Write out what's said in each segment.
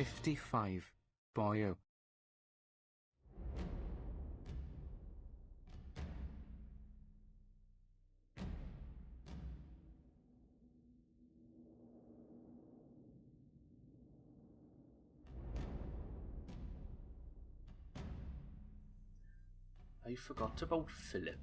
55 bio. I forgot about Philip.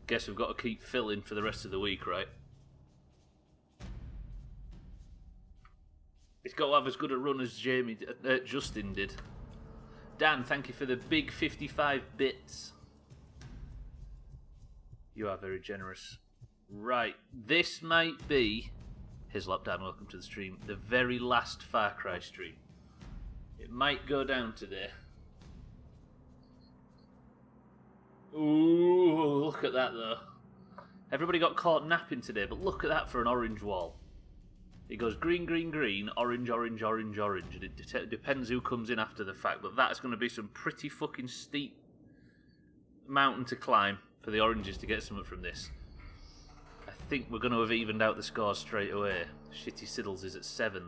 Guess we've got to keep Phil in for the rest of the week, right? It's got to have as good a run as Justin did. Dan, thank you for the big 55 bits. You are very generous. Right, this might be... Hislop Dan, welcome to the stream. The very last Far Cry stream. It might go down today. Ooh, look at that though. Everybody got caught napping today, but look at that for an orange wall. It goes green, green, green, orange, orange, orange, orange. And it depends who comes in after the fact, but that's going to be some pretty fucking steep mountain to climb for the oranges to get something from this. I think we're going to have evened out the scores straight away. Shitty Siddles is at 7.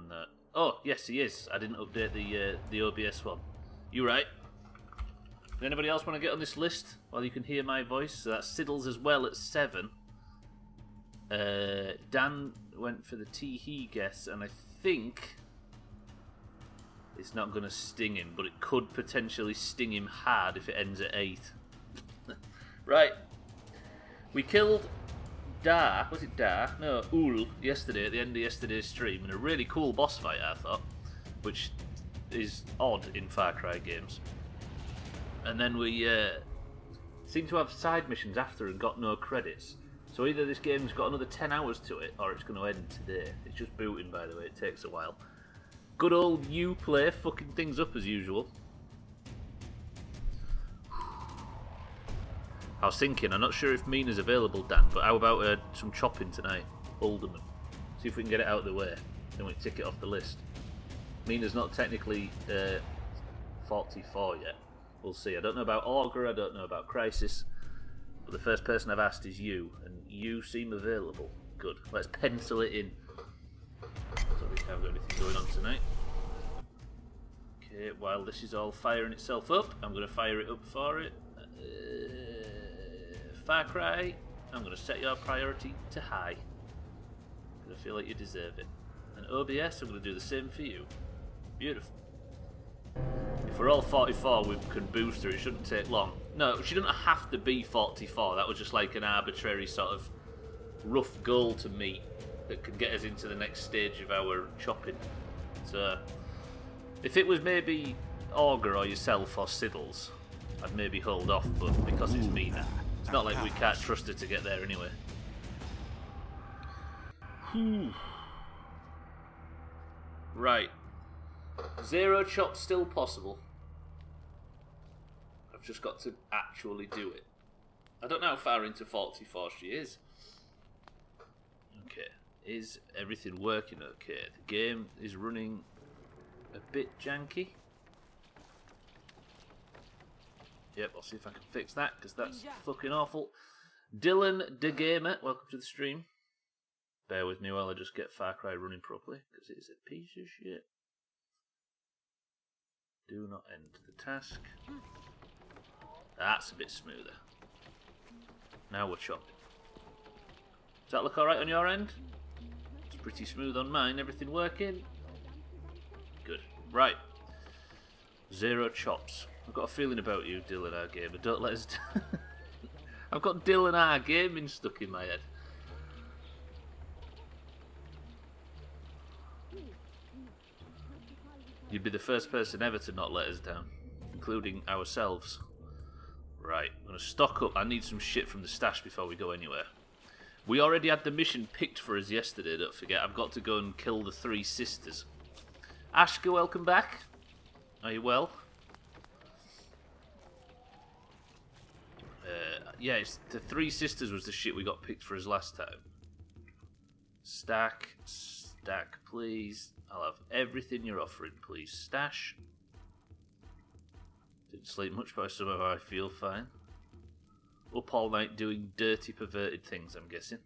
Oh, yes, he is. I didn't update the OBS one. You right? Does anybody else want to get on this list while you can hear my voice? So that's Siddles as well at 7. Dan went for the Tee-hee guess, and I think it's not going to sting him, but it could potentially sting him hard if it ends at 8. Right. We killed... was it Da? No, Ul, yesterday, at the end of yesterday's stream, in a really cool boss fight, I thought, which is odd in Far Cry games. And then we seem to have side missions after and got no credits. So either this game's got another 10 hours to it, or it's going to end today. It's just booting, by the way, it takes a while. Good old Uplay, fucking things up as usual. I was thinking, I'm not sure if Mina's available, Dan, but how about some chopping tonight? Alderman. See if we can get it out of the way. Then we tick it off the list. Mina's not technically 44 yet. We'll see. I don't know about Augur, I don't know about Crisis. But the first person I've asked is you, and you seem available. Good. Let's pencil it in. So we haven't got anything going on tonight. Okay, while this is all firing itself up, I'm going to fire it up for it. Far Cry, I'm going to set your priority to high. Because I feel like you deserve it. And OBS, I'm going to do the same for you. Beautiful. If we're all 44, we can boost her. It shouldn't take long. No, she doesn't have to be 44. That was just like an arbitrary sort of rough goal to meet that could get us into the next stage of our chopping. So, if it was maybe Augur or yourself or Siddles, I'd maybe hold off, but because it's Mina, it's not like we can't trust her to get there anyway. Right. 0 chops still possible. I've just got to actually do it. I don't know how far into 44 she is. Okay. Is everything working okay? The game is running a bit janky. Yep, I'll see if I can fix that, because that's fucking awful. Dylan the Gamer, welcome to the stream. Bear with me while I just get Far Cry running properly, because it is a piece of shit. Do not end the task. That's a bit smoother. Now we're chopping. Does that look alright on your end? It's pretty smooth on mine, everything working? Good. Right. 0 chops. I've got a feeling about you, Dylan R. Gamer. Don't let us... I've got Dylan R. Gaming stuck in my head. You'd be the first person ever to not let us down, including ourselves. Right, I'm going to stock up. I need some shit from the stash before we go anywhere. We already had the mission picked for us yesterday, don't forget. I've got to go and kill the 3 sisters. Ashka, welcome back. Are you well? Yeah, the 3 sisters was the shit we got picked for us last time. Stack, please. I'll have everything you're offering, please. Stash. Didn't sleep much, but somehow I feel fine. up all night doing dirty, perverted things, I'm guessing.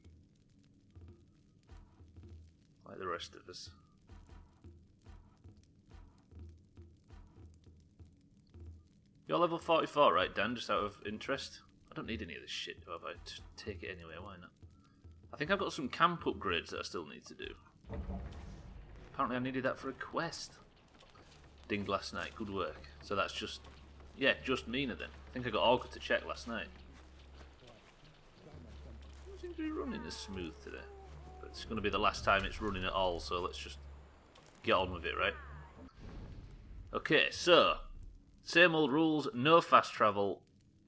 Like the rest of us. You're level 44, right, Dan? Just out of interest? I don't need any of this shit, do I? Just take it anyway, why not? I think I've got some camp upgrades that I still need to do. Apparently I needed that for a quest. Dinged last night, good work. So that's just... yeah, just Mina then. I think I got Augur to check last night. It seems to be running as smooth today. But it's going to be the last time it's running at all, so let's just get on with it, right? Okay, so... same old rules, no fast travel,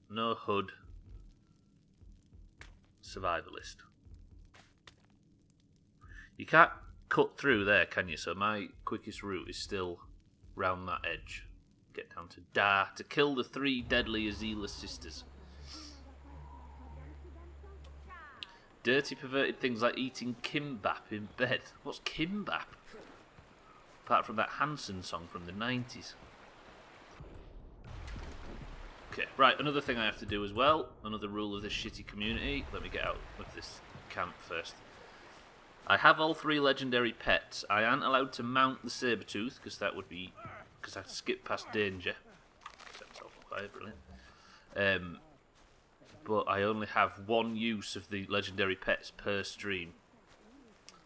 no HUD, survivalist. You can't cut through there, can you? So my quickest route is still round that edge. Get down to Da to kill the 3 deadly Azila sisters. Dirty, perverted things like eating kimbap in bed. What's kimbap? Apart from that Hanson song from the 90s. Okay, right, another thing I have to do as well. Another rule of this shitty community. Let me get out of this camp first. I have all 3 legendary pets. I aren't allowed to mount the Sabertooth, because that would be... because I skip past danger. Set myself on fire, brilliant. But I only have 1 use of the legendary pets per stream.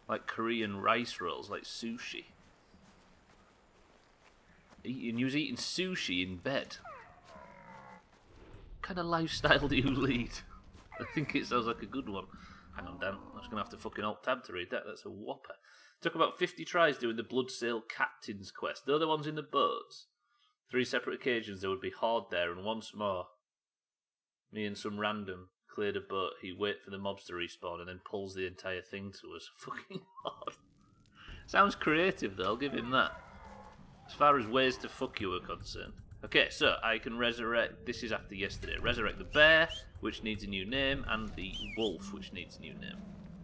Like Korean rice rolls, like sushi. And you was eating sushi in bed. What kind of lifestyle do you lead? I think it sounds like a good one. Hang on, Dan. I'm just going to have to fucking alt-tab to read that. That's a whopper. Took about 50 tries doing the Bloodsail Captain's quest. They're the ones in the boats. 3 separate occasions there would be Horde there, and once more, me and some random cleared a boat. He wait for the mobs to respawn and then pulls the entire thing to us. Fucking hard. Sounds creative though, I'll give him that. As far as ways to fuck you are concerned. Okay, so I can resurrect, this is after yesterday, resurrect the bear, which needs a new name, and the wolf, which needs a new name.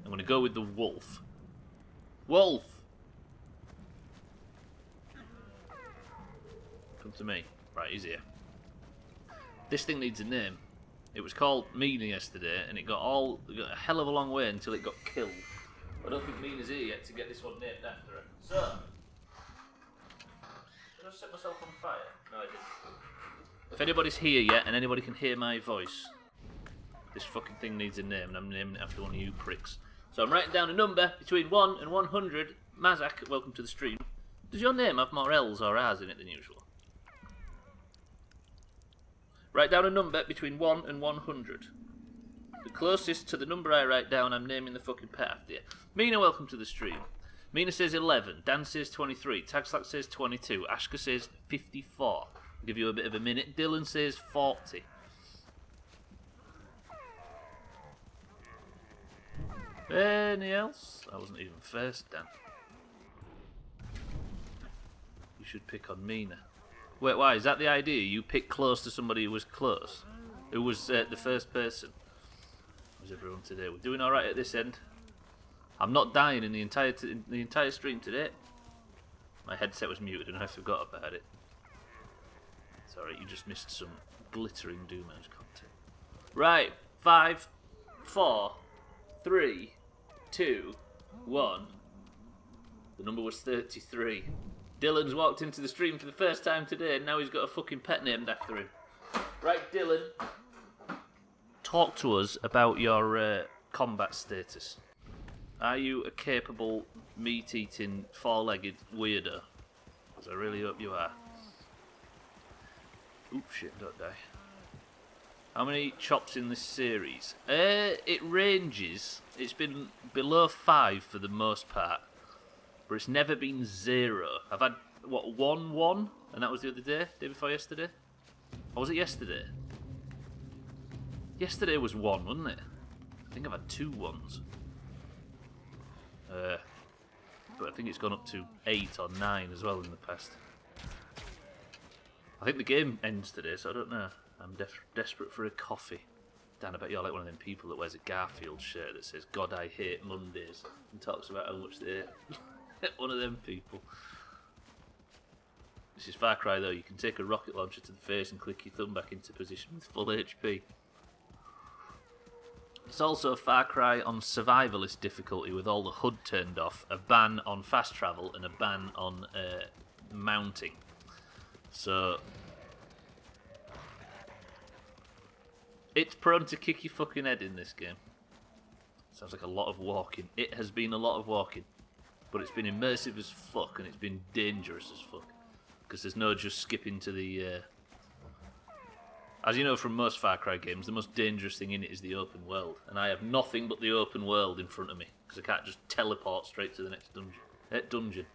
I'm going to go with the wolf. Wolf! Come to me. Right, he's here. This thing needs a name. It was called Mina yesterday, and it got a hell of a long way until it got killed. I don't think Mina's here yet to get this one named after her. So, did I set myself on fire? No, I didn't. If anybody's here yet, and anybody can hear my voice, this fucking thing needs a name, and I'm naming it after one of you pricks. So I'm writing down a number between 1 and 100. Mazak, welcome to the stream. Does your name have more L's or R's in it than usual? Write down a number between 1 and 100. The closest to the number I write down, I'm naming the fucking pet after you. Mina, welcome to the stream. Mina says 11. Dan says 23. Tagslack says 22. Ashka says 54. I'll give you a bit of a minute. Dylan says 40. Any else? I wasn't even first, Dan. You should pick on Mina. Wait, why? Is that the idea? You pick close to somebody who was close? Who was the first person? How's everyone today? We're doing alright at this end. I'm not dying in the entire stream today. My headset was muted and I forgot about it. It's alright, you just missed some glittering Doomhaus content. Right, 5, 4, 3, 2, 1. The number was 33. Dylan's walked into the stream for the first time today and now he's got a fucking pet named after him. Right, Dylan. Talk to us about your combat status. Are you a capable, meat-eating, four-legged weirdo? Because I really hope you are. Oops, shit, don't die. How many chops in this series? It ranges. It's been below 5 for the most part. But it's never been 0. I've had, what, 1, and that was the other day? Day before yesterday? Or was it yesterday? Yesterday was 1, wasn't it? I think I've had 2 1s. But I think it's gone up to 8 or 9 as well in the past. I think the game ends today, so I don't know. I'm desperate for a coffee. Dan, I bet you're like one of them people that wears a Garfield shirt that says, God, I hate Mondays, and talks about how much they hate. One of them people. This is Far Cry though. You can take a rocket launcher to the face and click your thumb back into position with full HP. It's also a Far Cry on survivalist difficulty with all the HUD turned off, a ban on fast travel, and a ban on mounting. So it's prone to kick your fucking head in this game. Sounds like a lot of walking. It has been a lot of walking. But it's been immersive as fuck, and it's been dangerous as fuck. Because there's no just skipping to the... As you know from most Far Cry games, the most dangerous thing in it is the open world. And I have nothing but the open world in front of me. Because I can't just teleport straight to the next dungeon.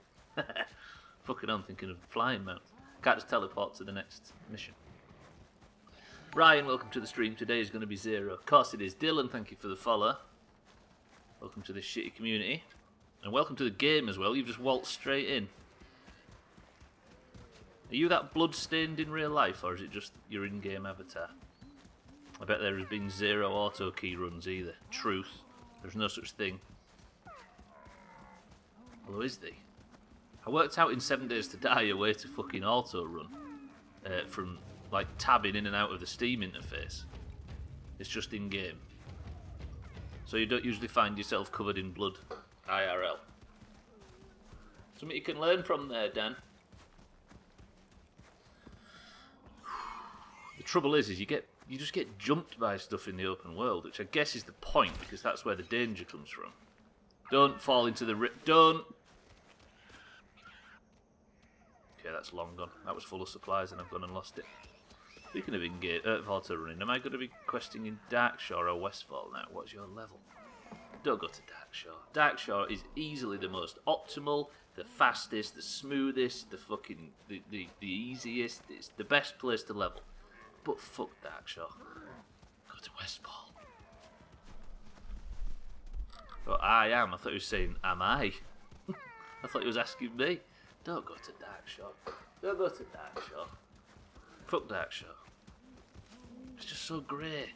Fucking I'm thinking of flying mounts. Can't just teleport to the next mission. Ryan, welcome to the stream. Today is going to be 0. Of course it is. Dylan, thank you for the follow. Welcome to this shitty community. And welcome to the game as well. You've just waltzed straight in. Are you that blood-stained in real life, or is it just your in-game avatar? I bet there has been 0 auto key runs either. Truth. There's no such thing. Although, is there? I worked out in 7 Days to Die a way to fucking auto run. From, like, tabbing in and out of the Steam interface. It's just in-game. So you don't usually find yourself covered in blood. IRL. Something you can learn from there, Dan. The trouble is you just get jumped by stuff in the open world, which I guess is the point, because that's where the danger comes from. Don't fall into the don't. Okay, that's long gone. That was full of supplies, and I've gone and lost it. Speaking of in-game auto running, am I going to be questing in Darkshore or Westfall now? What's your level? Don't go to Darkshore. Darkshore is easily the most optimal, the fastest, the smoothest, the fucking the easiest. It's the best place to level. But fuck Darkshore. Go to Westfall. Oh, I am. I thought he was saying, am I? I thought he was asking me. Don't go to Darkshore. Don't go to Darkshore. Fuck Darkshore. It's just so grey.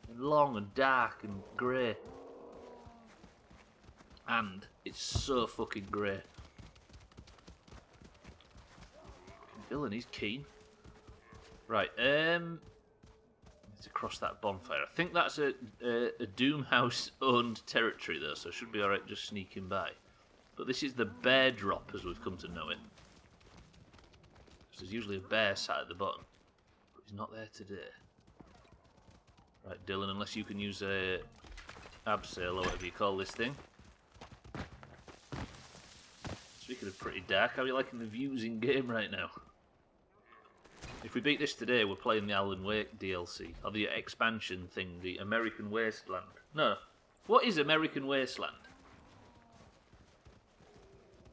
And long and dark and grey. And it's so fucking grey. Dylan, he's keen. Right, need to cross that bonfire. I think that's a Doomhaus owned territory though, so it should be alright just sneaking by. But this is the bear drop as we've come to know it. So there's usually a bear sat at the bottom. But he's not there today. Right, Dylan, unless you can use a abseil or whatever you call this thing. Speaking of pretty dark, how are you liking the views in game right now? If we beat this today, we're playing the Alan Wake DLC, or the expansion thing, the American Wasteland. No, what is American Wasteland?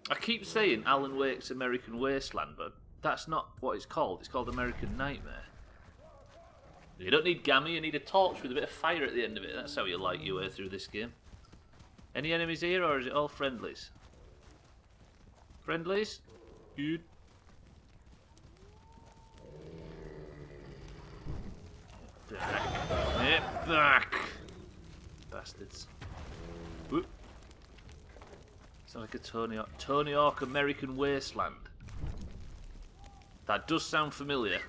I keep saying Alan Wake's American Wasteland, but that's not what it's called. It's called American Nightmare. You don't need Gammy, you need a torch with a bit of fire at the end of it. That's how you light your way through this game. Any enemies here, or is it all friendlies? Friendlies? Good. Get back! Bastards. Whoop. Sound like a Tony Hawk American Wasteland. That does sound familiar.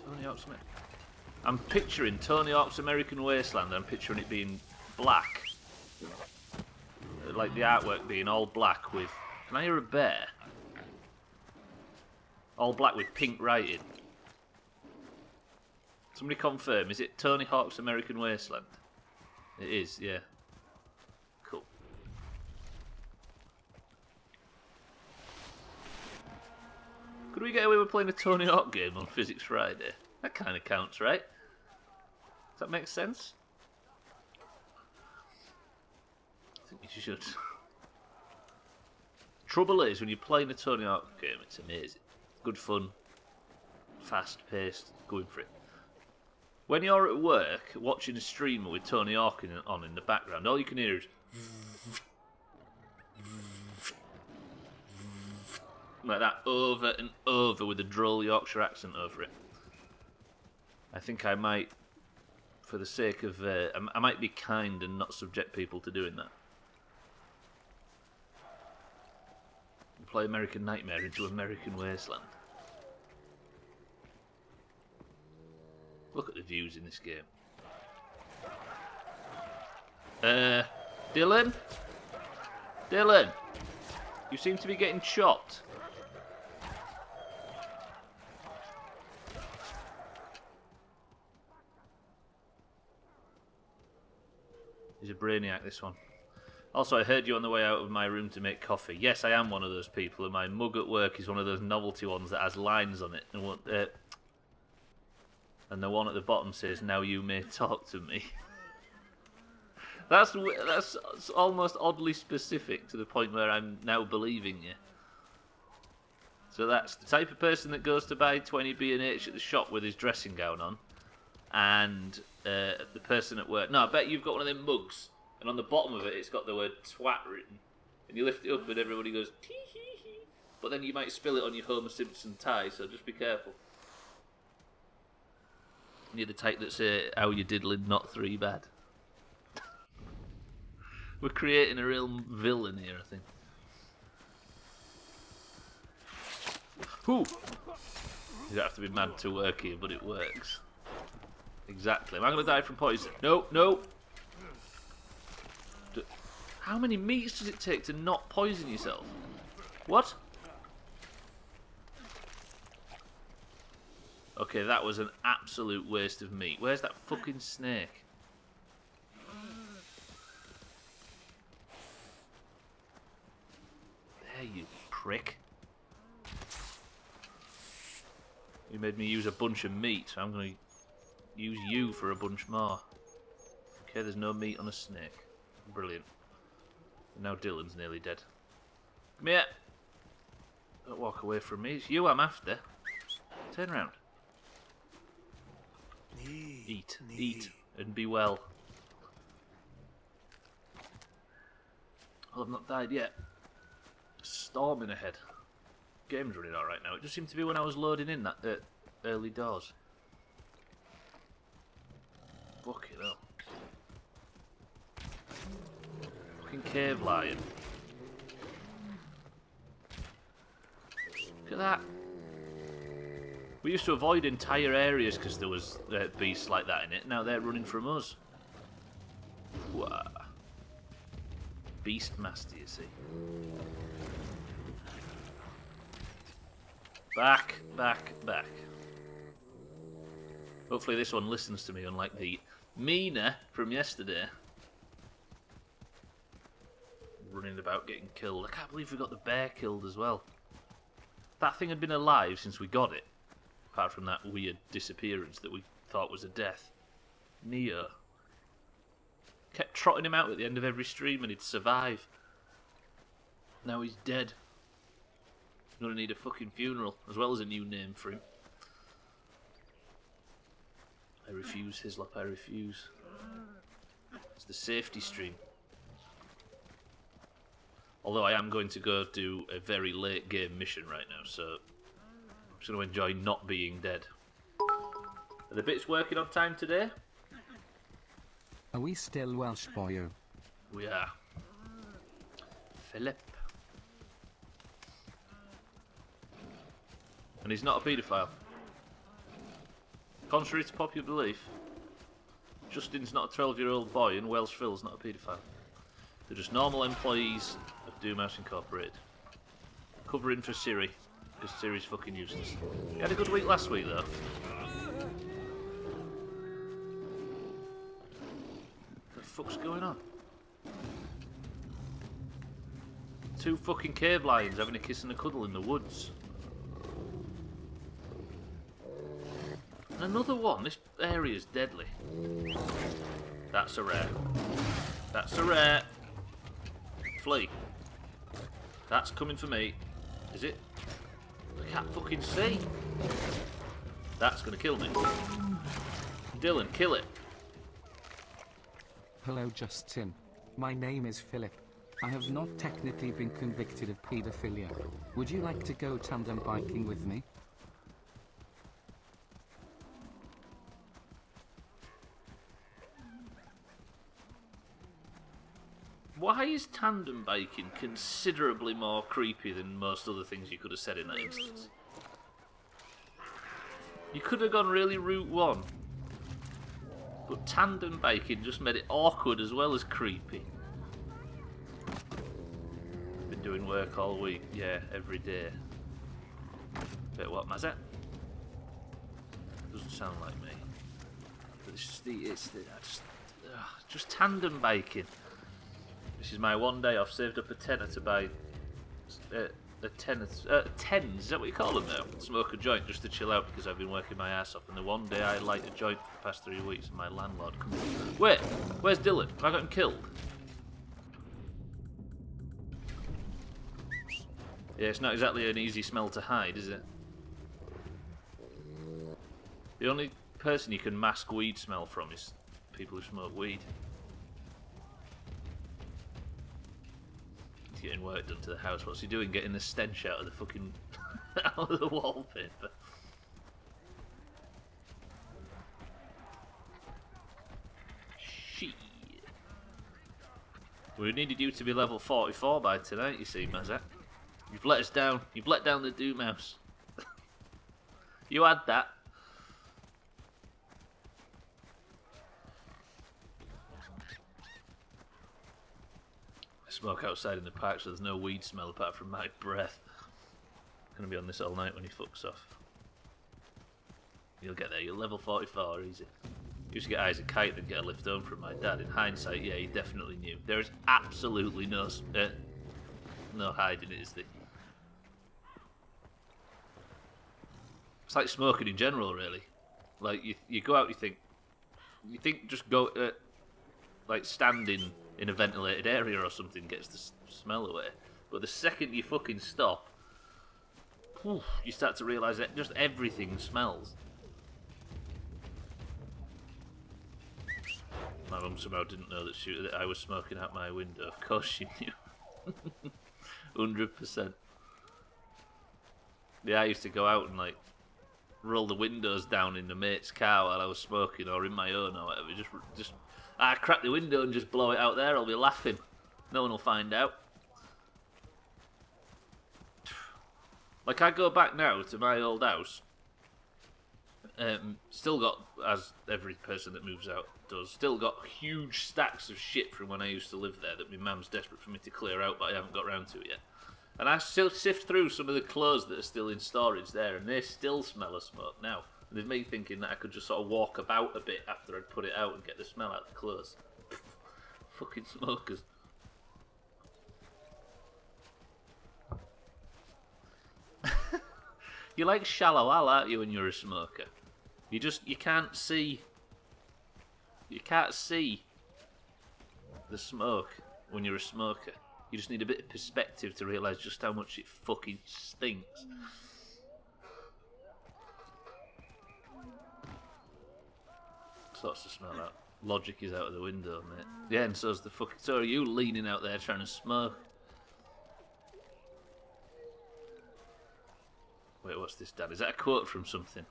Tony Hawk's I'm picturing Tony Hawk's American Wasteland. I'm picturing it being black. Like the artwork being all black with... Can I hear a bear? All black with pink writing. Somebody confirm, is it Tony Hawk's American Wasteland? It is, yeah. Cool. Could we get away with playing a Tony Hawk game on Physics Friday? That kind of counts, right? Does that make sense? I think you should. Trouble is, when you're playing a Tony Hawk game, it's amazing. Good fun. Fast-paced. Going for it. When you're at work, watching a streamer with Tony Hawk on in the background, all you can hear is... like that over and over with a droll Yorkshire accent over it. I think I might, for the sake of... I might be kind and not subject people to doing that. And play American Nightmare into American Wasteland. Look at the views in this game. Dylan? Dylan? You seem to be getting chopped. He's a brainiac, this one. Also, I heard you on the way out of my room to make coffee. Yes, I am one of those people, and my mug at work is one of those novelty ones that has lines on it. And the one at the bottom says, "Now you may talk to me." That's almost oddly specific to the point where I'm now believing you. So that's the type of person that goes to buy 20 B&H at the shop with his dressing gown on, and the person at work. No, I bet you've got one of them mugs. And on the bottom of it, it's got the word twat written. And you lift it up and everybody goes, tee hee hee. But then you might spill it on your Homer Simpson tie, so just be careful. You're the type that say, "How you diddling, not 3 bad." We're creating a real villain here, I think. Whew. You don't have to be mad to work here, but it works. Exactly. Am I going to die from poison? No, no. How many meats does it take to not poison yourself? What? Okay, that was an absolute waste of meat. Where's that fucking snake? There, you prick. You made me use a bunch of meat, so I'm going to use you for a bunch more. Okay, there's no meat on a snake. Brilliant. Now Dylan's nearly dead. Come here. Don't walk away from me. It's you I'm after. Turn around. Eat. Eat. And be well. Well, I've not died yet. Storming ahead. Game's running alright now. It just seemed to be when I was loading in that early doors. Fucking hell. Cave lion. Look at that. We used to avoid entire areas because there was beasts like that in it. Now they're running from us. Wow. Beastmaster, you see. Back, back, back. Hopefully this one listens to me, unlike the Mina from yesterday. Running about getting killed. I can't believe we got the bear killed as well. That thing had been alive since we got it. Apart from that weird disappearance that we thought was a death. Neo. Kept trotting him out at the end of every stream and he'd survive. Now he's dead. Gonna need a fucking funeral, as well as a new name for him. I refuse, Hislop, I refuse. It's the safety stream. Although I am going to go do a very late game mission right now, so I'm just going to enjoy not being dead. Are the bits working on time today? Are we still Welsh, boyo? We are. Philip. And he's not a paedophile. Contrary to popular belief, Justin's not a 12-year-old boy and Welsh Phil's not a paedophile. They're just normal employees of Doomhaus Incorporated. Covering for Siri, because Siri's fucking useless. He had a good week last week, though. What the fuck's going on? 2 fucking cave lions having a kiss and a cuddle in the woods. And another one. This area's deadly. That's a rare. That's a rare. Flee. That's coming for me. Is it? I can't fucking see. That's gonna kill me. Dylan, kill it. Hello, Justin. My name is Philip. I have not technically been convicted of paedophilia. Would you like to go tandem biking with me? Why is tandem biking considerably more creepy than most other things you could have said in that instance? You could have gone really Route 1. But tandem biking just made it awkward as well as creepy. Been doing work all week, yeah, every day. Bit what, Mazet? Doesn't sound like me. But just tandem biking. This is my one day off. Saved up a tenner to buy tens. Is that what you call them now? Smoke a joint just to chill out because I've been working my ass off. And the one day I light a joint for the past 3 weeks, and my landlord comes. Wait, where's Dylan? Have I got him killed? Yeah, it's not exactly an easy smell to hide, is it? The only person you can mask weed smell from is people who smoke weed. He's getting work done to the house. What's he doing? Getting the stench out of the fucking out of the wallpaper. Shit. We needed you to be level 44 by tonight, you see, Mazak. You've let us down. You've let down the Doomhaus. You had that. I smoke outside in the park, so there's no weed smell apart from my breath. I'm gonna be on this all night when he fucks off. You'll get there. You're level 44, easy. Used to get eyes a kite, then get a lift home from my dad. In hindsight, yeah, he definitely knew. There is absolutely no hiding it, is there? It's like smoking in general, really. Like you go out, you think just go like standing in a ventilated area or something gets the smell away. But the second you fucking stop, you start to realise that just everything smells. My mum somehow didn't know that I was smoking out my window. Of course she knew. 100%. Yeah, I used to go out and like roll the windows down in the mate's car while I was smoking, or in my own or whatever. Just crack the window and just blow it out there. I'll be laughing. No one will find out. Like, I go back now to my old house. Still got, as every person that moves out does, still got huge stacks of shit from when I used to live there that my mum's desperate for me to clear out, but I haven't got round to it yet. And I still sift through some of the clothes that are still in storage there, and they still smell of smoke now. And there's me thinking that I could just sort of walk about a bit after I'd put it out and get the smell out of the clothes. Fucking smokers. You're like shallow Al, aren't you, when you're a smoker? You can't see. You can't see the smoke when you're a smoker. You just need a bit of perspective to realise just how much it fucking stinks. Sorts to smell out. Logic is out of the window, mate. Yeah, and so are you leaning out there trying to smoke. Wait, what's this, Dad? Is that a quote from something?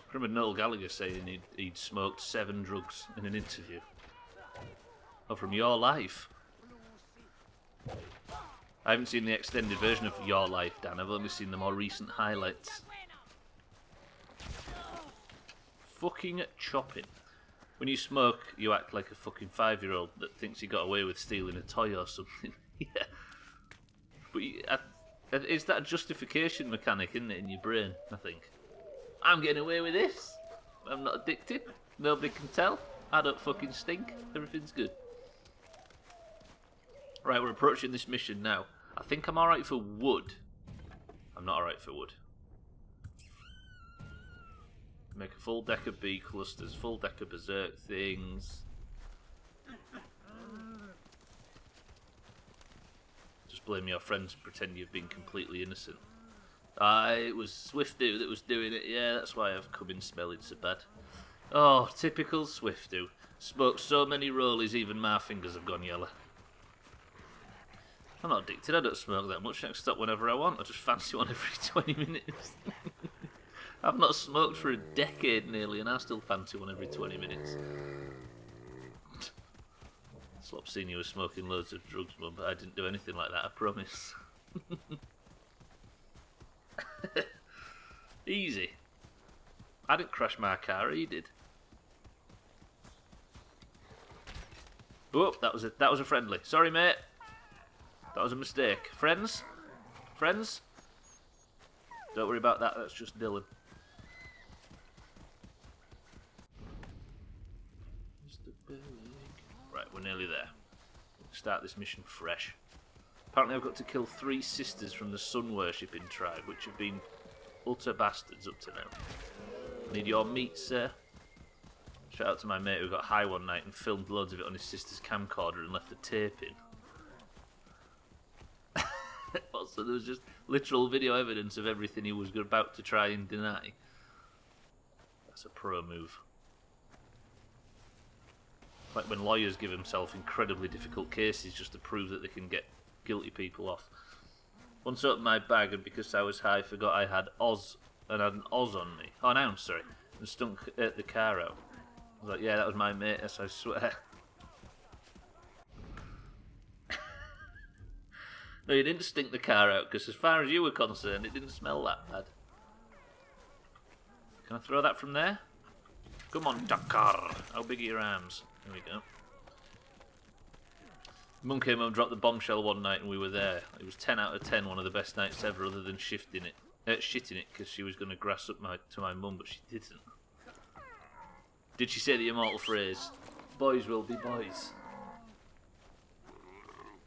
I remember Noel Gallagher saying he'd smoked 7 drugs in an interview. Oh, from Your Life. I haven't seen the extended version of Your Life, Dan. I've only seen the more recent highlights. Fucking chopping. When you smoke, you act like a fucking 5-year-old that thinks he got away with stealing a toy or something. Yeah. But is that a justification mechanic, isn't it, in your brain, I think? I'm getting away with this. I'm not addicted. Nobody can tell. I don't fucking stink. Everything's good. Right, we're approaching this mission now. I think I'm alright for wood. I'm not alright for wood. Make a full deck of bee clusters, full deck of berserk things. Just blame your friends and pretend you've been completely innocent. It was Swiftu that was doing it, yeah, that's why I've come in smelling so bad. Oh, typical Swiftu. Smoked so many rollies, even my fingers have gone yellow. I'm not addicted, I don't smoke that much, I can stop whenever I want, I just fancy one every 20 minutes. I've not smoked for a decade nearly, and I still fancy one every 20 minutes. Slop seen you were smoking loads of drugs, Mum, but I didn't do anything like that, I promise. Easy. I didn't crash my car, he did. Oh, that was a friendly. Sorry, mate. That was a mistake. Friends? Friends? Don't worry about that, that's just Dylan. Right, we're nearly there. Start this mission fresh. Apparently I've got to kill 3 sisters from the sun worshipping tribe, which have been utter bastards up to now. Need your meat, sir? Shout out to my mate who got high one night and filmed loads of it on his sister's camcorder and left the tape in. Also, there was just literal video evidence of everything he was about to try and deny. That's a pro move. Like when lawyers give themselves incredibly difficult cases just to prove that they can get guilty people off. Once opened my bag and because I was high forgot I had an Oz on me. Oh, an ounce, sorry. And stunk the car out. I was like, yeah, that was my mate, yes, I swear. No, you didn't stink the car out, because as far as you were concerned, it didn't smell that bad. Can I throw that from there? Come on, Dakar. How big are your arms? There we go. Mum came home, dropped the bombshell one night, and we were there. It was 10 out of 10, one of the best nights ever, other than shitting it, because she was going to grass up to my mum, but she didn't. Did she say the immortal phrase, boys will be boys?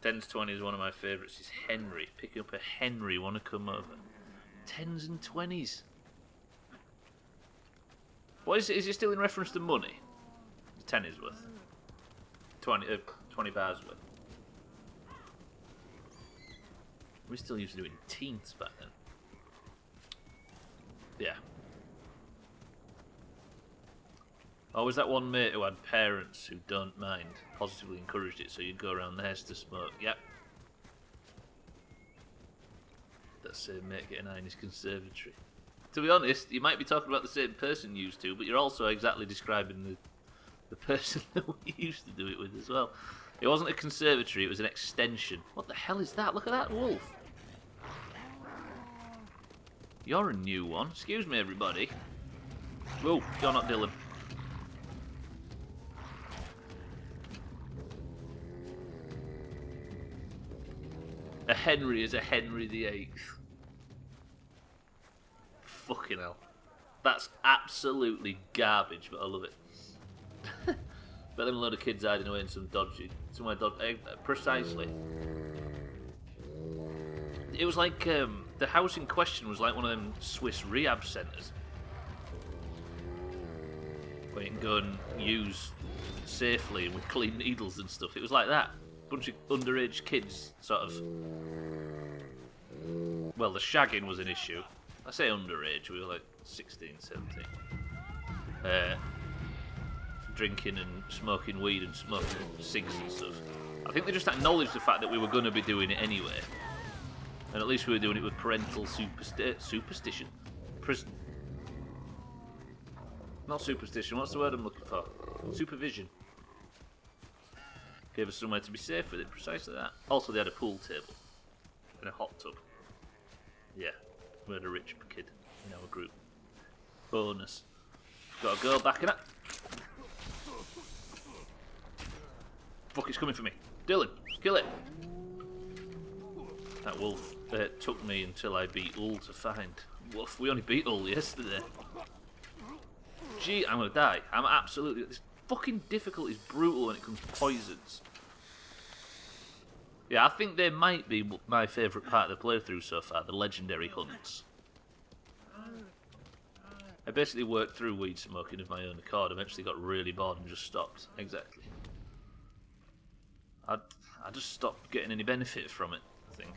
10s 20s is one of my favourites. Is Henry. Picking up a Henry, want to come over. 10s and 20s. What is it? Is it still in reference to money? 10 is worth. 20 bars worth. We still used to do it in teens back then. Yeah. Oh, was that one mate who had parents who don't mind, positively encouraged it, so you'd go around theirs to smoke? Yep. That same mate getting high in his conservatory. To be honest, you might be talking about the same person you used to, but you're also exactly describing the person that we used to do it with as well. It wasn't a conservatory, it was an extension. What the hell is that? Look at that wolf. You're a new one. Excuse me, everybody. Whoa, you're not Dylan. A Henry is a Henry VIII. Fucking hell. That's absolutely garbage, but I love it. But then a load of kids hiding away in some dodgy... somewhere dodgy... precisely. It was like... the house in question was like one of them Swiss rehab centres. Where you can go and use safely and with clean needles and stuff. It was like that. Bunch of underage kids, sort of... Well, the shagging was an issue. I say underage, we were like 16, 17. Drinking and smoking weed and smoking cigs and stuff. I think they just acknowledged the fact that we were going to be doing it anyway. And at least we were doing it with parental superstition. Not superstition, what's the word I'm looking for? Supervision. Gave us somewhere to be safe with it, precisely that. Also, they had a pool table and a hot tub. Yeah, we had a rich kid in our group. Bonus. Got a girl backing up. Fuck, it's coming for me. Dylan, kill it. That wolf took me until I beat Ul to find. Woof, we only beat Ul yesterday. Gee, I'm gonna die. I'm absolutely... This fucking difficult is brutal when it comes to poisons. Yeah, I think they might be my favourite part of the playthrough so far, the legendary hunts. I basically worked through weed smoking of my own accord, eventually got really bored and just stopped. Exactly. I just stopped getting any benefit from it, I think.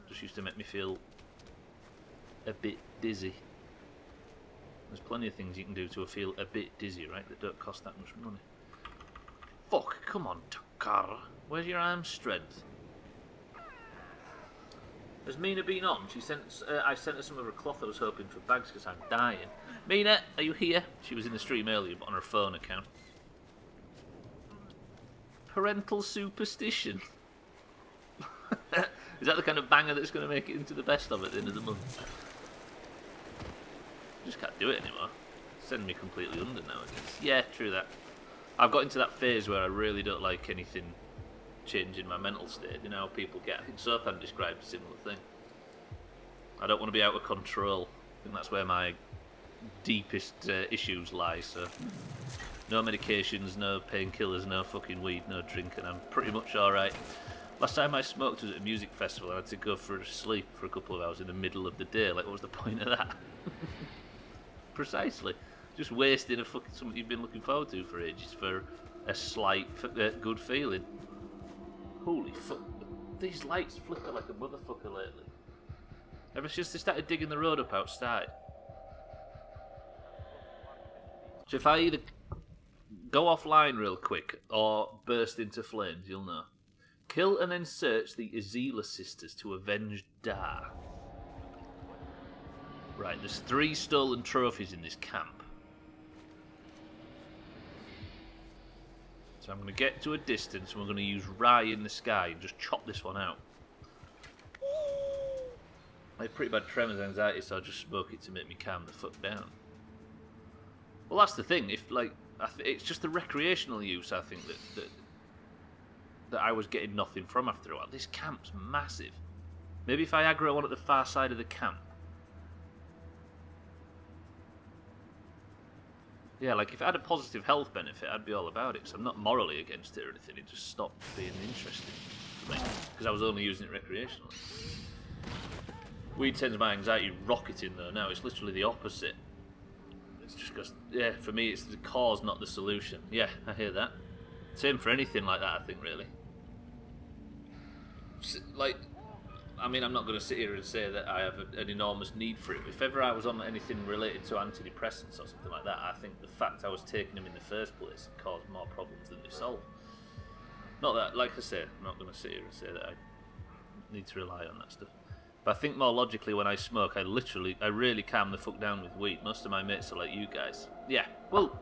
Just used to make me feel a bit dizzy. There's plenty of things you can do to feel a bit dizzy, right, that don't cost that much money. Fuck, come on, Takara. Where's your arm strength? Has Mina been on? I sent her some of her cloth I was hoping for bags because I'm dying. Mina, are you here? She was in the stream earlier, but on her phone account. Parental superstition. Is that the kind of banger that's going to make it into the best of at the end of the month? Just can't do it anymore. Send me completely under nowadays. Yeah, true that. I've got into that phase where I really don't like anything changing my mental state. You know how people get. I think Sothan described a similar thing. I don't want to be out of control. I think that's where my deepest issues lie. So, no medications, no painkillers, no fucking weed, no drinking. I'm pretty much alright. Last time I smoked was at a music festival. I had to go for a sleep for a couple of hours in the middle of the day. Like, what was the point of that? Precisely. Just wasting a fucking something you've been looking forward to for ages for a slight good feeling. Holy fuck. These lights flicker like a motherfucker lately. Ever since they started digging the road up outside. So if I either go offline real quick or burst into flames, you'll know. Kill and then search the Azila sisters to avenge Dar. Right, there's 3 stolen trophies in this camp. So I'm going to get to a distance and we're going to use Rye in the sky and just chop this one out. I have pretty bad tremors and anxiety, so I'll just smoke it to make me calm the fuck down. Well, that's the thing. If like, it's just the recreational use. I think that I was getting nothing from after a while. This camp's massive. Maybe if I aggro one at the far side of the camp. Yeah, like if it had a positive health benefit, I'd be all about it. Because I'm not morally against it or anything. It just stopped being interesting for me because I was only using it recreationally. Weed sends my anxiety rocketing though. Now it's literally the opposite. It's just because, yeah, for me it's the cause, not the solution. Yeah, I hear that. Same for anything like that, I think, really. Like, I mean, I'm not going to sit here and say that I have an enormous need for it. If ever I was on anything related to antidepressants or something like that, I think the fact I was taking them in the first place caused more problems than they solved. Not that, like I say, I'm not going to sit here and say that I need to rely on that stuff. But I think more logically, when I smoke, I really calm the fuck down with weed. Most of my mates are like you guys. Yeah, well,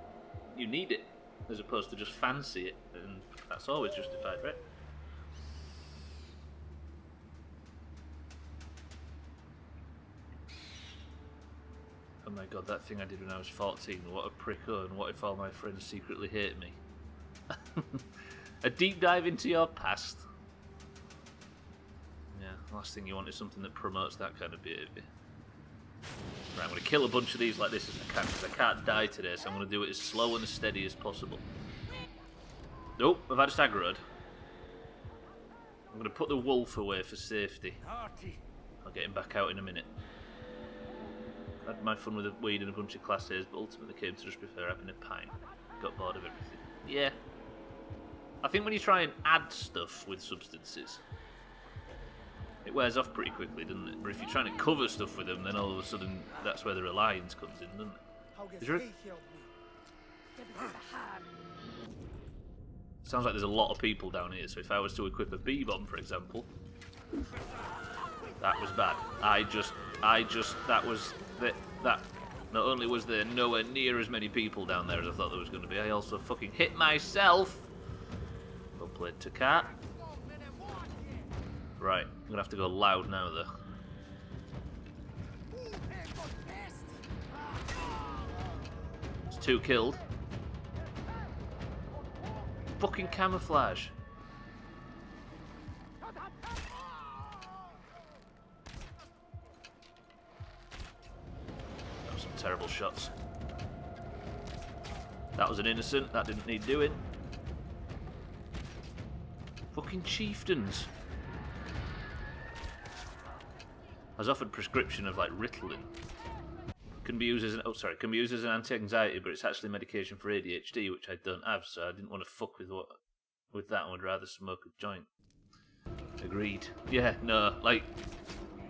you need it, as opposed to just fancy it, and that's always justified, right? Oh my god, that thing I did when I was 14, what a pricko, and what if all my friends secretly hate me? A deep dive into your past. Yeah, the last thing you want is something that promotes that kind of behaviour. Right, I'm going to kill a bunch of these like this as I can, because I can't die today, so I'm going to do it as slow and as steady as possible. Nope, I've had staggered. I'm going to put the wolf away for safety. I'll get him back out in a minute. I had my fun with the weed and a bunch of Class A's, but ultimately came to just prefer having a pint. Got bored of everything. Yeah. I think when you try and add stuff with substances, it wears off pretty quickly, doesn't it? But if you're trying to cover stuff with them, then all of a sudden that's where the reliance comes in, doesn't it? Is there Sounds like there's a lot of people down here, so if I was to equip a B-bomb, for example, that was bad. That not only was there nowhere near as many people down there as I thought there was going to be, I also fucking hit myself. Well played, Takat. Right, I'm going to have to go loud now, though. It's 2 killed. Fucking camouflage. That was some terrible shots. That was an innocent, that didn't need doing. Fucking chieftains. I was offered prescription of like Ritalin. Can be used as an anti-anxiety, but it's actually medication for ADHD, which I don't have, so I didn't want to fuck with that and would rather smoke a joint. Agreed. Yeah, no, like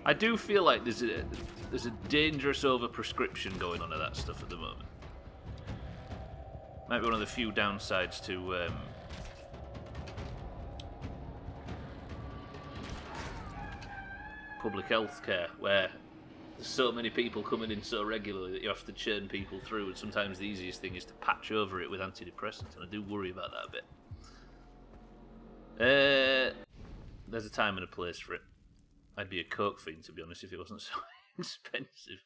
I do feel like there's a dangerous over-prescription going on of that stuff at the moment. Might be one of the few downsides to public health care, where there's so many people coming in so regularly that you have to churn people through, and sometimes the easiest thing is to patch over it with antidepressants, and I do worry about that a bit. There's a time and a place for it. I'd be a coke fiend, to be honest, if it wasn't so expensive.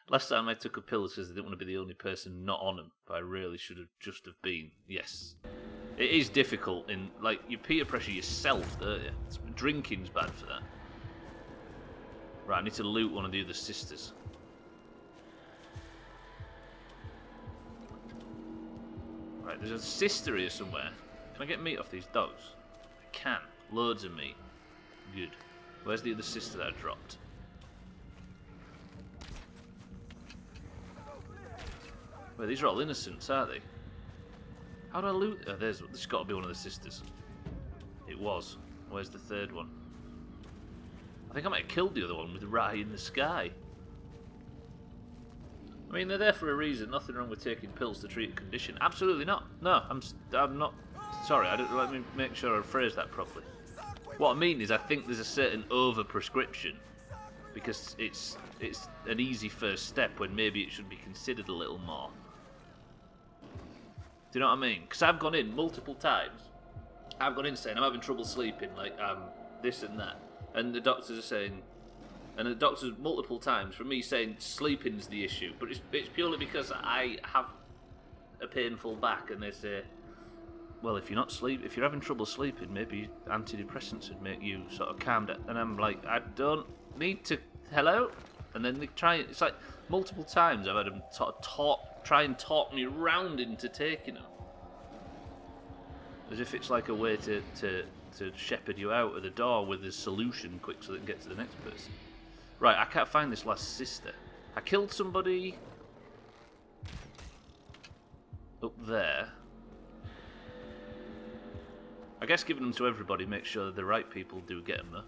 Last time I took a pill because I didn't want to be the only person not on them, but I really should have just have been. Yes. It is difficult in, like, you peer pressure yourself, don't you? Drinking's bad for that. Right, I need to loot one of the other sisters. Right, there's a sister here somewhere. Can I get meat off these dogs? I can. Loads of meat. Good. Where's the other sister that I dropped? Well, these are all innocents, aren't they? How do I loot? Oh, there's got to be one of the sisters. It was. Where's the third one? I think I might have killed the other one with Rye in the sky. I mean, they're there for a reason. Nothing wrong with taking pills to treat a condition. Absolutely not. No, I'm not. Sorry, let me make sure I phrase that properly. What I mean is, I think there's a certain over-prescription because it's an easy first step when maybe it should be considered a little more. Do you know what I mean? Because I've gone in multiple times. I've gone in saying I'm having trouble sleeping, like this and that, and the doctors are saying, and the doctors multiple times for me saying sleeping's the issue, but it's purely because I have a painful back, and they say, well, if you're having trouble sleeping, maybe antidepressants would make you sort of calm down. And I'm like, I don't need to. Hello? And then they try. It's like multiple times I've had them sort of try and talk me round into taking them, as if it's like a way to shepherd you out of the door with a solution quick so they can get to the next person. Right, I can't find this last sister. I killed somebody up there. I guess giving them to everybody makes sure that the right people do get them, though.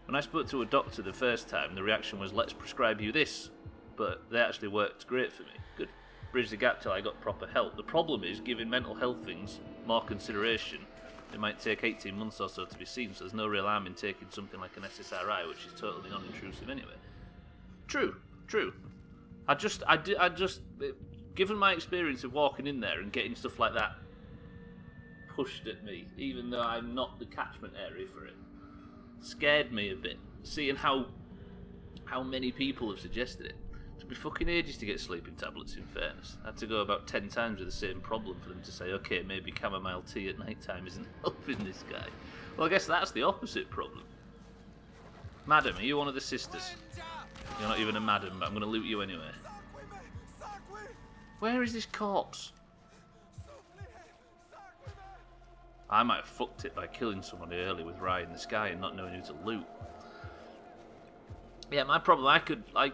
When I spoke to a doctor the first time, the reaction was, let's prescribe you this. But they actually worked great for me. Good. Bridge the gap till I got proper help. The problem is, giving mental health things more consideration, it might take 18 months or so to be seen, so there's no real harm in taking something like an SSRI, which is totally non-intrusive anyway. True. I just, given my experience of walking in there and getting stuff like that pushed at me, even though I'm not the catchment area for it, scared me a bit. Seeing how many people have suggested it. It took me fucking ages to get sleeping tablets, in fairness. I had to go about 10 times with the same problem for them to say, okay, maybe chamomile tea at night time isn't helping this guy. Well, I guess that's the opposite problem. Madam, are you one of the sisters? You're not even a madam, but I'm going to loot you anyway. Where is this corpse? I might have fucked it by killing somebody early with Rye in the sky and not knowing who to loot. Yeah, my problem,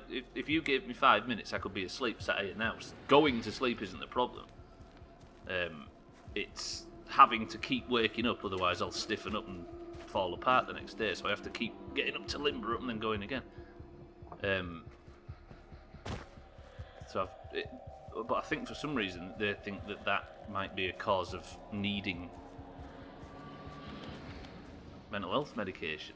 if you gave me 5 minutes, I could be asleep sat here now. Going to sleep isn't the problem. It's having to keep waking up, otherwise I'll stiffen up and fall apart the next day, so I have to keep getting up to limber up and then going again. But I think for some reason they think that might be a cause of needing mental health medication.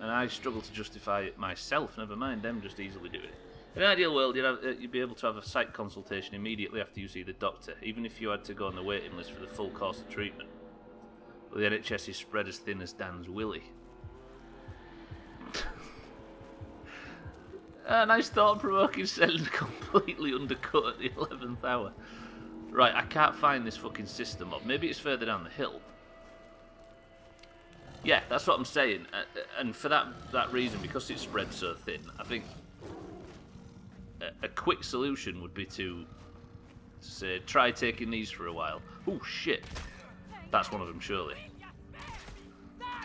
And I struggle to justify it myself, never mind them just easily doing it. In an ideal world, you'd be able to have a psych consultation immediately after you see the doctor, even if you had to go on the waiting list for the full course of treatment. But the NHS is spread as thin as Dan's willy. A nice thought-provoking sentence completely undercut at the 11th hour. Right, I can't find this fucking sister mob. Maybe it's further down the hill. Yeah, that's what I'm saying. And for that reason, because it's spread so thin, I think a quick solution would be to say, try taking these for a while. Oh, shit. That's one of them, surely.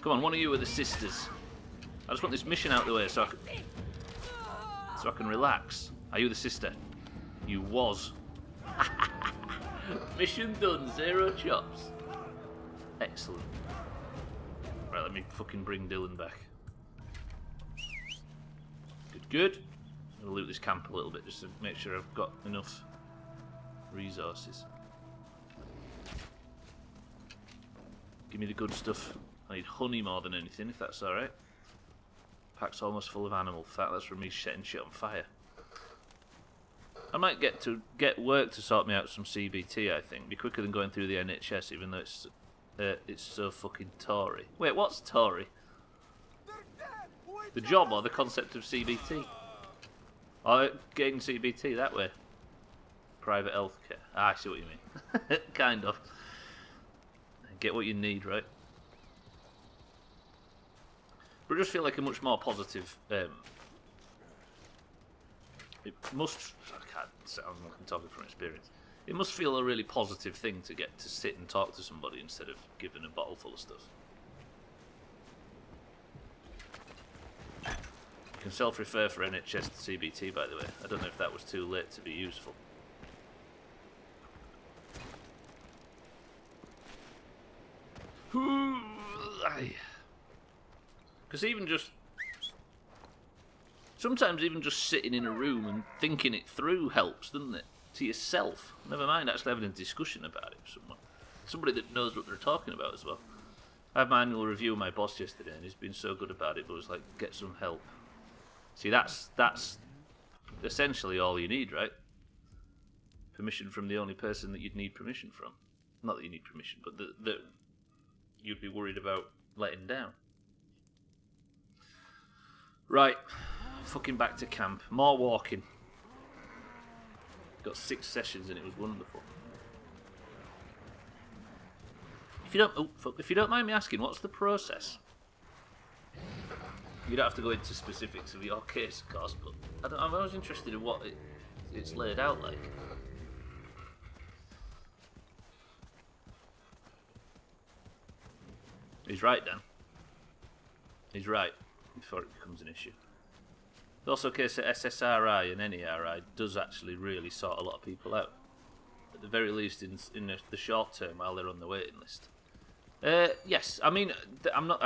Come on, one of you are the sisters. I just want this mission out of the way so I can relax. Are you the sister? You was. Mission done, 0 chops. Excellent. Right, let me fucking bring Dylan back. Good. I'm gonna loot this camp a little bit just to make sure I've got enough resources. Give me the good stuff. I need honey more than anything, if that's alright. Pack's almost full of animal fat. That's from me setting shit on fire. I might get work to sort me out some CBT, I think. Be quicker than going through the NHS, even though it's so fucking Tory. Wait, what's Tory? The job or the concept of CBT? Or getting CBT that way? Private healthcare. Ah, I see what you mean. Kind of. Get what you need, right? But I just feel like a much more positive. It must. I can't sound like I'm talking from experience. It must feel a really positive thing to get to sit and talk to somebody instead of giving a bottle full of stuff. You can self-refer for NHS to CBT, by the way. I don't know if that was too late to be useful. Because sometimes even just sitting in a room and thinking it through helps, doesn't it? To yourself. Never mind actually having a discussion about it with someone. Somebody that knows what they're talking about as well. I had my annual review with my boss yesterday and he's been so good about it, but it was like, get some help. See, that's essentially all you need, right? Permission from the only person that you'd need permission from. Not that you need permission, but that you'd be worried about letting down. Right, fucking back to camp. More walking. Got 6 sessions and it was wonderful. If you don't mind me asking, what's the process? You don't have to go into specifics of your case, of course, but I'm always interested in what it's laid out like. He's right, Dan. He's right, before it becomes an issue. There's also a case that SSRI and NERI does actually really sort a lot of people out. At the very least in the short term while they're on the waiting list. Yes, I mean, I'm not...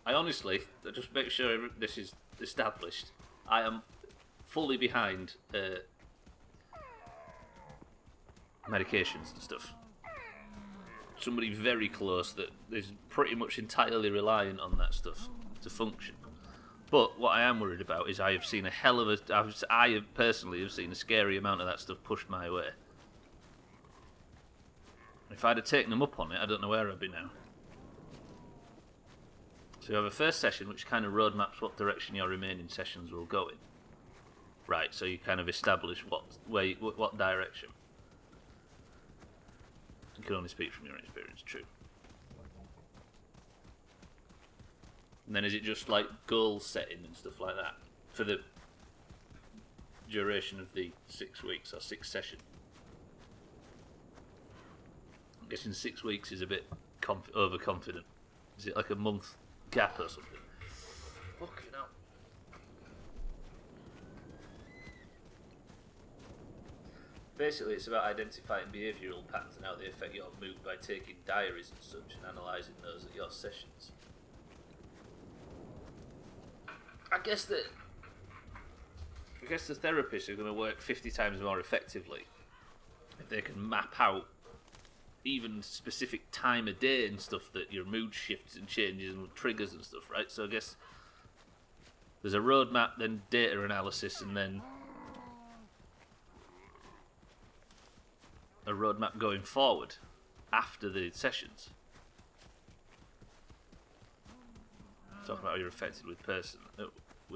I honestly, just make sure this is established, I am fully behind medications and stuff. Somebody very close that is pretty much entirely reliant on that stuff to function. But what I am worried about is I have seen a hell of a... I personally have seen a scary amount of that stuff pushed my way. If I'd have taken them up on it, I don't know where I'd be now. So you have a first session which kind of roadmaps what direction your remaining sessions will go in. Right, so you kind of establish what direction. You can only speak from your experience, true. And then is it just like goal setting and stuff like that for the duration of the 6 weeks or 6 sessions? I'm guessing 6 weeks is a bit overconfident. Is it like a month gap or something? Fucking hell. Basically, it's about identifying behavioural patterns and how they affect your mood by taking diaries and such and analysing those at your sessions. I guess the therapists are going to work 50 times more effectively if they can map out even specific time of day and stuff that your mood shifts and changes and triggers and stuff, right? So I guess there's a roadmap, then data analysis, and then a roadmap going forward after the sessions. Talking about how you're affected with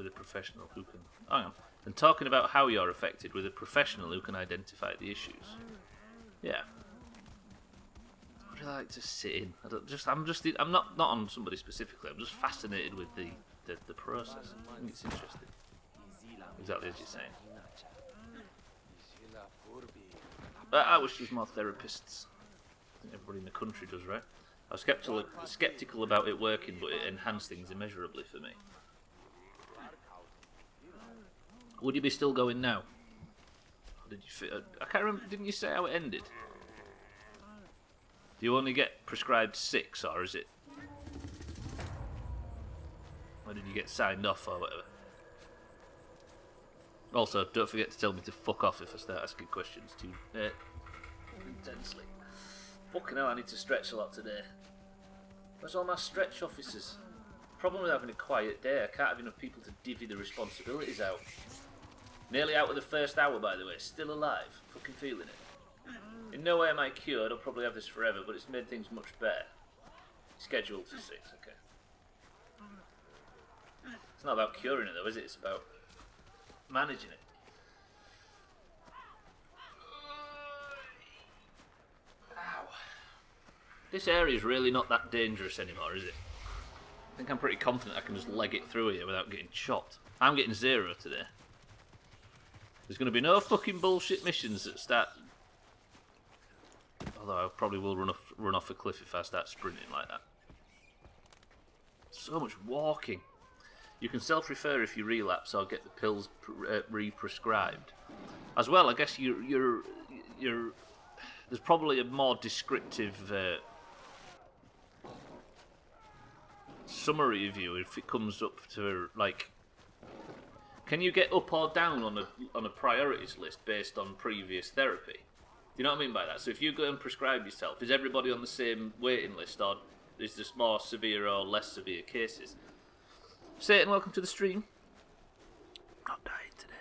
a professional who can... Hang on. And talking about how you're affected with a professional who can identify the issues. Yeah. What do I like to sit in? I'm not on somebody specifically. I'm just fascinated with the process. I think it's interesting. Exactly as you're saying. I wish there was more therapists. I think everybody in the country does, right? I was skeptical about it working, but it enhanced things immeasurably for me. Would you be still going now? Or did you? I can't remember. Didn't you say how it ended? Do you only get prescribed 6, or is it? Or did you get signed off, or whatever? Also, don't forget to tell me to fuck off if I start asking questions too intensely. Fucking hell, I need to stretch a lot today. Where's all my stretch officers? Problem with having a quiet day, I can't have enough people to divvy the responsibilities out. Nearly out of the first hour, by the way. Still alive. Fucking feeling it. In no way am I cured. I'll probably have this forever, but it's made things much better. Scheduled for 6, okay. It's not about curing it though, is it? It's about managing it. Ow. This area is really not that dangerous anymore, is it? I think I'm pretty confident I can just leg it through here without getting chopped. I'm getting 0 today. There's going to be no fucking bullshit missions that start... Although I probably will run off a cliff if I start sprinting like that. So much walking. You can self-refer if you relapse or get the pills re-prescribed. As well, I guess there's probably a more descriptive summary of you if it comes up to like, can you get up or down on a priorities list based on previous therapy? Do you know what I mean by that? So if you go and prescribe yourself, is everybody on the same waiting list, or is there more severe or less severe cases? Satan, welcome to the stream. Not dying today.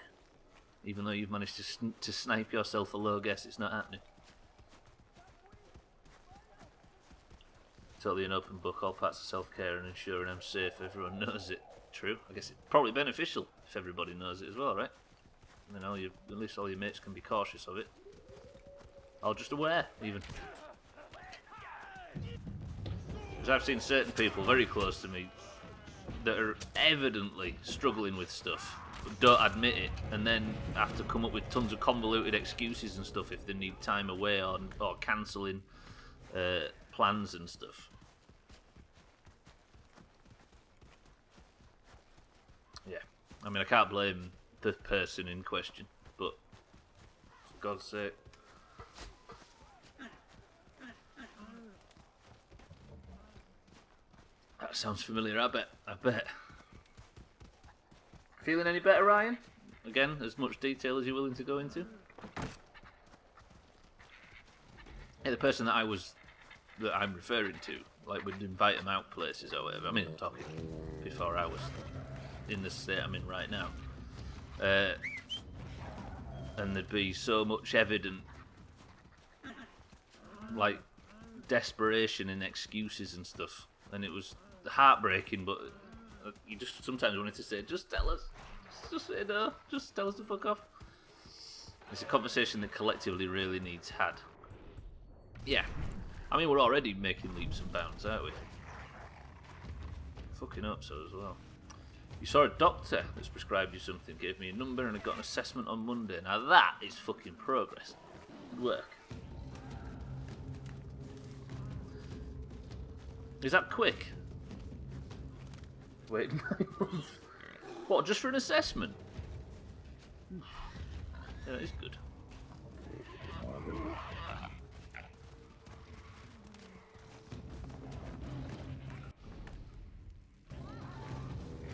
Even though you've managed to snipe yourself a low guess, it's not happening. Totally an open book, all parts of self-care and ensuring I'm safe, everyone knows it. True. I guess it's probably beneficial if everybody knows it as well, right? You know, at least all your mates can be cautious of it. Or just aware, even. Because I've seen certain people very close to me that are evidently struggling with stuff, but don't admit it, and then have to come up with tons of convoluted excuses and stuff if they need time away or cancelling plans and stuff. Yeah, I mean, I can't blame the person in question, but for God's sake. That sounds familiar, I bet. Feeling any better, Ryan? Again, as much detail as you're willing to go into? Yeah, the person that I'm referring to, like, would invite them out places or whatever. I mean, I'm talking before I was in the state I'm in right now. And there'd be so much evident, like, desperation and excuses and stuff. And it was heartbreaking, but you just sometimes wanted to say, just tell us. Just say no. Just tell us to fuck off. It's a conversation that collectively really needs had. Yeah. I mean, we're already making leaps and bounds, aren't we? Fucking hope so as well. You saw a doctor that's prescribed you something, gave me a number, and I got an assessment on Monday. Now that is fucking progress. Good work. Is that quick? Wait 9 months. What, just for an assessment? Yeah, that is good.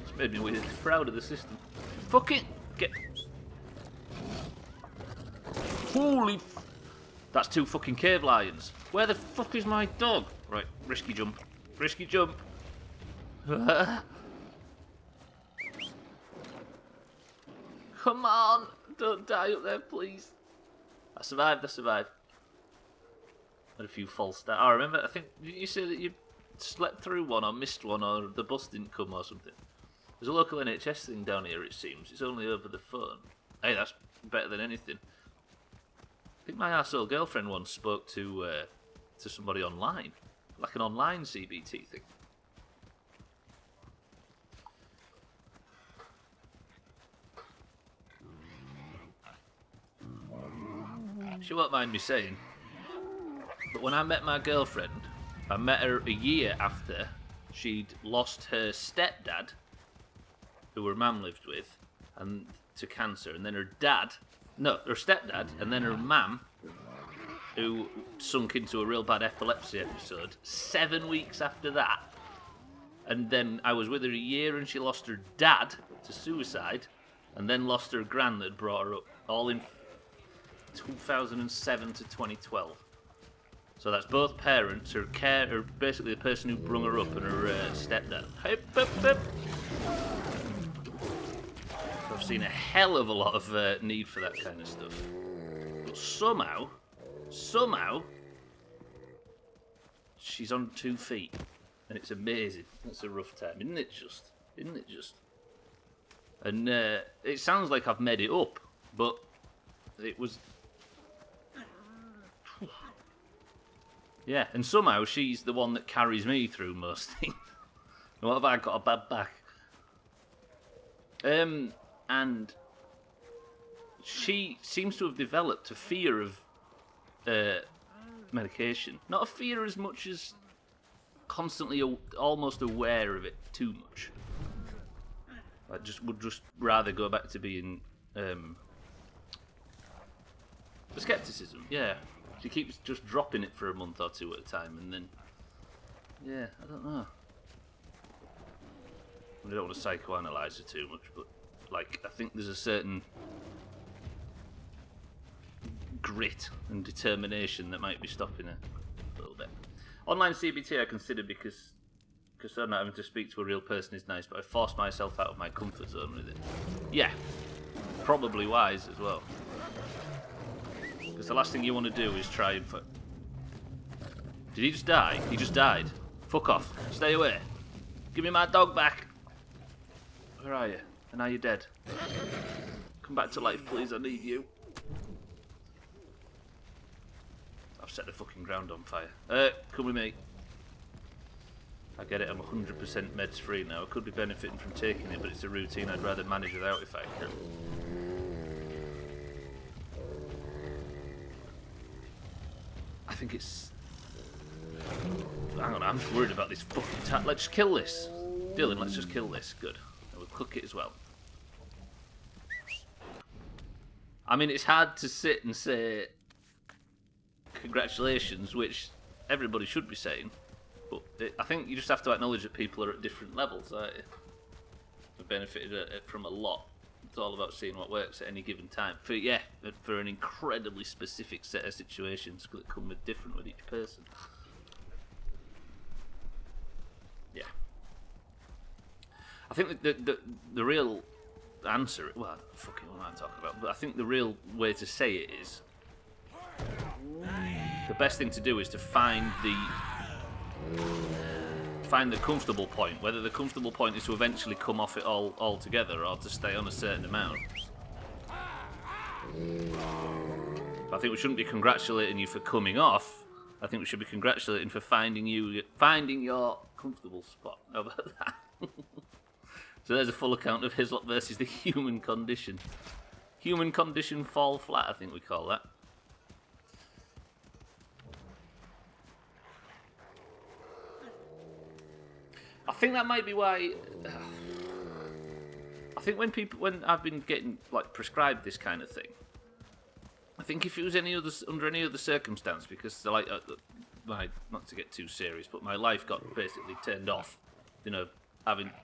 It's made me weirdly proud of the system. Fucking get. Holy. That's 2 fucking cave lions. Where the fuck is my dog? Right, risky jump. Risky jump. Come on, don't die up there, please. I survived. Had a few false starts. I remember, I think, did you say that you slept through one or missed one or the bus didn't come or something? There's a local NHS thing down here, it seems. It's only over the phone. Hey, that's better than anything. I think my arsehole girlfriend once spoke to somebody online. Like an online CBT thing. She won't mind me saying, but when I met my girlfriend, I met her a year after she'd lost her stepdad, who her mum lived with, and to cancer, and then her stepdad, and then her mum, who sunk into a real bad epilepsy episode 7 weeks after that. And then I was with her a year and she lost her dad to suicide, and then lost her gran that brought her up, all in 2007 to 2012. So that's both parents, her basically the person who brung her up, and her stepdad. So I've seen a hell of a lot of need for that kind of stuff. But somehow, she's on 2 feet, and it's amazing. That's a rough time, isn't it just? And it sounds like I've made it up, but it was... Yeah, and somehow she's the one that carries me through most things. What have I got? A bad back. And she seems to have developed a fear of medication. Not a fear as much as constantly almost aware of it too much. I would just rather go back to being the skepticism. Yeah, she keeps just dropping it for a month or two at a time, and then yeah, I don't know. I don't want to psychoanalyze her too much, but like I think there's a certain grit and determination that might be stopping her a little bit. Online CBT I consider because I'm not having to speak to a real person is nice, but I force myself out of my comfort zone with it. Yeah, probably wise as well. Because the last thing you want to do is try and... Did he just die? He just died. Fuck off. Stay away. Give me my dog back. Where are you? And now you're dead. Come back to life, please. I need you. I've set the fucking ground on fire. Come with me. I get it, I'm 100% meds free now. I could be benefiting from taking it, but it's a routine I'd rather manage without if I can. I think it's... Hang on, I'm just worried about this fucking let's just kill this. Dylan, let's just kill this. Good. And we'll cook it as well. I mean, it's hard to sit and say congratulations, which everybody should be saying. But I think you just have to acknowledge that people are at different levels, aren't you? I've benefited from a lot. It's all about seeing what works at any given time. For an incredibly specific set of situations that come with different with each person. Yeah. I think the real answer... Well, fucking what am I talking about? But I think the real way to say it is... The best thing to do is to find the comfortable point, whether the comfortable point is to eventually come off it all altogether or to stay on a certain amount. I think we shouldn't be congratulating you for coming off. I think we should be congratulating for finding your comfortable spot. How about that? So there's a full account of Hislop versus the human condition. Human condition fall flat, I think we call that. I think that might be why. I think when I've been getting like prescribed this kind of thing, I think if it was under any other circumstance, because like not to get too serious, but my life got basically turned off. You know,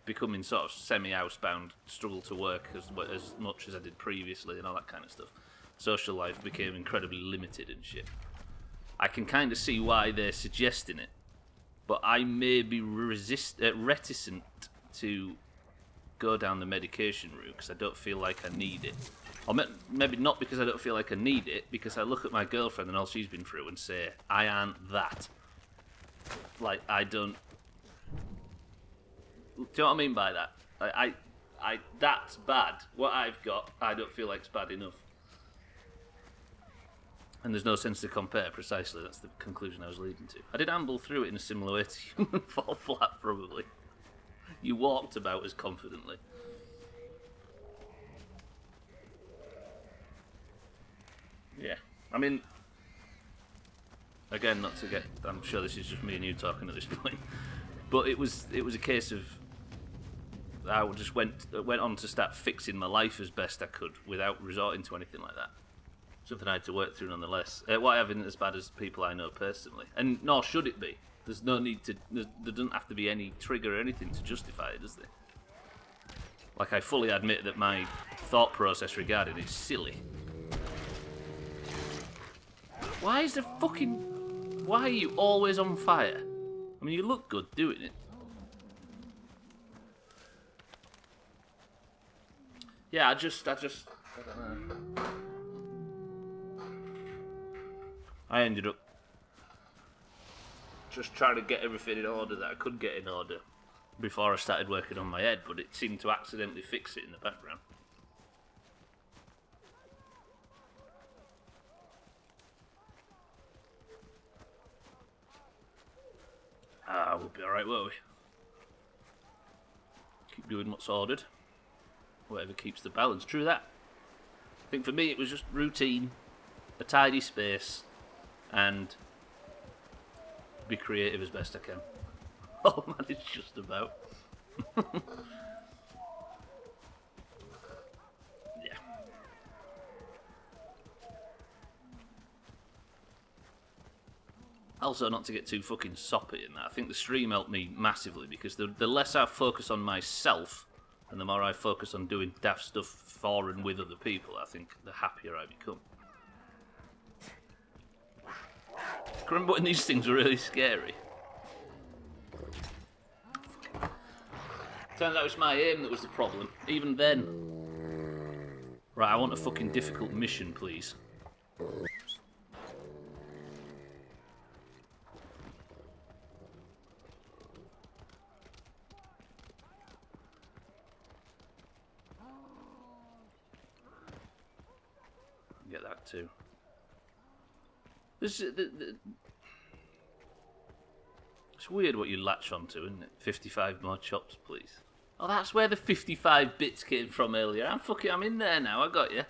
becoming sort of semi-housebound, struggled to work as much as I did previously, and all that kind of stuff. Social life became incredibly limited and shit. I can kind of see why they're suggesting it. But I may be reticent to go down the medication route because I don't feel like I need it. Or maybe not because I don't feel like I need it, because I look at my girlfriend and all she's been through and say, I aren't that. Like, I don't... Do you know what I mean by that? I that's bad. What I've got, I don't feel like it's bad enough. And there's no sense to compare, precisely. That's the conclusion I was leading to. I did amble through it in a similar way to Human Fall Flat, probably. You walked about as confidently. Yeah. I mean, again, not to get... I'm sure this is just me and you talking at this point. But it was a case of... I just went on to start fixing my life as best I could without resorting to anything like that. Something I had to work through nonetheless. What I have isn't as bad as people I know personally. And nor should it be. There's no need to... There doesn't have to be any trigger or anything to justify it, does there? Like, I fully admit that my thought process regarding it is silly. Why is there fucking... Why are you always on fire? I mean, you look good doing it. Yeah, I don't know. I ended up just trying to get everything in order that I could get in order. before I started working on my head, but it seemed to accidentally fix it in the background. We'll be alright, won't we? Keep doing what's ordered. Whatever keeps the balance. True that. I think for me it was just routine, a tidy space, and be creative as best I can. Oh man, it's just about. Yeah. Also, not to get too fucking soppy in that, I think the stream helped me massively because the less I focus on myself and the more I focus on doing daft stuff for and with other people, I think the happier I become. I remember when these things were really scary. Turns out it's my aim that was the problem. Even then. Right, I want a fucking difficult mission, please. Get that too. This is it's weird what you latch onto, isn't it? 55 more chops, please. Oh, that's where the 55 bits came from earlier. I'm in there now. I got you.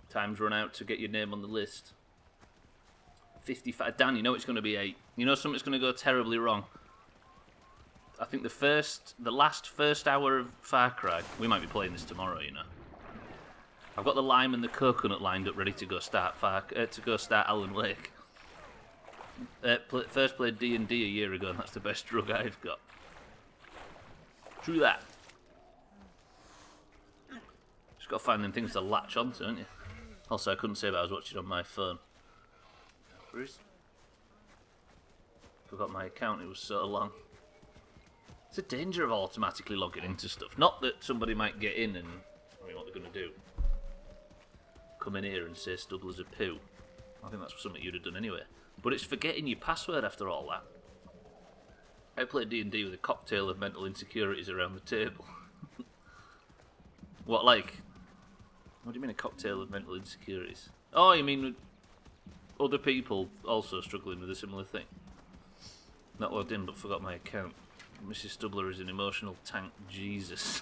Time's run out to get your name on the list. 55. Dan, you know it's going to be 8. You know something's going to go terribly wrong. I think the last first hour of Far Cry. We might be playing this tomorrow, you know. I've got the lime and the coconut lined up, ready to go start Alan Wake. First played D&D a year ago, and that's the best drug I've got. True that. Just got to find them things to latch onto, haven't you? Also, I couldn't say that I was watching on my phone. Bruce? Forgot my account, it was so long. It's a danger of automatically logging into stuff. Not that somebody might get in and... I mean, what they're going to do. Come in here and say Stubbler's a poo. I think that's something you'd have done anyway. But it's forgetting your password after all that. I played D&D with a cocktail of mental insecurities around the table. What, like? What do you mean a cocktail of mental insecurities? Oh, you mean with other people also struggling with a similar thing? Not logged in but forgot my account. Mrs. Stubbler is an emotional tank, Jesus.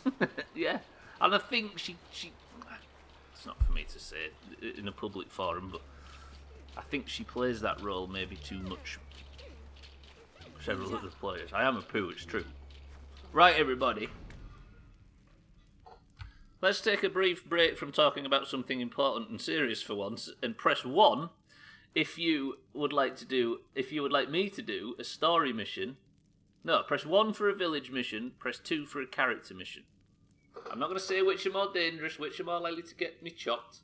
Yeah, and I think she it's not for me to say in a public forum, but I think she plays that role maybe too much. Several other players. I am a poo, it's true. Right, everybody. Let's take a brief break from talking about something important and serious for once, and press 1 if you would like me to do a story mission. No, press 1 for a village mission, press 2 for a character mission. I'm not going to say which are more dangerous, which are more likely to get me chopped.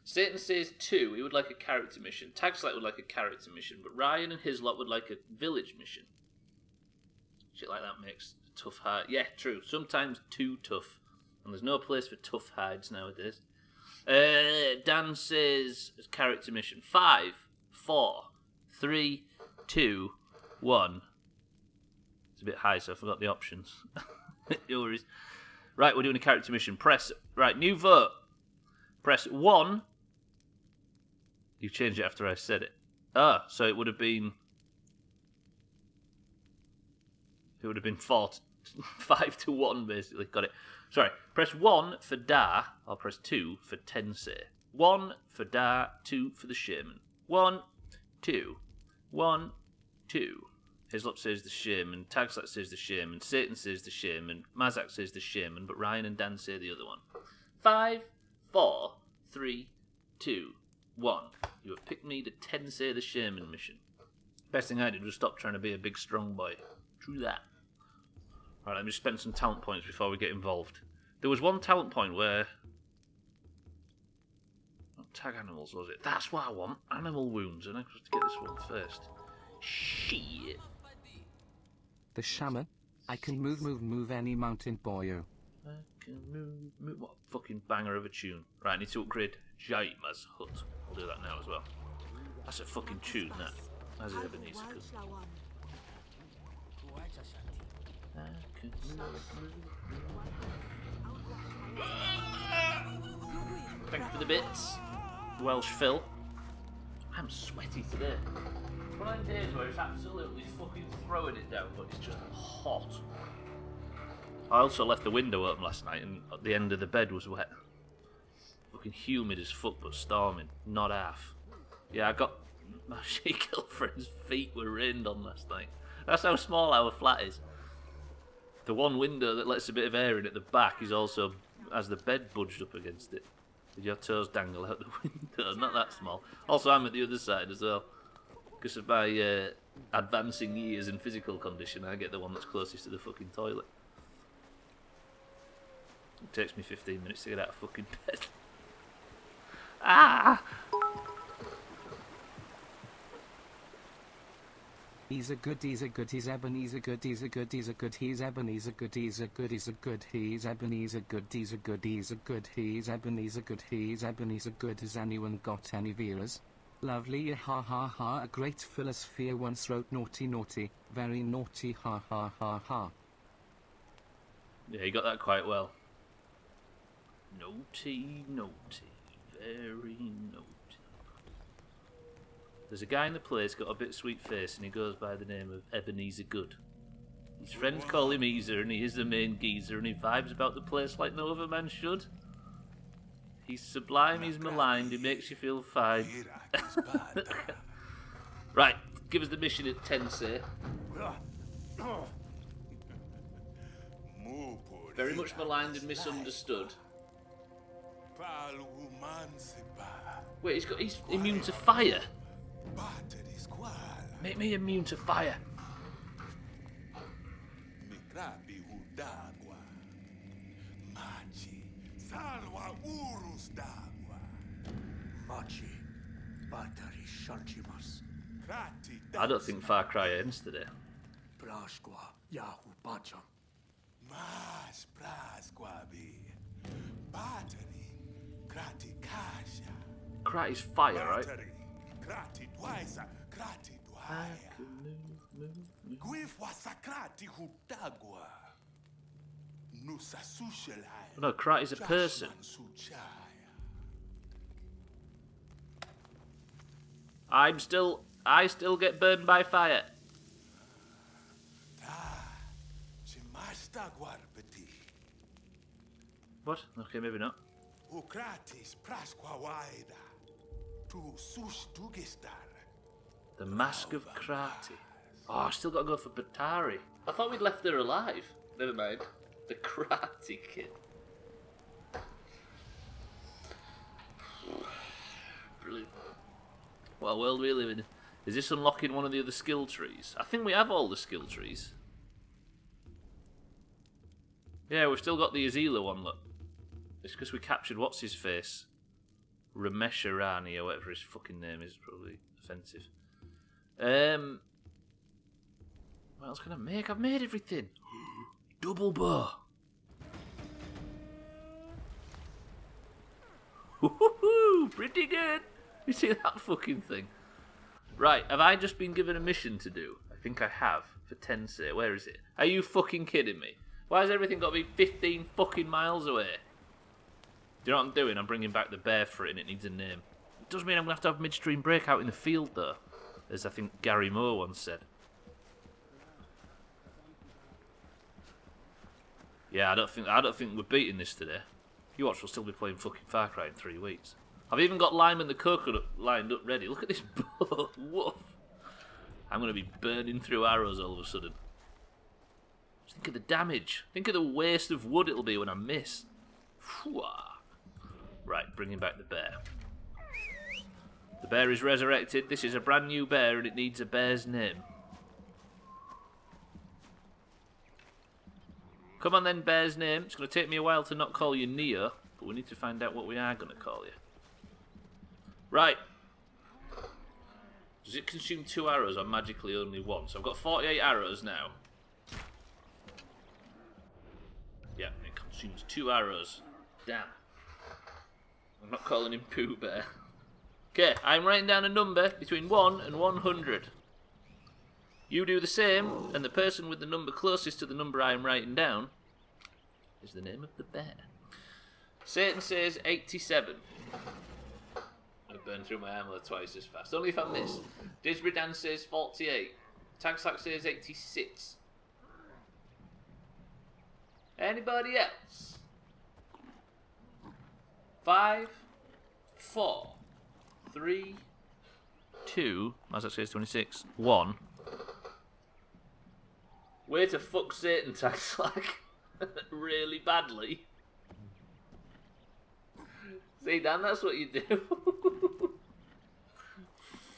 Satan says 2, he would like a character mission. Tagslite would like a character mission, but Ryan and his lot would like a village mission. Shit like that makes tough hide. Yeah, true. Sometimes too tough. And there's no place for tough hides nowadays. Dan says character mission. 5, 4, 3, 2, 1. It's a bit high, so I forgot the options. No worries. Right, we're doing a character mission. Right, new vote. Press 1. You changed it after I said it. Ah, so it would have been 5 to 1, basically. Got it. Sorry. Press 1 for Da, or press 2 for Tensei. 1 for Da, 2 for the Shaman. 1, 2. 1, 2. Hislop says the Shaman. Tagslot says the Shaman. Satan says the Shaman. Mazak says the Shaman, but Ryan and Dan say the other one. 5, 4, 3, 2, 1. You have picked me to Tensei the Shaman mission. Best thing I did was stop trying to be a big strong boy. True that. Right, let me just spend some talent points before we get involved. There was one talent point where... Not tag animals, was it? That's what I want. Animal wounds. And I have to get this one first. Shit. The shaman? I can move any mountain boyo. I can move. What a fucking banger of a tune. Right, I need to upgrade Jaima's hut. I'll do that now as well. That's a fucking tune, that. As is Ebenezer. Thanks for the bits, Welsh Phil. I'm sweaty today. One of them days where it's absolutely fucking throwing it down, but it's just hot. I also left the window open last night and the end of the bed was wet. Fucking humid as fuck, but storming. Not half. Yeah, I got my girlfriend's feet were rained on last night. That's how small our flat is. The one window that lets a bit of air in at the back is also has the bed budged up against it. Did your toes dangle out the window? Not that small. Also, I'm at the other side as well. Because of my advancing years and physical condition, I get the one that's closest to the fucking toilet. It takes me 15 minutes to get out of fucking bed. Ah! He's a good, he's Eben, he's a good, he's a good, he's a good, he's Eben, he's a good, he's a good, he's a good, he's Eben, he's a good, he's a good, he's a good, he's Eben, he's a good, he's Eben, he's a good. Has anyone got any viewers? Lovely, ha ha ha. A great philosopher once wrote naughty naughty, very naughty, ha ha ha ha. Yeah, you got that quite well. Naughty, naughty, very naughty. There's a guy in the place got a bit sweet face and he goes by the name of Ebenezer Good. His friends call him Easer and he is the main geezer and he vibes about the place like no other man should. He's sublime, he's maligned, he makes you feel fine. Right, give us the mission at 10, say. Very much maligned and misunderstood. Wait, he's immune to fire? Make me immune to fire. I don't think Far Cry ends today. Krat is fire, right? No, Krat is a person. I still get burned by fire. What? Okay, maybe not. The Mask of Krati. Oh, I still gotta go for Batari. I thought we'd left her alive. Never mind. The Krati Kid. Brilliant. What world we live in. Is this unlocking one of the other skill trees? I think we have all the skill trees. Yeah, we've still got the Azila one, look. It's because we captured what's-his-face. Ramesh Irani, or whatever his fucking name is, probably offensive. What else can I make? I've made everything. Double bow. Woohoo! Pretty good. You see that fucking thing? Right, have I just been given a mission to do? I think I have. For Tensei. Where is it? Are you fucking kidding me? Why has everything got to be 15 fucking miles away? Do you know what I'm doing? I'm bringing back the bear for it and it needs a name. It does mean I'm going to have midstream breakout in the field, though. As I think Gary Moore once said. Yeah, I don't think we're beating this today. You watch, we'll still be playing fucking Far Cry in 3 weeks. I've even got Lime and the Coconut lined up ready. Look at this bow. Woof. I'm going to be burning through arrows all of a sudden. Just think of the damage. Think of the waste of wood it'll be when I miss. Right, bringing back the bear. The bear is resurrected. This is a brand new bear and it needs a bear's name. Come on then, bear's name. It's going to take me a while to not call you Neo, but we need to find out what we are going to call you. Right. Does it consume 2 arrows or magically only 1? So I've got 48 arrows now. Yeah, it consumes 2 arrows. Damn. I'm not calling him Pooh Bear. Okay, I'm writing down a number between 1 and 100. You do the same, and the person with the number closest to the number I am writing down is the name of the bear. Satan says 87. I burned through my armor twice as fast. Only if I miss. Disbury Dan says 48. Tagslack says 86. Anybody else? 5, 4, 3, 2. As I says 26. 1. Way to fuck Satan, Tagslack. Really badly. See, Dan, that's what you do.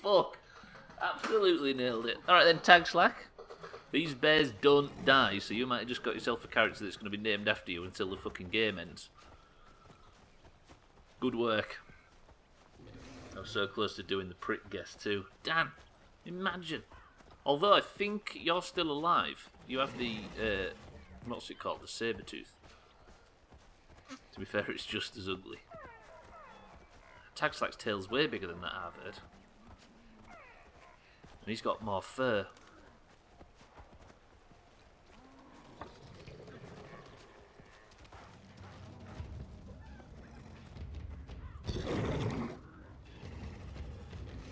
Fuck. Absolutely nailed it. Alright then, Tagslack. These bears don't die, so you might have just got yourself a character that's going to be named after you until the fucking game ends. Good work. I was so close to doing the prick guess too. Dan, imagine. Although I think you're still alive. You have the, what's it called? The saber tooth. To be fair, it's just as ugly. Tagslack's tail's way bigger than that, I've heard. And he's got more fur.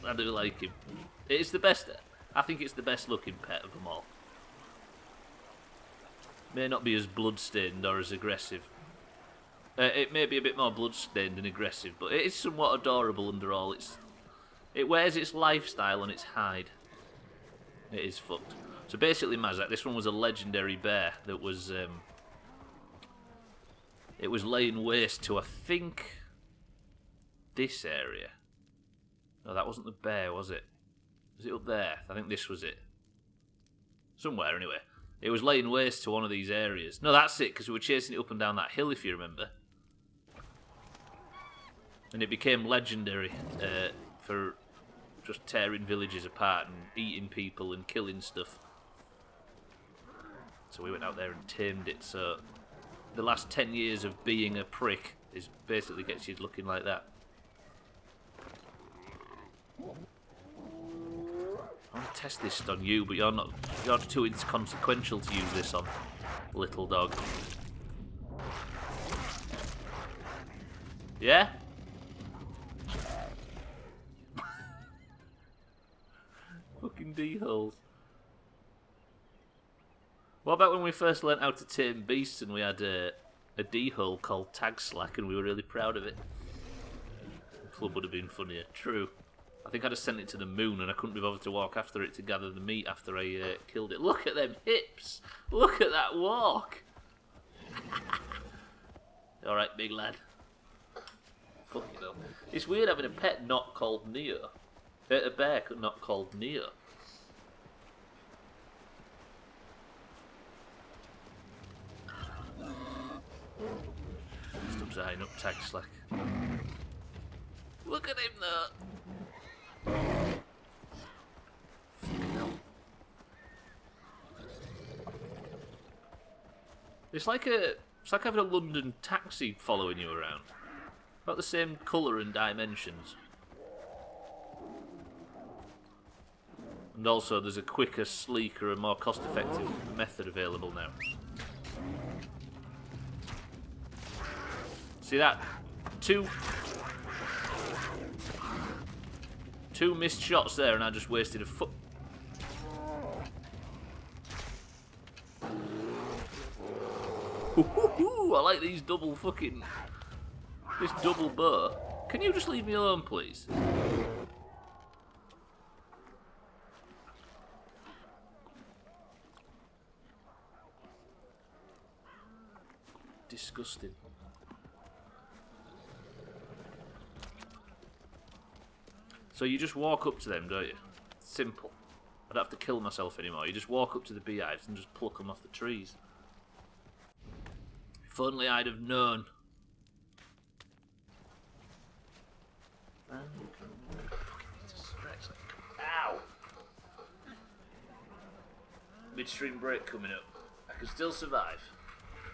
I do like him. It's the best. I think it's the best looking pet of them all. May not be as bloodstained or as aggressive. It may be a bit more bloodstained and aggressive, but it is somewhat adorable under all. It wears its lifestyle on its hide. It is fucked. So basically, Mazak, this one was a legendary bear that was it was laying waste to, I think, this area. No, that wasn't the bear, was it? Was it up there? I think this was it. Somewhere, anyway. It was laying waste to one of these areas. No, that's it, because we were chasing it up and down that hill, if you remember. And it became legendary for just tearing villages apart and eating people and killing stuff. So we went out there and tamed it. So the last 10 years of being a prick is basically gets you looking like that. I want to test this on you, but you're too inconsequential to use this on, little dog. Yeah? Fucking D-holes. What about when we first learnt how to tame beasts and we had a D-hole called Tagslack and we were really proud of it? The club would have been funnier. True. I think I just sent it to the moon and I couldn't be bothered to walk after it to gather the meat after I killed it. Look at them hips! Look at that walk! Alright, big lad. Fucking hell. It's weird having a pet not called Neo. A bear not called Neo. Stubbs eyeing up Tagslack. Look at him though! It's like having a London taxi following you around. About the same colour and dimensions. And also there's a quicker, sleeker and more cost-effective method available now. See that? Two missed shots there and I just wasted a foot. I like these double fucking... This double bow. Can you just leave me alone, please? Disgusting. So you just walk up to them, don't you? Simple. I don't have to kill myself anymore. You just walk up to the beehives and just pluck them off the trees. If only I'd have known. Ow! Midstream break coming up. I can still survive.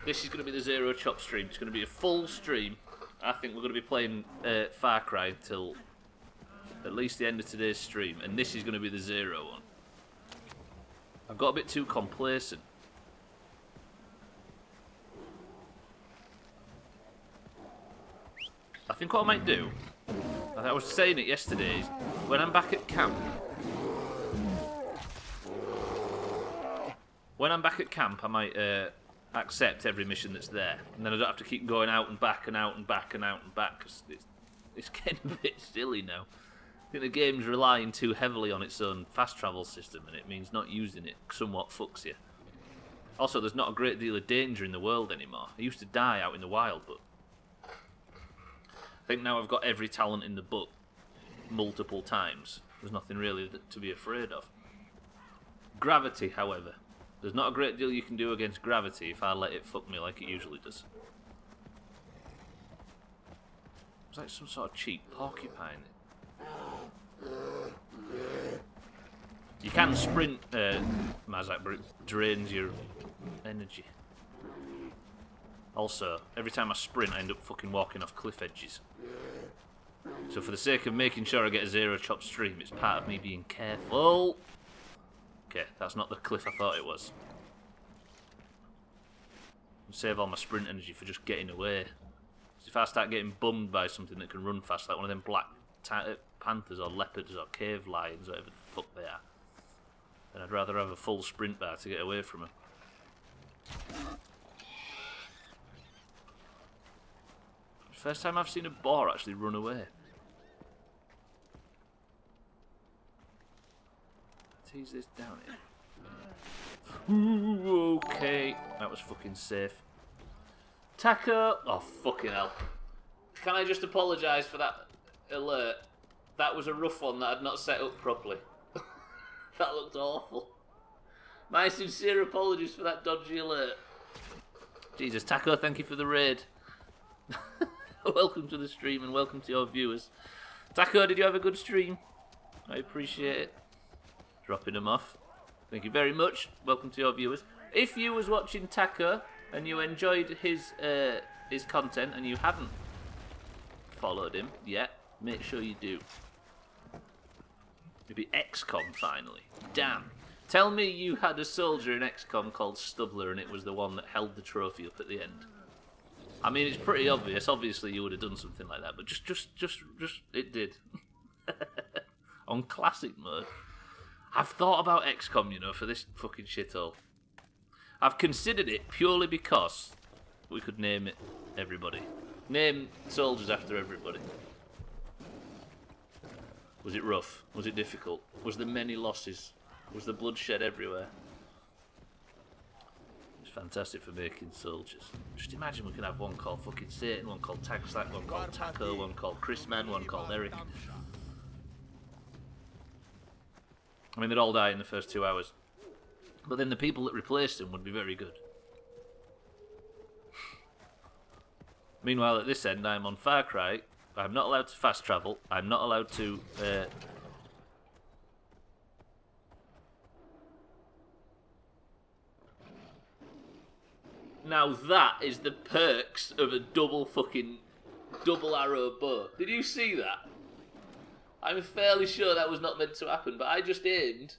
This is going to be the Zero Chop stream. It's going to be a full stream. I think we're going to be playing Far Cry until at least the end of today's stream. And this is going to be the Zero one. I've got a bit too complacent. I think what I might do, I was saying it yesterday, is when I'm back at camp, I might accept every mission that's there, and then I don't have to keep going out and back and out and back and out and back, because it's getting a bit silly now. I think the game's relying too heavily on its own fast travel system, and it means not using it somewhat fucks you. Also, there's not a great deal of danger in the world anymore. I used to die out in the wild, but I think now I've got every talent in the book multiple times. There's nothing really to be afraid of. Gravity, however. There's not a great deal you can do against gravity if I let it fuck me like it usually does. It's like some sort of cheap porcupine. You can sprint, Mazak, but it drains your energy. Also, every time I sprint, I end up fucking walking off cliff edges. So for the sake of making sure I get a zero chop stream, it's part of me being careful. Okay, that's not the cliff I thought it was. I'll save all my sprint energy for just getting away. So if I start getting bummed by something that can run fast, like one of them black panthers or leopards or cave lions, whatever the fuck they are, then I'd rather have a full sprint bar to get away from them. First time I've seen a boar actually run away. Tease this down here. Ooh, okay. That was fucking safe. Taco! Oh, fucking hell. Can I just apologise for that alert? That was a rough one that I'd not set up properly. That looked awful. My sincere apologies for that dodgy alert. Jesus, Taco, thank you for the raid. Welcome to the stream and welcome to your viewers. Taco, did you have a good stream? I appreciate it. Dropping them off. Thank you very much. Welcome to your viewers. If you was watching Taco and you enjoyed his content and you haven't followed him yet, make sure you do. Maybe XCOM finally. Damn. Tell me you had a soldier in XCOM called Stubbler and it was the one that held the trophy up at the end. I mean, it's pretty obvious. Obviously, you would have done something like that, but just it did. On classic mode. I've thought about XCOM, you know, for this fucking shithole. I've considered it purely because we could name it everybody. Name soldiers after everybody. Was it rough? Was it difficult? Was there many losses? Was there bloodshed everywhere? It's fantastic for making soldiers. Just imagine we can have one called fucking Satan, one called Tagslack, one called Taco, one called Chrisman, one called Eric. I mean, they'd all die in the first 2 hours. But then the people that replaced them would be very good. Meanwhile, at this end, I'm on Far Cry. I'm not allowed to fast travel. I'm not allowed to... Now that is the perks of a double arrow bow. Did you see that? I'm fairly sure that was not meant to happen, but I just aimed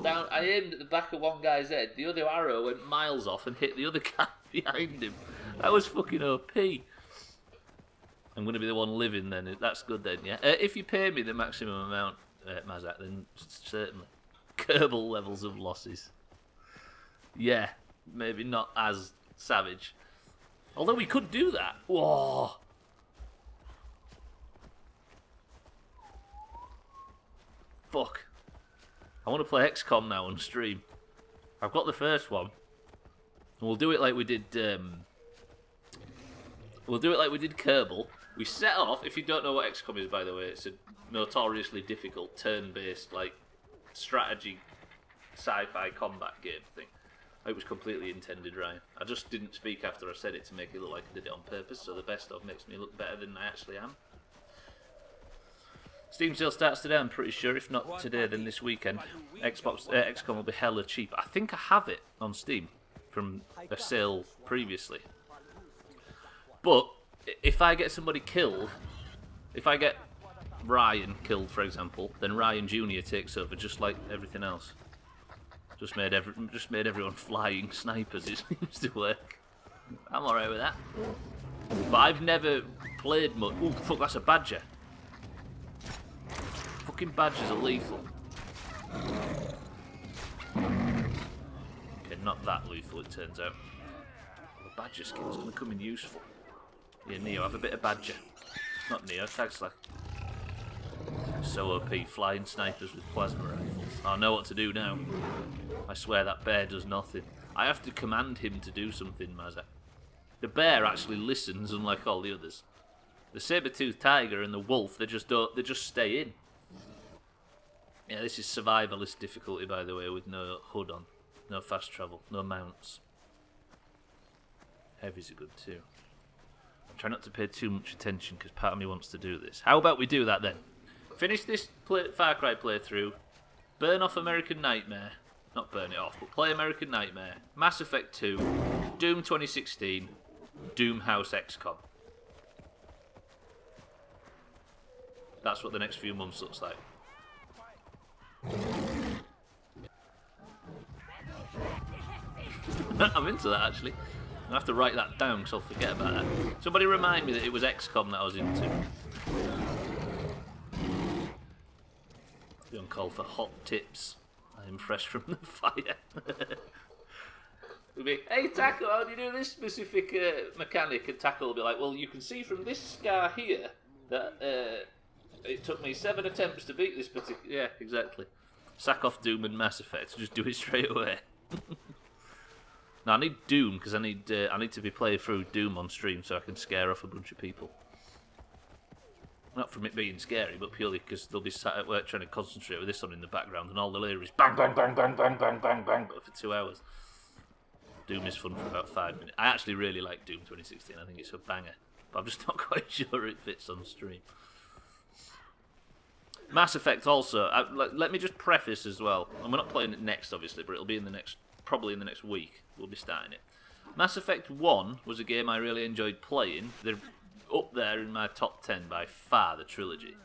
down. I aimed at the back of one guy's head. The other arrow went miles off and hit the other guy behind him. That was fucking OP. I'm going to be the one living then. That's good then, yeah? If you pay me the maximum amount, Mazak, then certainly. Kerbal levels of losses. Yeah, maybe not as savage. Although we could do that. Whoa. Fuck. I want to play XCOM now on stream. I've got the first one. And we'll do it like we did... We'll do it like we did Kerbal. We set off, if you don't know what XCOM is, by the way, it's a notoriously difficult turn-based, like, strategy, sci-fi combat game thing. It was completely intended, Ryan. I just didn't speak after I said it to make it look like I did it on purpose, so the best of makes me look better than I actually am. Steam sale starts today, I'm pretty sure. If not today, then this weekend. XCOM will be hella cheap. I think I have it on Steam from a sale previously. But if I get somebody killed, if I get Ryan killed, for example, then Ryan Jr. takes over just like everything else. Just made everyone flying snipers. It seems to work. I'm alright with that. But I've never played much. Ooh, fuck, that's a badger. Fucking badgers are lethal. Okay, not that lethal, it turns out. The badger skin's going to come in useful. Yeah, Neo, have a bit of badger. Not Neo, Tag Slack. So OP, flying snipers with plasma rifles. I know what to do now. I swear that bear does nothing. I have to command him to do something, Mazak. The bear actually listens, unlike all the others. The saber-toothed tiger and the wolf, they just stay in. Yeah, this is survivalist difficulty, by the way, with no HUD on. No fast travel, no mounts. Heavies are good too. I'm trying not to pay too much attention because part of me wants to do this. How about we do that then? Finish this Far Cry playthrough, burn off American Nightmare, not burn it off, but play American Nightmare, Mass Effect 2, Doom 2016, Doomhaus XCOM. That's what the next few months looks like. I'm into that actually. I have to write that down because I'll forget about that. Somebody remind me that it was XCOM that I was into. Be on call for hot tips. I am fresh from the fire. It'll be, hey Taco, how do you do this specific mechanic? And Taco will be like, well, you can see from this scar here that it took me 7 attempts to beat this particular... Yeah, exactly. Sack off Doom and Mass Effect. Just do it straight away. Now I need Doom because I need to be playing through Doom on stream so I can scare off a bunch of people. Not from it being scary, but purely because they'll be sat at work trying to concentrate with this on in the background, and all they'll hear is bang, bang, bang, bang, bang, bang, bang, bang, but for 2 hours. Doom is fun for about 5 minutes. I actually really like Doom 2016. I think it's a banger, but I'm just not quite sure it fits on stream. Mass Effect also. Let me just preface as well, and we're not playing it next, obviously, but it'll be in the next, probably in the next week. We'll be starting it. Mass Effect 1 was a game I really enjoyed playing. They're up there in my top 10 by far, the trilogy.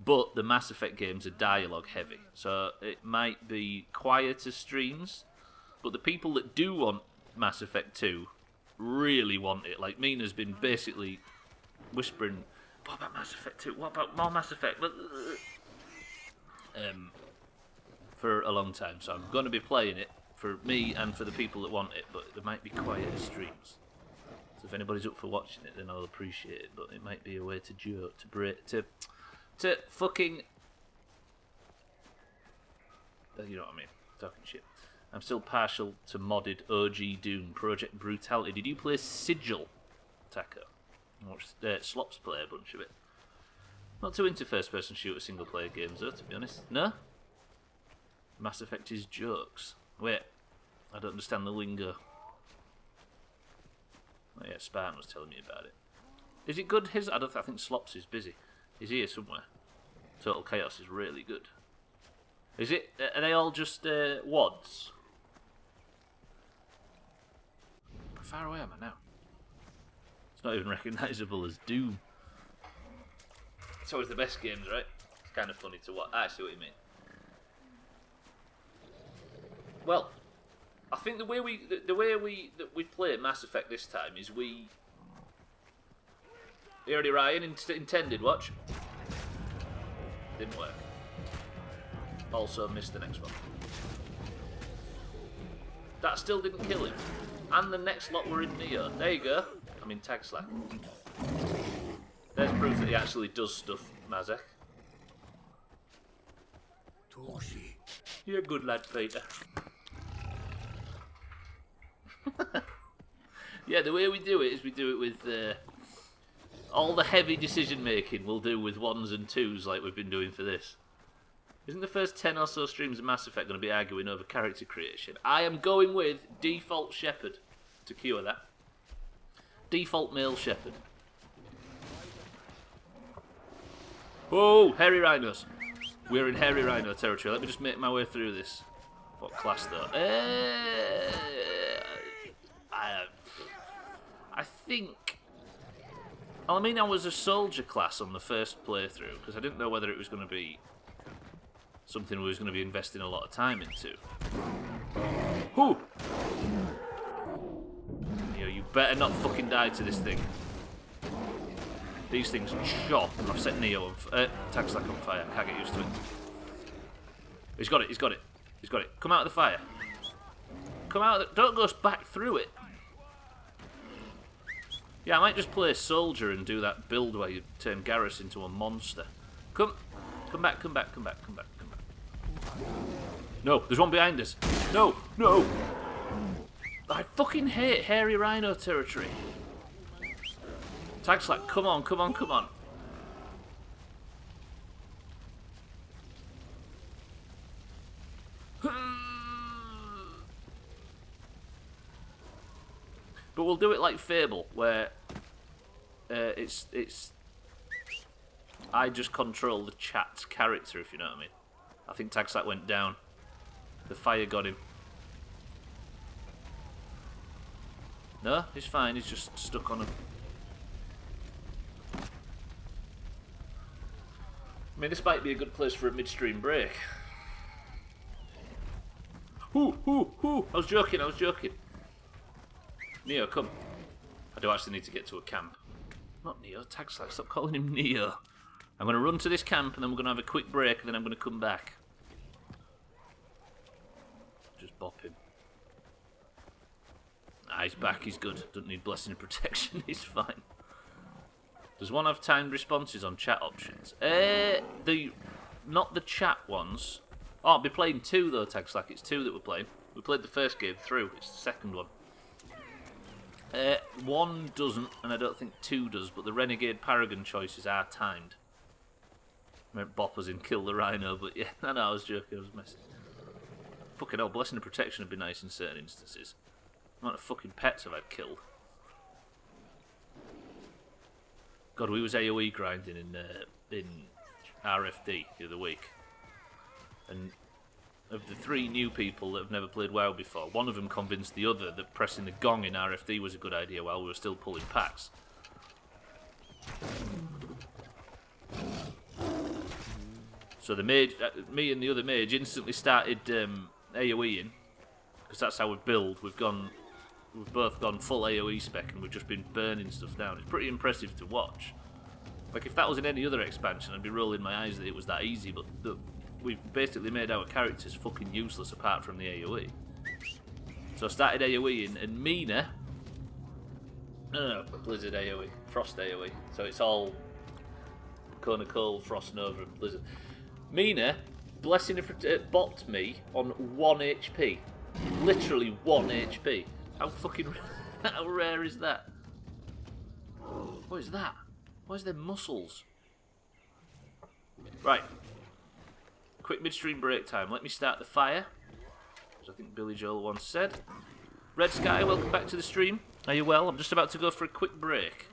But the Mass Effect games are dialogue heavy, so it might be quieter streams. But the people that do want Mass Effect 2 really want it. Like, Mina's been basically whispering, what about Mass Effect 2? What about more Mass Effect? For a long time, so I'm going to be playing it for me and for the people that want it, but there might be quieter streams. So if anybody's up for watching it, then I'll appreciate it, but it might be a way to joke, to fucking... You know what I mean, talking shit. I'm still partial to modded OG Doom, Project Brutality. Did you play Sigil, Taco? I watched Slops play a bunch of it. Not too into first-person shooter single-player games, though, to be honest. No? Mass Effect is jokes. Wait, I don't understand the lingo. Oh yeah, Spartan was telling me about it. Is it good? I think Slops is busy. He's here somewhere. Total Chaos is really good. Is it? Are they all just WODs? How far away am I now? It's not even recognisable as Doom. It's always the best games, right? It's kind of funny to watch. I see what you mean. Well, I think the way we play Mass Effect this time is we... You already Ryan intended, watch. Didn't work. Also missed the next one. That still didn't kill him. And the next lot were in Neo. There you go. I'm in Tag Slack. There's proof that he actually does stuff, Mazek. You're a good lad, Peter. Yeah, the way we do it is we do it with all the heavy decision making we'll do with 1s and 2s like we've been doing for this. Isn't the first 10 or so streams of Mass Effect going to be arguing over character creation? I am going with default Shepherd to cure that. Default male Shepherd. Whoa, hairy rhinos. We're in hairy rhino territory. Let me just make my way through this. What class though? I think... I mean, I was a soldier class on the first playthrough because I didn't know whether it was going to be something we was going to be investing a lot of time into. Whoo! You better not fucking die to this thing. These things chop. I've set Neo on Tagslack on fire. Can't get used to it. He's got it, he's got it. He's got it. Come out of the fire. Come out of the... Don't go back through it. Yeah, I might just play soldier and do that build where you turn Garrus into a monster. Come back, come back, come back, come back, come back. No, there's one behind us. No, no. I fucking hate hairy rhino territory. Tagslack, come on, come on, come on. But we'll do it like Fable, where it's I just control the chat's character, if you know what I mean. I think Tagslack went down. The fire got him. No, he's fine. He's just stuck on him. I mean, this might be a good place for a midstream break. Hoo, hoo, hoo. I was joking, I was joking. Neo, come. I do actually need to get to a camp. Not Neo, Tagslack, stop calling him Neo. I'm going to run to this camp and then we're going to have a quick break and then I'm going to come back. Just bop him. Ah, he's back, he's good. Doesn't need blessing and protection, he's fine. Does one have timed responses on chat options? Not the chat ones. Oh, I'll be playing 2 though, Tagslack. It's 2 that we're playing. We played the first game through. It's the second one. 1 doesn't, and I don't think 2 does, but the Renegade Paragon choices are timed. I meant bop us in kill the rhino, but yeah, I know, I was joking, I was messing. Fucking hell, blessing and protection would be nice in certain instances. The amount of fucking pets I've had killed. God, we was AoE grinding in RFD the other week. And of the 3 new people that have never played WoW before, one of them convinced the other that pressing the gong in RFD was a good idea while we were still pulling packs. So the mage, me and the other mage instantly started AoEing, because that's how we build. We've both gone full AoE spec and we've just been burning stuff down. It's pretty impressive to watch. Like if that was in any other expansion, I'd be rolling my eyes that it was that easy, but we've basically made our characters fucking useless apart from the AoE. So I started AoEing, and Mina... No, Blizzard AoE. Frost AoE. So it's all Kona Cold, Frost Nova, and Blizzard. Mina, blessing and bopped me on 1 HP. Literally 1 HP. How fucking... how rare is that? What is that? Why is there muscles? Right. Quick midstream break time. Let me start the fire, as I think Billy Joel once said. Red Sky, welcome back to the stream. Are you well? I'm just about to go for a quick break.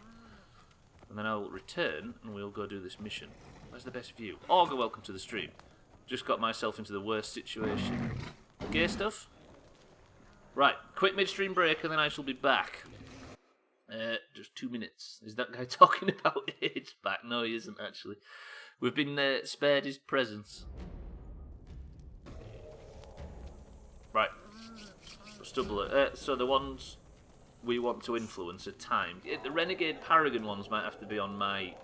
And then I'll return and we'll go do this mission. Where's the best view? Augur, welcome to the stream. Just got myself into the worst situation. Gay stuff? Right, quick midstream break and then I shall be back. Just 2 minutes. Is that guy talking about age back? No, he isn't actually. We've been spared his presence. Right. Stubbler. So the ones we want to influence are timed. The Renegade Paragon ones might have to be on my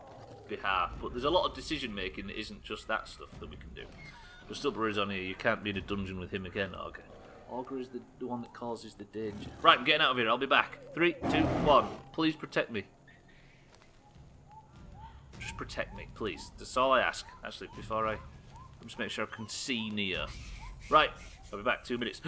behalf, but there's a lot of decision making that isn't just that stuff that we can do. But Stubbler is on here. You can't be in a dungeon with him again, Augur. Augur is the one that causes the danger. Right, I'm getting out of here. I'll be back. 3, 2, 1. Please protect me. Just protect me, please. That's all I ask. Actually, before I just make sure I can see Neo. Right, I'll be back 2 minutes.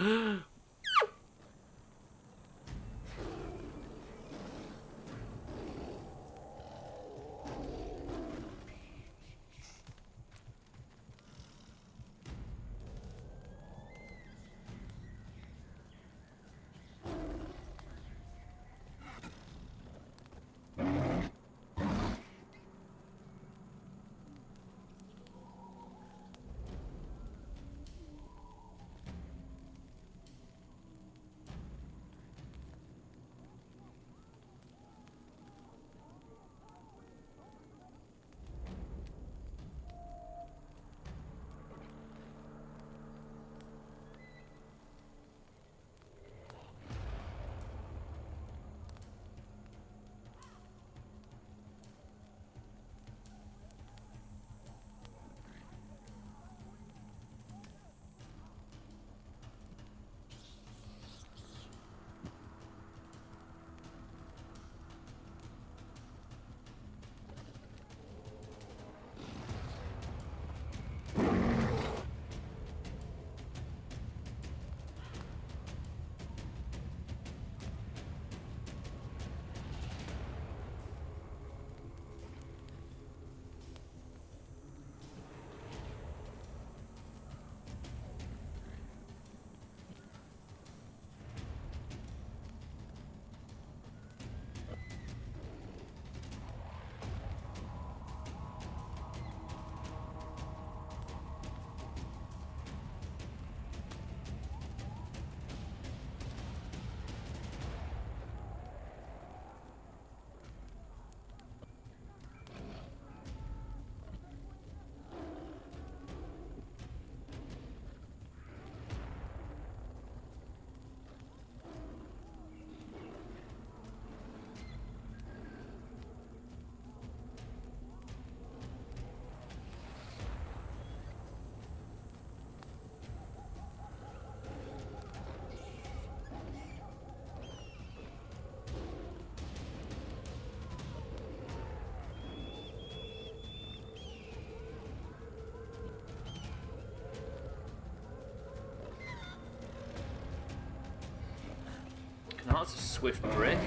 Oh, that's a swift break.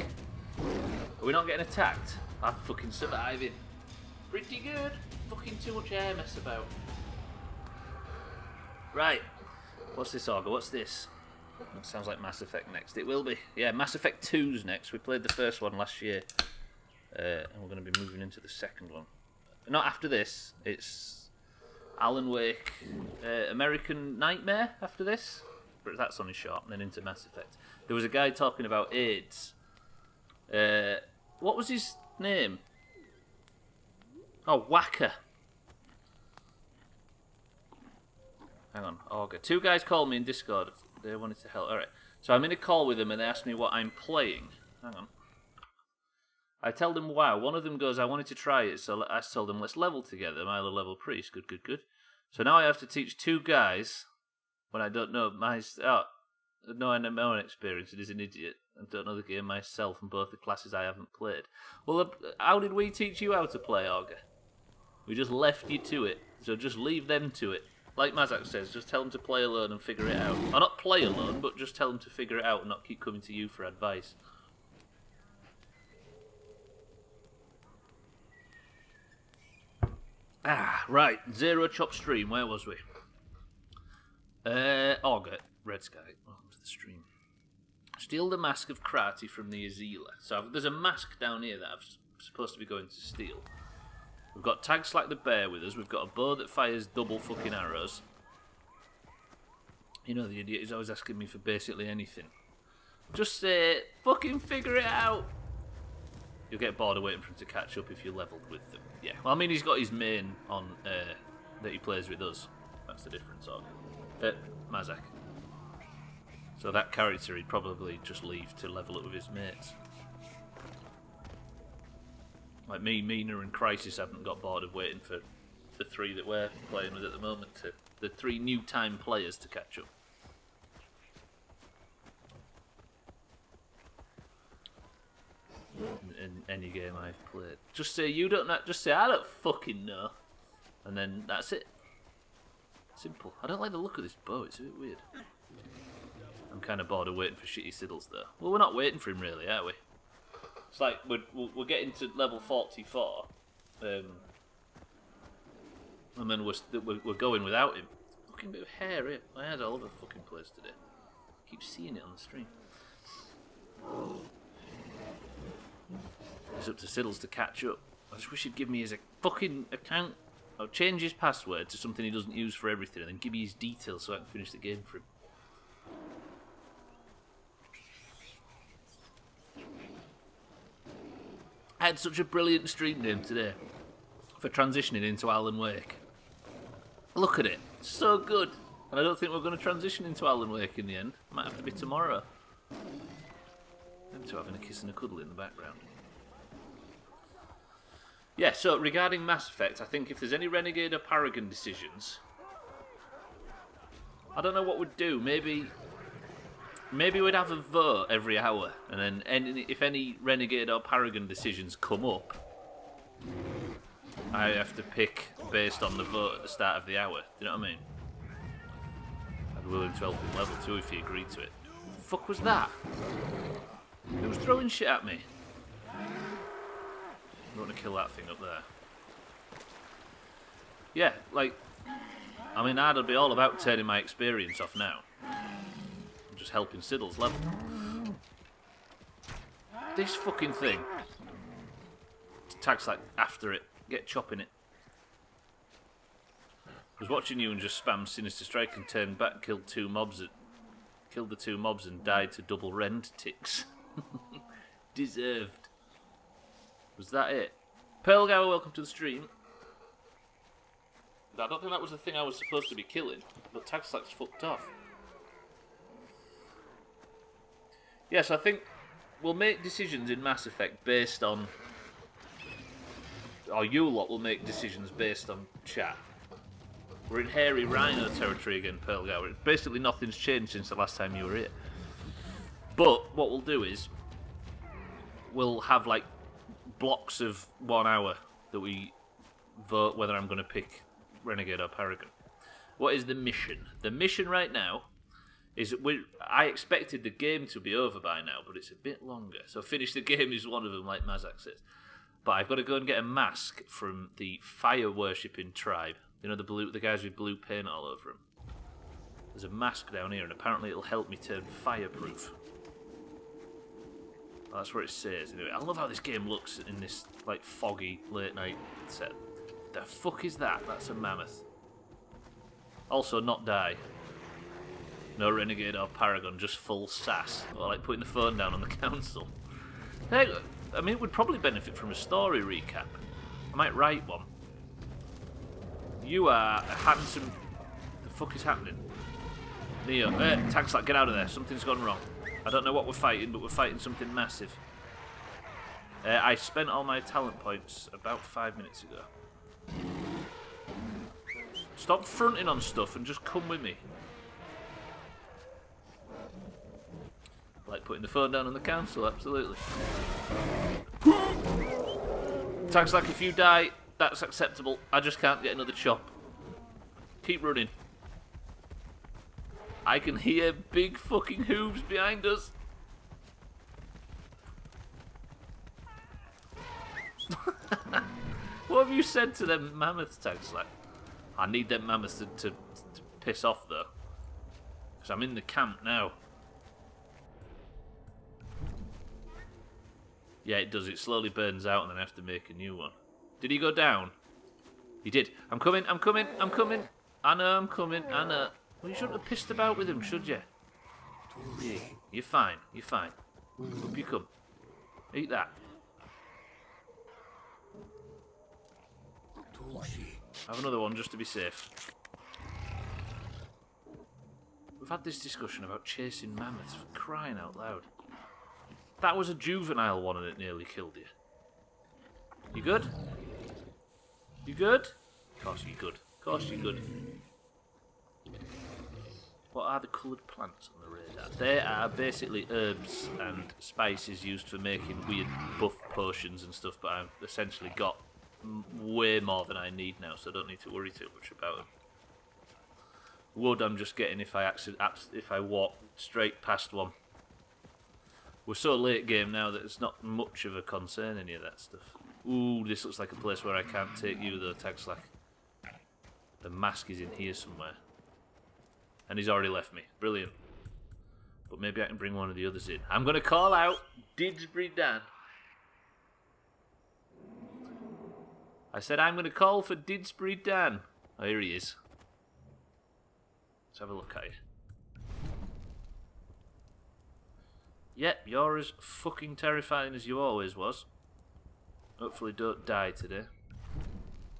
Are we not getting attacked? I'm fucking surviving. Pretty good. Fucking too much air mess about. Right. What's this, Augur? What's this? That sounds like Mass Effect next. It will be. Yeah, Mass Effect 2's next. We played the first one last year. And we're going to be moving into the second one. Not after this. It's Alan Wake, American Nightmare after this. But that's only short, and then into Mass Effect. There was a guy talking about AIDS. What was his name? Oh, Wacker. Hang on, Augur. 2 guys called me in Discord. They wanted to help. Alright. So I'm in a call with them and they asked me what I'm playing. Hang on. I tell them WoW. One of them goes, I wanted to try it, so I told them, let's level together. Milo level priest. Good, good, good. So now I have to teach 2 guys when I don't know no own experience. It is an idiot. I don't know the game myself and both the classes I haven't played. Well, how did we teach you how to play, Augur? We just left you to it. So just leave them to it. Like Mazak says, just tell them to play alone and figure it out. Or not play alone, but just tell them to figure it out and not keep coming to you for advice. Right. Zero Chop Stream. Where was we? Augur. Red Sky. Welcome to the stream. Steal the mask of Krati from the Azila. So there's a mask down here that I'm supposed to be going to steal. We've got Tag Slack the Bear with us. We've got a bow that fires double fucking arrows. You know the idiot is always asking me for basically anything. Just say, fucking figure it out. You'll get bored of waiting for him to catch up if you're leveled with them. Yeah. Well, I mean, he's got his main on that he plays with us. That's the difference, Mazak. So that character he'd probably just leave to level up with his mates. Like me, Mina and Crisis haven't got bored of waiting for the 3 that we're playing with at the moment, the 3 new time players to catch up. In any game I've played. Just say you don't know, just say I don't fucking know. And then that's it. Simple. I don't like the look of this bow, it's a bit weird. I'm kind of bored of waiting for shitty Siddles though. Well, we're not waiting for him really, are we? It's like we're getting to level 44, and then we're going without him. Fucking bit of hair here. My hair's all over the fucking place today. I keep seeing it on the stream. It's up to Siddles to catch up. I just wish he'd give me his fucking account. I'll change his password to something he doesn't use for everything, and then give me his details so I can finish the game for him. I had such a brilliant stream name today for transitioning into Alan Wake. Look at it, it's so good. And I don't think we're going to transition into Alan Wake in the end. It might have to be tomorrow. Them two having a kiss and a cuddle in the background. Yeah, so regarding Mass Effect, I think if there's any Renegade or Paragon decisions, I don't know what we'd do. Maybe we'd have a vote every hour, and then if any Renegade or Paragon decisions come up, I have to pick based on the vote at the start of the hour. Do you know what I mean? I'd be willing to help him level 2 if he agreed to it. What the fuck was that? It was throwing shit at me. I want to kill that thing up there. Yeah, like, I mean, I'd be all about turning my experience off now. I'm just helping Siddles level. This fucking thing. Tag's like after it. Get chopping it. I was watching you and just spam Sinister Strike and turned back, killed the 2 mobs and died to double rend ticks. Deserved. Was that it? Pearlgower, welcome to the stream. I don't think that was the thing I was supposed to be killing, but Tagslack's fucked off. Yes, I think we'll make decisions in Mass Effect based on... Or you lot will make decisions based on chat. We're in hairy rhino territory again, Pearlgower. Basically nothing's changed since the last time you were here. But what we'll do is... We'll have like blocks of 1 hour that we vote whether I'm going to pick Renegade or Paragon. What is the mission? The mission right now I expected the game to be over by now, but it's a bit longer. So finish the game is one of them, like Mazak says. But I've got to go and get a mask from the fire worshipping tribe. You know, the guys with blue paint all over them. There's a mask down here, and apparently it'll help me turn fireproof. Well, that's what it says. Anyway, I love how this game looks in this like foggy late night set. The fuck is that? That's a mammoth. Also, not die. No renegade or paragon, just full sass. Or like putting the phone down on the council. Hey, I mean, it would probably benefit from a story recap. I might write one. You are a handsome... The fuck is happening? Neo, tanks like, get out of there. Something's gone wrong. I don't know what we're fighting, but we're fighting something massive. I spent all my talent points about 5 minutes ago. Stop fronting on stuff and just come with me. Like putting the phone down on the council, absolutely. Tanks like, if you die, that's acceptable. I just can't get another chop. Keep running. I can hear big fucking hooves behind us. What have you said to them mammoth tanks? Like, I need them mammoths to piss off though, because I'm in the camp now. Yeah, it does. It slowly burns out, and then I have to make a new one. Did he go down? He did. I'm coming. I'm coming. I'm coming. I know. I'm coming. I know. Well, you shouldn't have pissed about with him, should you? Yeah, you're fine. You're fine. Up you come. Eat that. Have another one just to be safe. We've had this discussion about chasing mammoths, for crying out loud. That was a juvenile one and it nearly killed you. You good? You good? Of course you're good. Of course you're good. What are the coloured plants on the radar? They are basically herbs and spices used for making weird buff potions and stuff, but I've essentially got way more than I need now, so I don't need to worry too much about them. Wood I'm just getting if I walk straight past one. We're so late game now that it's not much of a concern, any of that stuff. Ooh, this looks like a place where I can't take you though, Tagslack. The mask is in here somewhere. And he's already left me. Brilliant. But maybe I can bring one of the others in. I'm going to call out Didsbury Dan. I said I'm going to call for Didsbury Dan. Oh, here he is. Let's have a look at you. Yep, you're as fucking terrifying as you always was. Hopefully don't die today.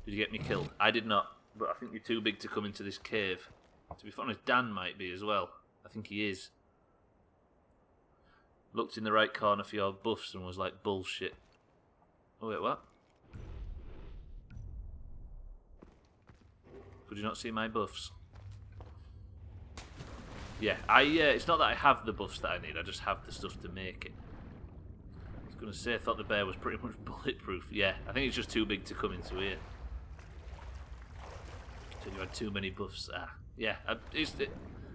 Did you get me killed? I did not, but I think you're too big to come into this cave. To be honest, Dan might be as well. I think he is. Looked in the right corner for your buffs and was like, bullshit. Oh wait, what? Could you not see my buffs? Yeah, it's not that I have the buffs that I need, I just have the stuff to make it. I was going to say I thought the bear was pretty much bulletproof. Yeah, I think it's just too big to come into here. So you had too many buffs. Yeah,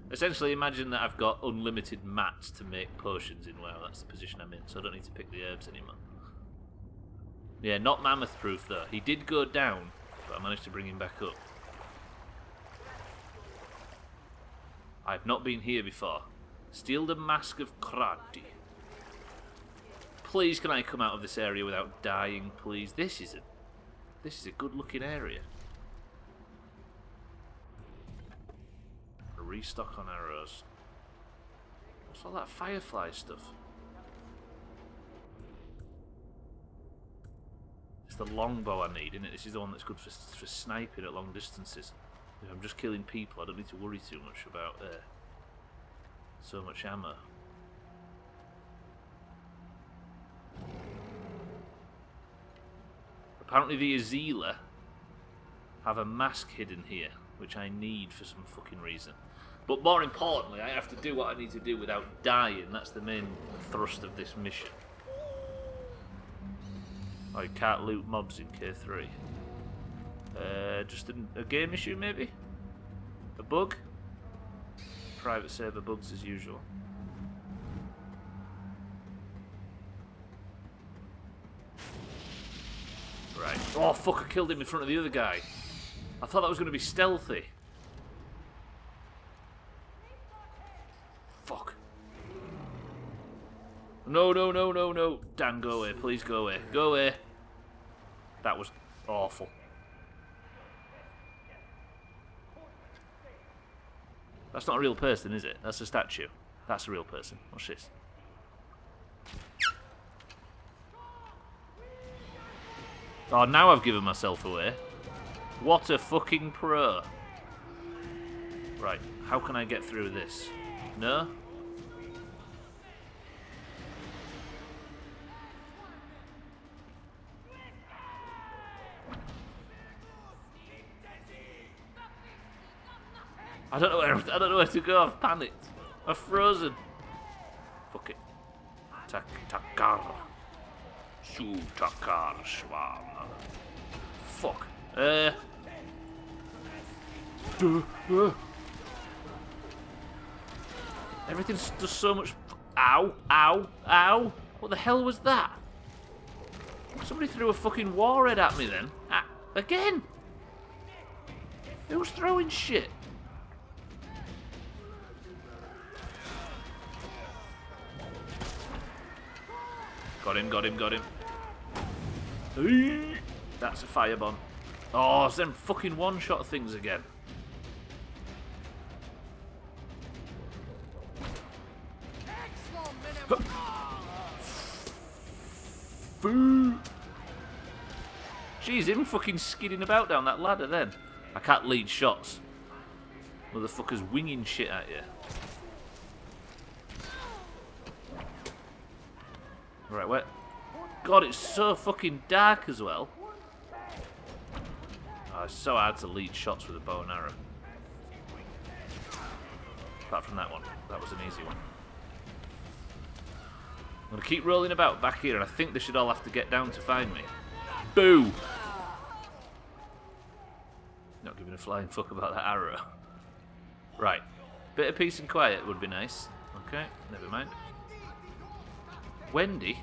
essentially imagine that I've got unlimited mats to make potions in. Wow, that's the position I'm in, so I don't need to pick the herbs anymore. Yeah, not mammoth proof though. He did go down, but I managed to bring him back up. I've not been here before. Steal the Mask of Krati. Please, can I come out of this area without dying, please? This is a good-looking area. A restock on arrows. What's all that firefly stuff? It's the longbow I need, isn't it? This is the one that's good for sniping at long distances. If I'm just killing people, I don't need to worry too much about so much ammo. Apparently the Azila have a mask hidden here, which I need for some fucking reason. But more importantly, I have to do what I need to do without dying. That's the main thrust of this mission. Oh, you can't loot mobs in K3. Just a game issue, maybe? A bug? private server bugs as usual. Right. Oh, fuck, I killed him in front of the other guy. I thought that was going to be stealthy. Fuck. No, no, no, no, no. Dan, go away. Please go away. Go away. That was awful. That's not a real person, is it? That's a statue. That's a real person. Watch this. Oh, now I've given myself away. What a fucking pro. Right, how can I get through this? No? I don't know where to go. I've panicked. I've frozen. Fuck it. Takar. Su takar shwan. Fuck. Everything does so much. Ow! Ow! Ow! What the hell was that? Somebody threw a fucking warhead at me then. Again! Who's throwing shit? Got him, got him, got him. That's a firebomb. Oh, it's them fucking one-shot things again. Jeez, him fucking skidding about down that ladder then. I can't lead shots. Motherfuckers winging shit at you. Right, where? God, it's so fucking dark as well. Oh, it's so hard to lead shots with a bow and arrow. Apart from that one. That was an easy one. I'm going to keep rolling about back here, and I think they should all have to get down to find me. Boo! Not giving a flying fuck about that arrow. Right. Bit of peace and quiet would be nice. Okay, never mind. Wendy?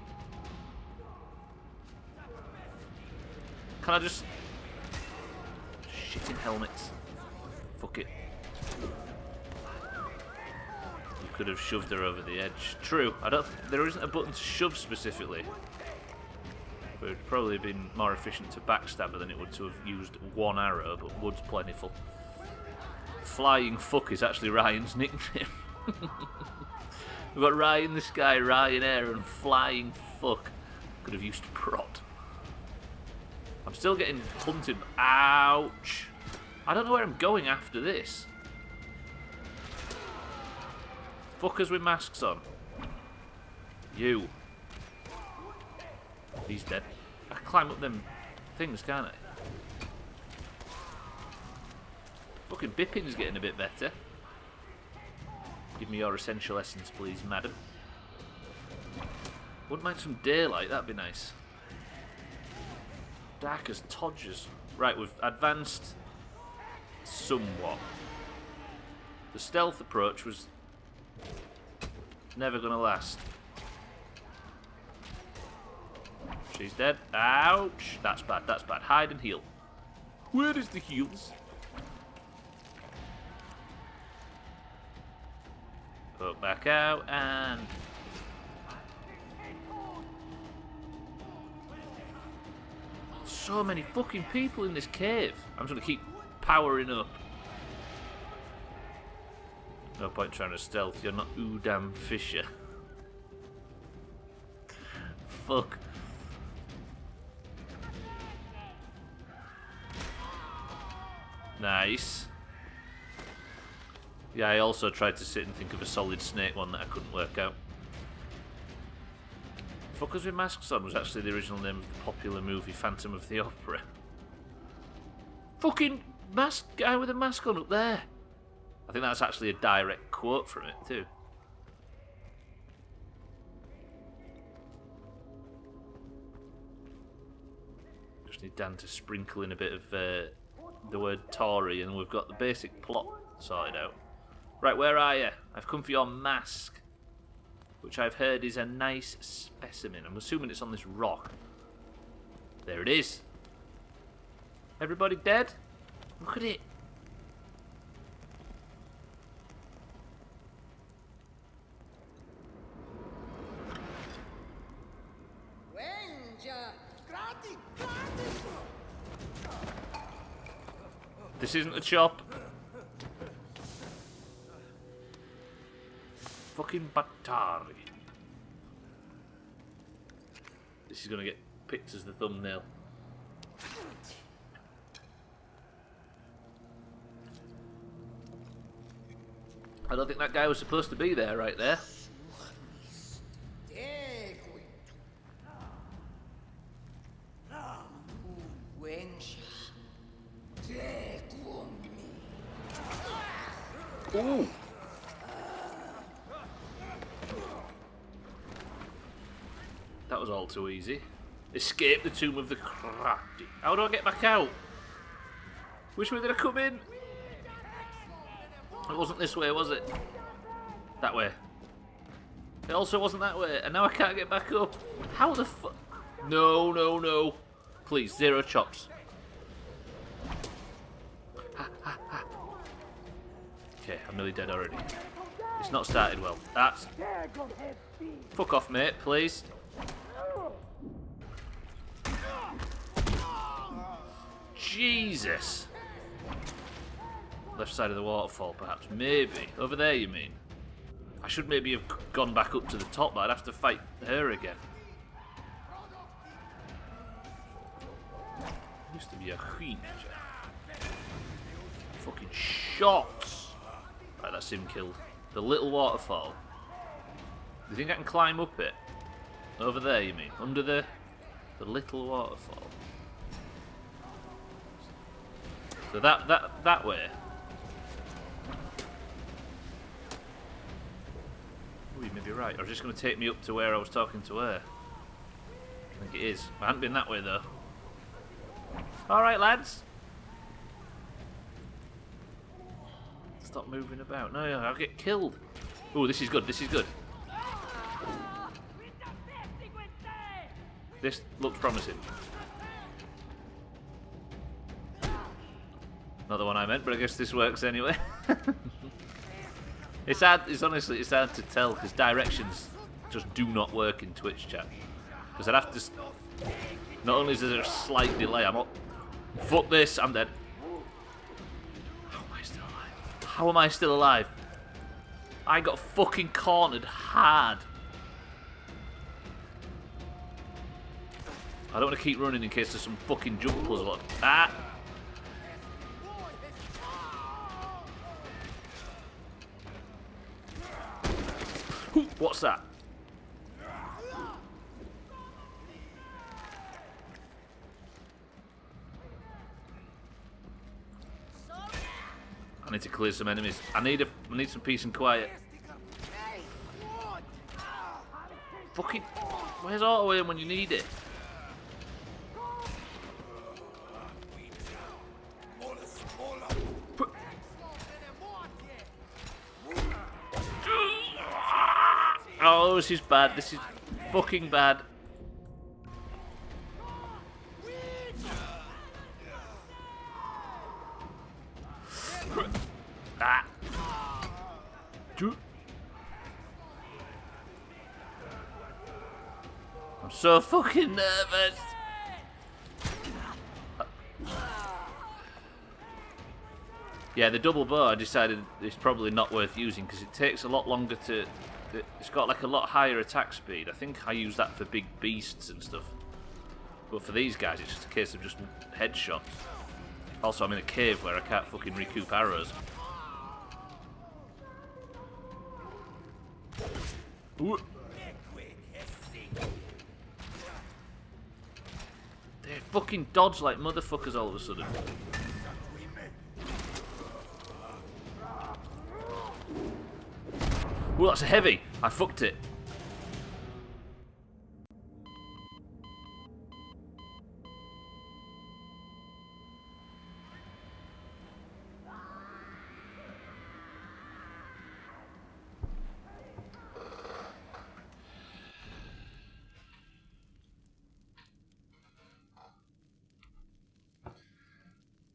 Can I just... Shitting helmets. Fuck it. You could have shoved her over the edge. True, there isn't a button to shove specifically. But it would probably have been more efficient to backstab her than it would to have used one arrow, but wood's plentiful. Flying fuck is actually Ryan's nickname. We've got Ryan the Sky, Ryan Air, and Flying Fuck. Could have used prot. I'm still getting hunted. Ouch. I don't know where I'm going after this. Fuckers with masks on. You. He's dead. I can climb up them things, can't I? Fucking Bippin's getting a bit better. Give me your essential essence, please, madam. Wouldn't mind some daylight, that'd be nice. Dark as Todgers. Right, we've advanced somewhat. The stealth approach was never gonna last. She's dead. Ouch! That's bad, that's bad. Hide and heal. Where is the heals? Poke back out and... So many fucking people in this cave. I'm just gonna keep powering up. No point trying to stealth, you're not Udam Fisher. Fuck. Nice. Yeah, I also tried to sit and think of a solid snake one that I couldn't work out. Fuckers with Masks On was actually the original name of the popular movie Phantom of the Opera. Fucking mask guy with a mask on up there. I think that's actually a direct quote from it too. Just need Dan to sprinkle in a bit of the word Tory and we've got the basic plot sorted out. Right, where are you? I've come for your mask, which I've heard is a nice specimen. I'm assuming it's on this rock. There it is. Everybody dead? Look at it. This isn't a chop. Fucking Batari. This is gonna get picked as the thumbnail. I don't think that guy was supposed to be there, right there. Ooh. That was all too easy. Escape the tomb of the crafty. How do I get back out? Which way did I come in? It wasn't this way, was it? That way. It also wasn't that way, and now I can't get back up. How the fuck? No, no, no. Please, 0 chops. Ha, ha, ha. Okay, I'm nearly dead already. It's not started well. That's... Fuck off, mate, please. Jesus. Left side of the waterfall, perhaps. Maybe. Over there, you mean? I should maybe have gone back up to the top, but I'd have to fight her again. Used to be a queen. Fucking shots. Right, that's him killed. The little waterfall. Do you think I can climb up it? Over there, you mean? Under the little waterfall. So that way. Oh, you may be right. Or it's just going to take me up to where I was talking to her. I think it is. I haven't been that way though. Alright, lads. Stop moving about. No, I'll get killed. Oh, this is good. This is good. This looks promising. Not the one I meant, but I guess this works anyway. It's hard. It's honestly, it's hard to tell because directions just do not work in Twitch chat. Because I'd have to. Not only is there a slight delay, I'm up. Fuck this! I'm dead. How am I still alive? How am I still alive? I got fucking cornered hard. I don't want to keep running in case there's some fucking jump puzzle. Ah! What's that? I need to clear some enemies. I need some peace and quiet. Fucking, where's auto aim when you need it? Oh, this is bad. This is fucking bad. Ah. I'm so fucking nervous. Yeah, the double bow I decided is probably not worth using because it takes a lot longer to... It's got like a lot higher attack speed. I think I use that for big beasts and stuff. But for these guys, it's just a case of just headshots. Also, I'm in a cave where I can't fucking recoup arrows. Ooh. They fucking dodge like motherfuckers all of a sudden. Ooh, that's a heavy. I fucked it.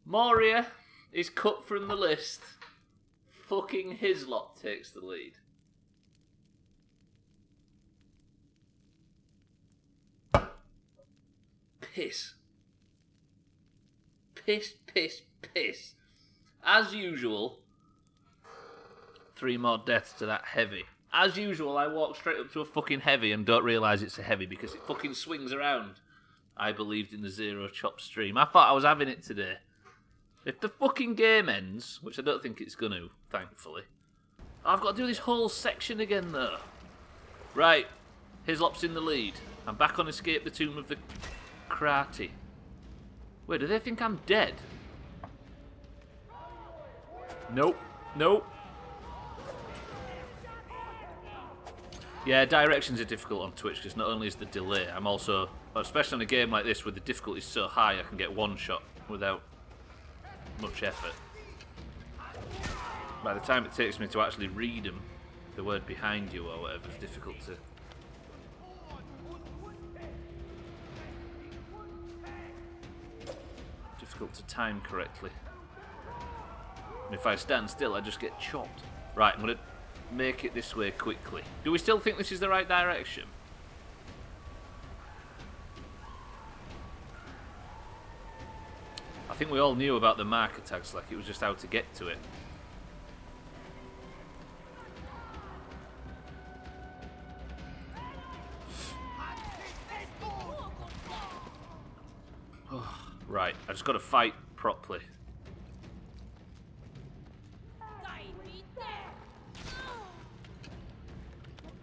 Moria is cut from the list. Fucking Hislop takes the lead. Piss. Piss, piss, piss. As usual, 3 more deaths to that heavy. As usual, I walk straight up to a fucking heavy and don't realise it's a heavy because it fucking swings around. I believed in the zero chop stream. I thought I was having it today. If the fucking game ends, which I don't think it's going to, thankfully, I've got to do this whole section again, though. Right, Hislop's in the lead. I'm back on Escape the Tomb of the Krati. Wait, do they think I'm dead? Nope, nope. Yeah, directions are difficult on Twitch because not only is the delay, I'm also, especially on a game like this where the difficulty is so high, I can get one shot without much effort. By the time it takes me to actually read them, the word behind you or whatever, it's difficult to time correctly. And if I stand still, I just get chopped. Right, I'm going to make it this way quickly. Do we still think this is the right direction? I think we all knew about the marker tags, like it was just how to get to it. Right, I just got to fight properly.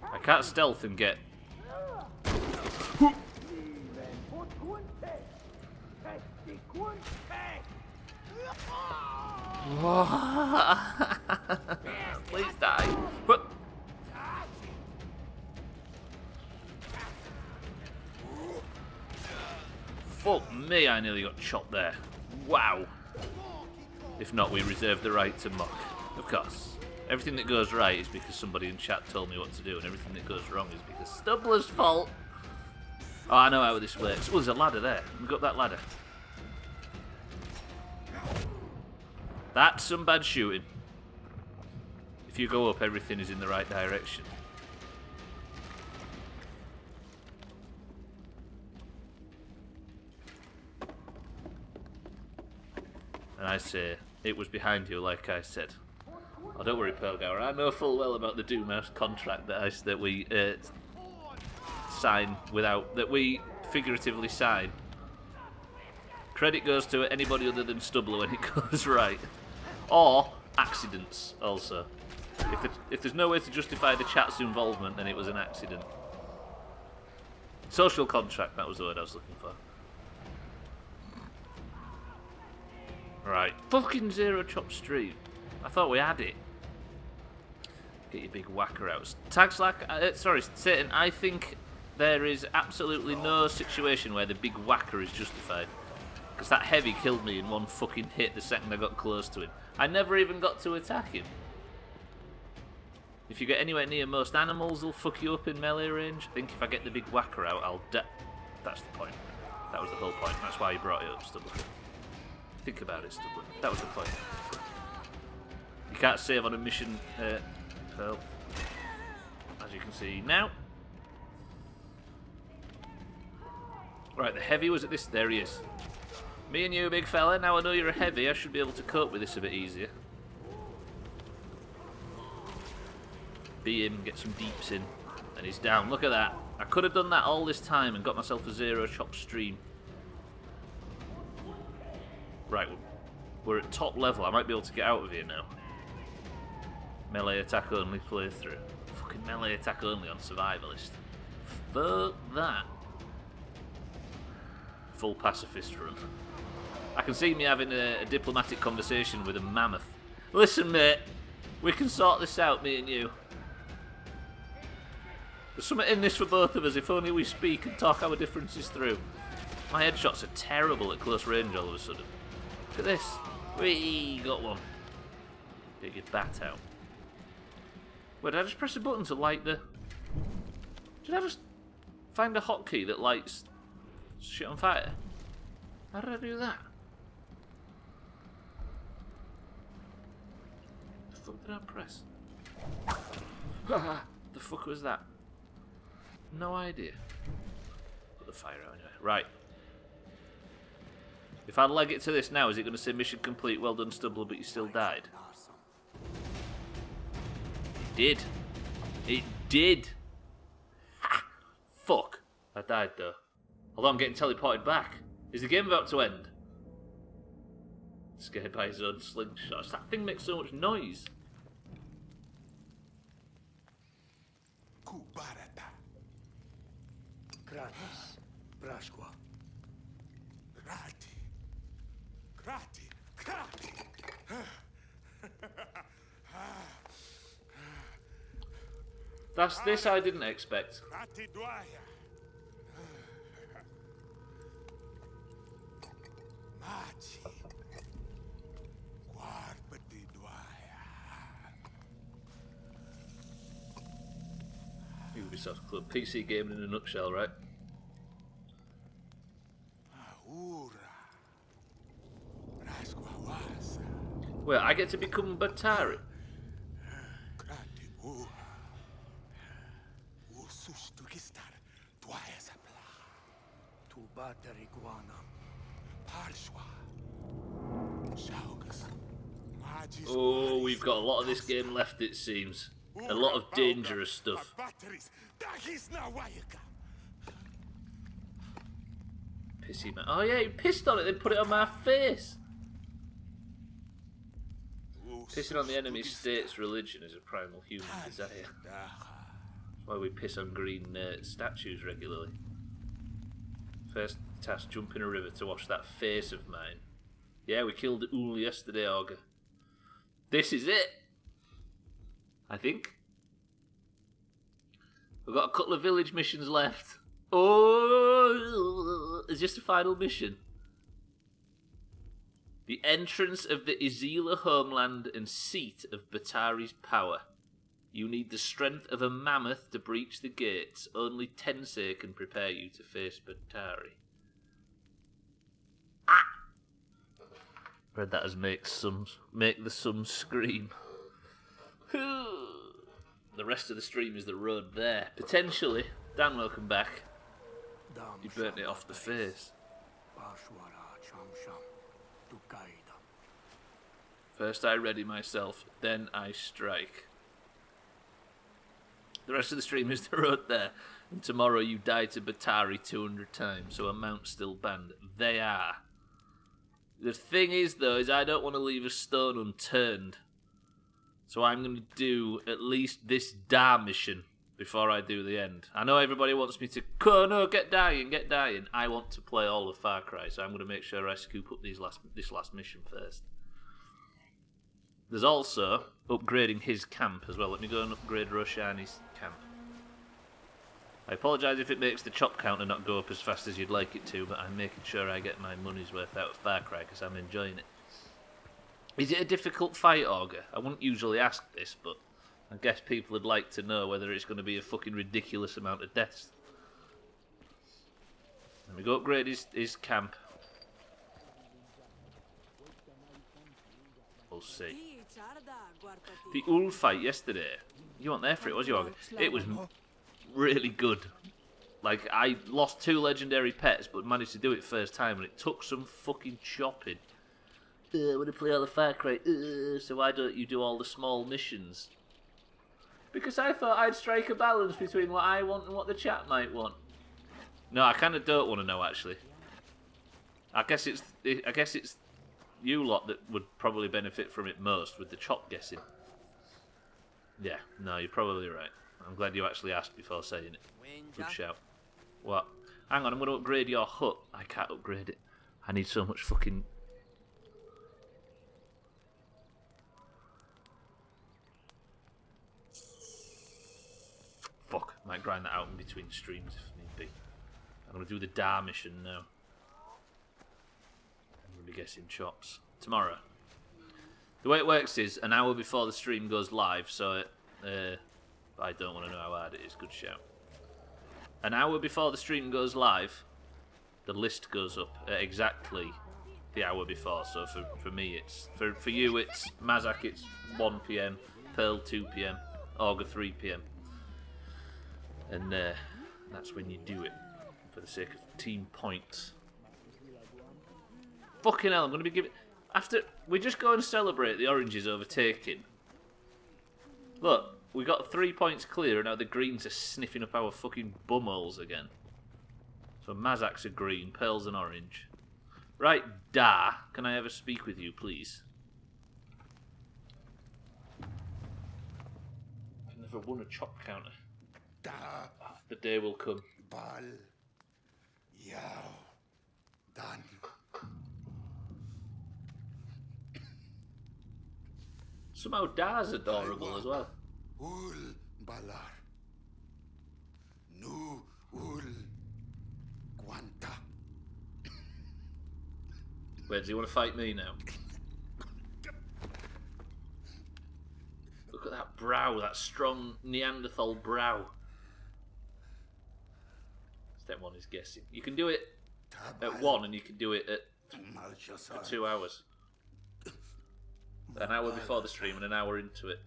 I can't stealth and get... Please die. What? Fuck me, I nearly got chopped there. Wow. If not, we reserve the right to mock. Of course. Everything that goes right is because somebody in chat told me what to do, and everything that goes wrong is because Stubbler's fault. Oh, I know how this works. Oh, there's a ladder there. We've got that ladder. That's some bad shooting. If you go up, everything is in the right direction. And I say, it was behind you, like I said. Oh, don't worry, Pearlgower. I know full well about the Doomhaus contract that we sign that we figuratively sign. Credit goes to anybody other than Stubbler when it goes right, or accidents. Also, if there's no way to justify the chat's involvement, then it was an accident. Social contract. That was the word I was looking for. Right, fucking zero chop stream. I thought we had it. Get your big whacker out. Sorry, Satan, I think there is absolutely no situation where the big whacker is justified. Because that heavy killed me in one fucking hit the second I got close to him. I never even got to attack him. If you get anywhere near most animals, they'll fuck you up in melee range. I think if I get the big whacker out, I'll That's the point. That was the whole point. That's why you brought it up, Stubbler. Think about it, Stubbler. That was the point. You can't save on a mission, Pearl. As you can see now. Right, the heavy was at this. There he is. Me and you, big fella. Now I know you're a heavy. I should be able to cope with this a bit easier. Be him, get some deeps in. And he's down. Look at that. I could have done that all this time and got myself a zero chop stream. Right, we're at top level. I might be able to get out of here now. Melee attack only playthrough. Fucking melee attack only on survivalist. Fuck that. Full pacifist run. I can see me having a diplomatic conversation with a mammoth. Listen, mate. We can sort this out, me and you. There's something in this for both of us if only we speak and talk our differences through. My headshots are terrible at close range all of a sudden. Look at this. We got one. Get your bat out. Wait, did I just press a button to light the... Did I just find a hotkey that lights shit on fire? How did I do that? fuck did I press? The fuck was that? No idea. Put the fire out anyway. Right. If I leg it to this now, is it going to say mission complete, well done Stubbler, but you still died? It did. It did. Ha! Fuck. I died though. Although I'm getting teleported back. Is the game about to end? Scared by his own slingshots. That thing makes so much noise. Gratis. Brashqua. Krati. That's this I didn't expect. Ubisoft Club. PC gaming in a nutshell, right? Well, I get to become Batari. Oh, we've got a lot of this game left, it seems. A lot of dangerous stuff. Pissy man. Oh yeah, he pissed on it, then put it on my face. Pissing on the enemy's state's religion is a primal human desire. That's why we piss on green statues regularly. First task, jump in a river to wash that face of mine. Yeah, we killed Ul yesterday, Augur. This is it! I think. We've got a couple of village missions left. Oh, it's just a final mission. The entrance of the Izila homeland and seat of Batari's power. You need the strength of a mammoth to breach the gates. Only Tensei can prepare you to face Batari. Ah! Read that as make the sums scream. The rest of the stream is the road there. Potentially. Dan, welcome back. You burnt it off the face. First I ready myself, then I strike. The rest of the stream is the road there. And tomorrow you die to Batari 200 times, so a mount still banned. They are. The thing is, though, is I don't want to leave a stone unturned. So I'm going to do at least this Da mission before I do the end. I know everybody wants me to, oh no, get dying. I want to play all of Far Cry, so I'm going to make sure I scoop up this last mission first. There's also upgrading his camp as well. Let me go and upgrade Roshani's camp. I apologise if it makes the chop counter not go up as fast as you'd like it to, but I'm making sure I get my money's worth out of Far Cry because I'm enjoying it. Is it a difficult fight, Augur? I wouldn't usually ask this, but I guess people would like to know whether it's going to be a fucking ridiculous amount of deaths. Let me go upgrade his camp. We'll see. The Ul fight yesterday, you weren't there for it, was you, Augur? It was really good. Like, I lost 2 legendary pets, but managed to do it first time, and it took some fucking chopping. I want to play all the Far Cry. So why don't you do all the small missions? Because I thought I'd strike a balance between what I want and what the chat might want. No, I kind of don't want to know, actually. I guess it's you lot that would probably benefit from it most, with the chop guessing. Yeah, no, you're probably right. I'm glad you actually asked before saying it. Good shout. What? Hang on, I'm going to upgrade your hut. I can't upgrade it. I need so much fucking... Fuck, might grind that out in between streams if need be. I'm going to do the Da mission now. I'm going to be guessing chops. Tomorrow. The way it works is an hour before the stream goes live, so I don't want to know how hard it is, good shout. An hour before the stream goes live, the list goes up at exactly the hour before. So for me, it's for you, it's Mazak. It's 1 p.m. Pearl 2 p.m. Augur 3 p.m. And that's when you do it for the sake of team points. Fucking hell! I'm gonna be giving after we just go and celebrate the oranges overtaking. Look, we got 3 points clear, and now the greens are sniffing up our fucking bumholes again. So Mazak's a green, Pearl's an orange. Right, Da, can I ever speak with you, please? I've never won a chop counter. Da The day will come. Bal Yao Dan. Somehow Da's adorable as well. Ul Balar. Nu Ul Quanta. Wait, does he want to fight me now? Look at that brow, that strong Neanderthal brow. Step 1 is guessing. You can do it at 1 and you can do it for 2 hours. An hour before the stream and an hour into it.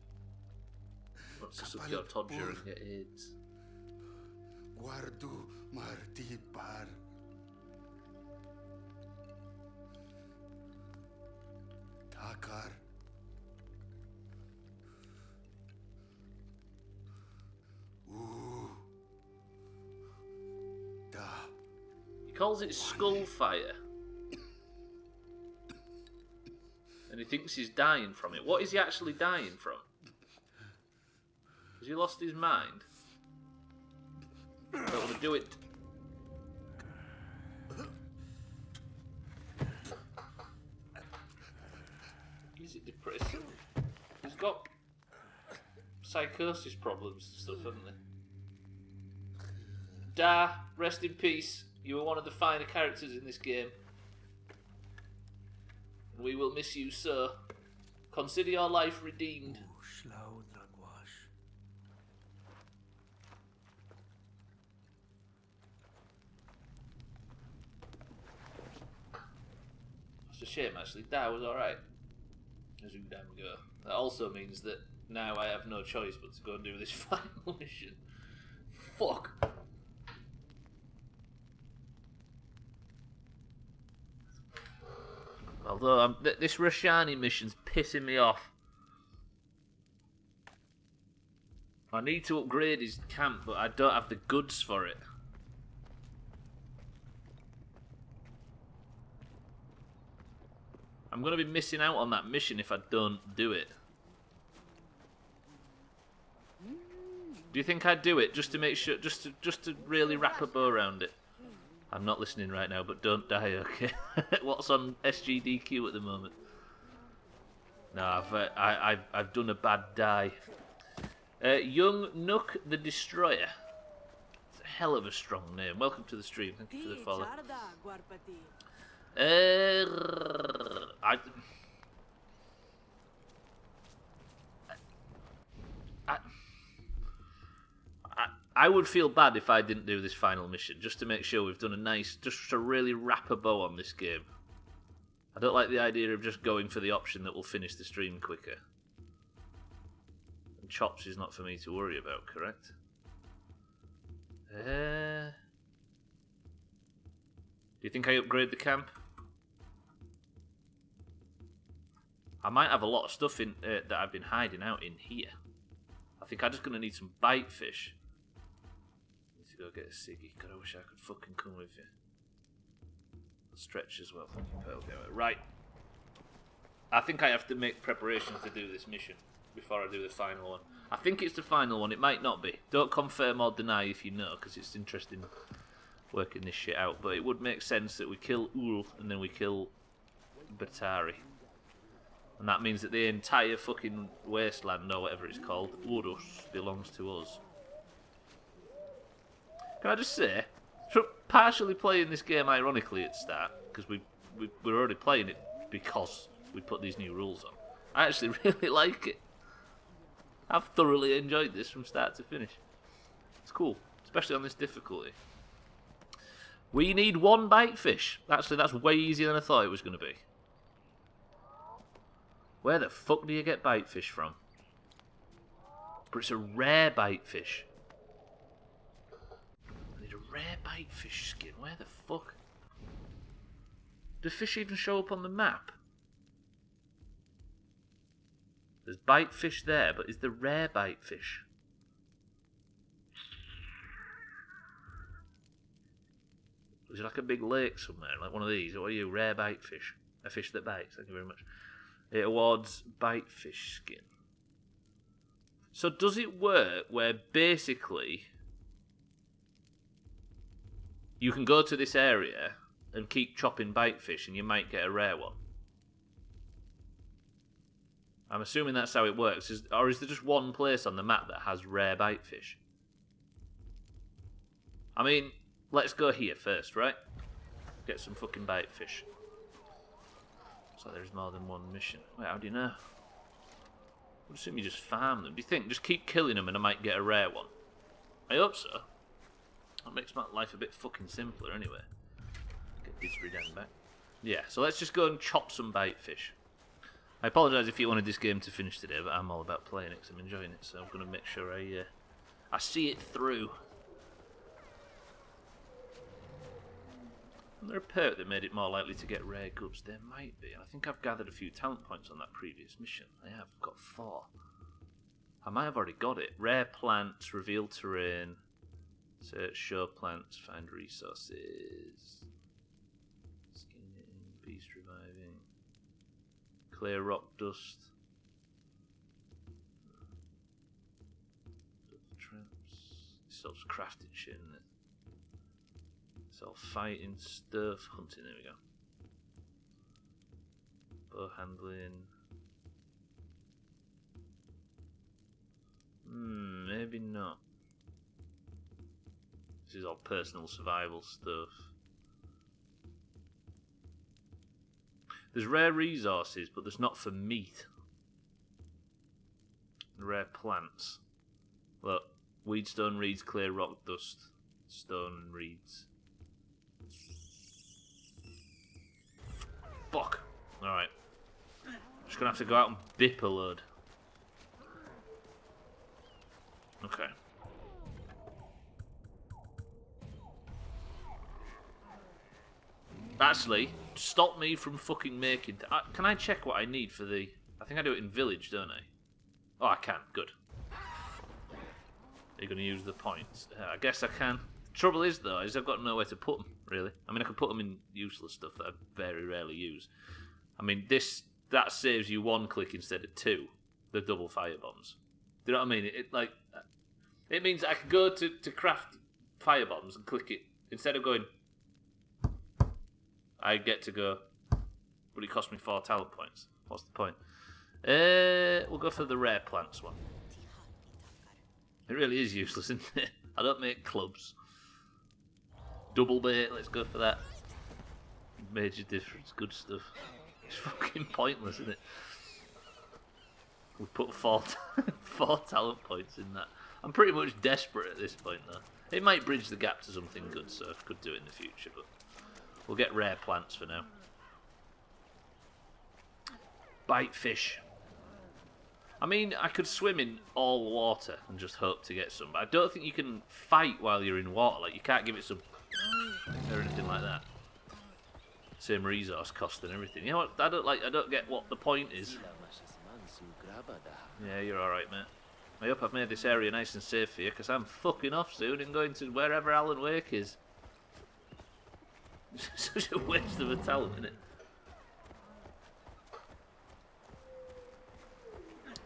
Once to suck your todger and get AIDS. Guardu Marti Par. Takar. Ooh. Da. He calls it Skullfire. And he thinks he's dying from it. What is he actually dying from? Has he lost his mind? I don't want to do it. Is it depressing? He's got psychosis problems and stuff, hasn't he? Da, rest in peace. You were one of the finer characters in this game. And we will miss you, sir. Consider your life redeemed. Shlau Dragwash. It's a shame, actually. Da was alright. As we damn go. That also means that now I have no choice but to go and do this final mission. Fuck. Although this Roshani mission's pissing me off. I need to upgrade his camp, but I don't have the goods for it. I'm going to be missing out on that mission if I don't do it. Do you think I'd do it just to make sure, just to really wrap a bow around it? I'm not listening right now, but don't die, okay? What's on SGDQ at the moment? No, I've done a bad die. Young Nook the Destroyer. It's a hell of a strong name. Welcome to the stream. Thank you for the follow. I would feel bad if I didn't do this final mission, just to make sure we've done a nice, just to really wrap a bow on this game. I don't like the idea of just going for the option that will finish the stream quicker. And chops is not for me to worry about, correct? Do you think I upgrade the camp? I might have a lot of stuff in that I've been hiding out in here. I think I'm just going to need some bite fish. Need to go get a ciggy. God, I wish I could fucking come with you. Stretch as well. Thank you, Pearl. Right. I think I have to make preparations to do this mission before I do the final one. I think it's the final one. It might not be. Don't confirm or deny if you know, because it's interesting working this shit out. But it would make sense that we kill Ul and then we kill Batari. And that means that the entire fucking wasteland, or whatever it's called, Urus, belongs to us. Can I just say, partially playing this game ironically at the start, because we're already playing it because we put these new rules on. I actually really like it. I've thoroughly enjoyed this from start to finish. It's cool, especially on this difficulty. We need one bite fish. Actually, that's way easier than I thought it was going to be. Where the fuck do you get bite fish from? But it's a rare bite fish. I need a rare bite fish skin. Where the fuck? Do fish even show up on the map? There's bite fish there, but is the rare bite fish? Is it like a big lake somewhere? Like one of these? What are you? Rare bite fish. A fish that bites. Thank you very much. It awards bite fish skin. So does it work where basically you can go to this area and keep chopping bite fish and you might get a rare one? I'm assuming that's how it works. Or is there just one place on the map that has rare bite fish? I mean, let's go here first, right? Get some fucking bite fish. So there's more than one mission. Wait, how do you know? I would assume you just farm them. Do you think? Just keep killing them and I might get a rare one. I hope so. That makes my life a bit fucking simpler anyway. Get Disbury down back. Yeah, so let's just go and chop some bite fish. I apologise if you wanted this game to finish today, but I'm all about playing it because I'm enjoying it, so I'm going to make sure I see it through. Is there a perk that made it more likely to get rare goods? There might be. And I think I've gathered a few talent points on that previous mission. I have. I've got 4. I might have already got it. Rare plants, reveal terrain, search, show plants, find resources. Skinning, beast reviving. Clear rock dust. Double traps. It's all just crafting shit, isn't it? It's all fighting stuff. Hunting, there we go. Bow handling. Maybe not. This is all personal survival stuff. There's rare resources, but there's not for meat. Rare plants. Look, weedstone, reeds, clear rock dust, stone and reeds. Fuck. Alright. Just gonna have to go out and bip a load. Okay. Actually, stop me from fucking making... can I check what I need for the... I think I do it in village, don't I? Oh, I can. Good. Are you going to use the points? I guess I can. Trouble is, though, is I've got nowhere to put them, really. I mean, I could put them in useless stuff that I very rarely use. I mean, that saves you 1 click instead of 2. The double fire bombs. Do you know what I mean? It means I can go to craft fire bombs and click it. Instead of going... I get to go, but it cost me 4 talent points. What's the point? We'll go for the rare plants one. It really is useless, isn't it? I don't make clubs. Double bait, let's go for that. Major difference, good stuff. It's fucking pointless, isn't it? We put 4 talent points in that. I'm pretty much desperate at this point, though. It might bridge the gap to something good, so I could do it in the future, but... We'll get rare plants for now. Bite fish. I mean, I could swim in all water and just hope to get some, but I don't think you can fight while you're in water. Like, you can't give it some... or anything like that. Same resource cost and everything. You know what? I don't get what the point is. Yeah, you're alright, mate. I hope I've made this area nice and safe for you, because I'm fucking off soon and going to wherever Alan Wake is. Such a waste of a talent, isn't it?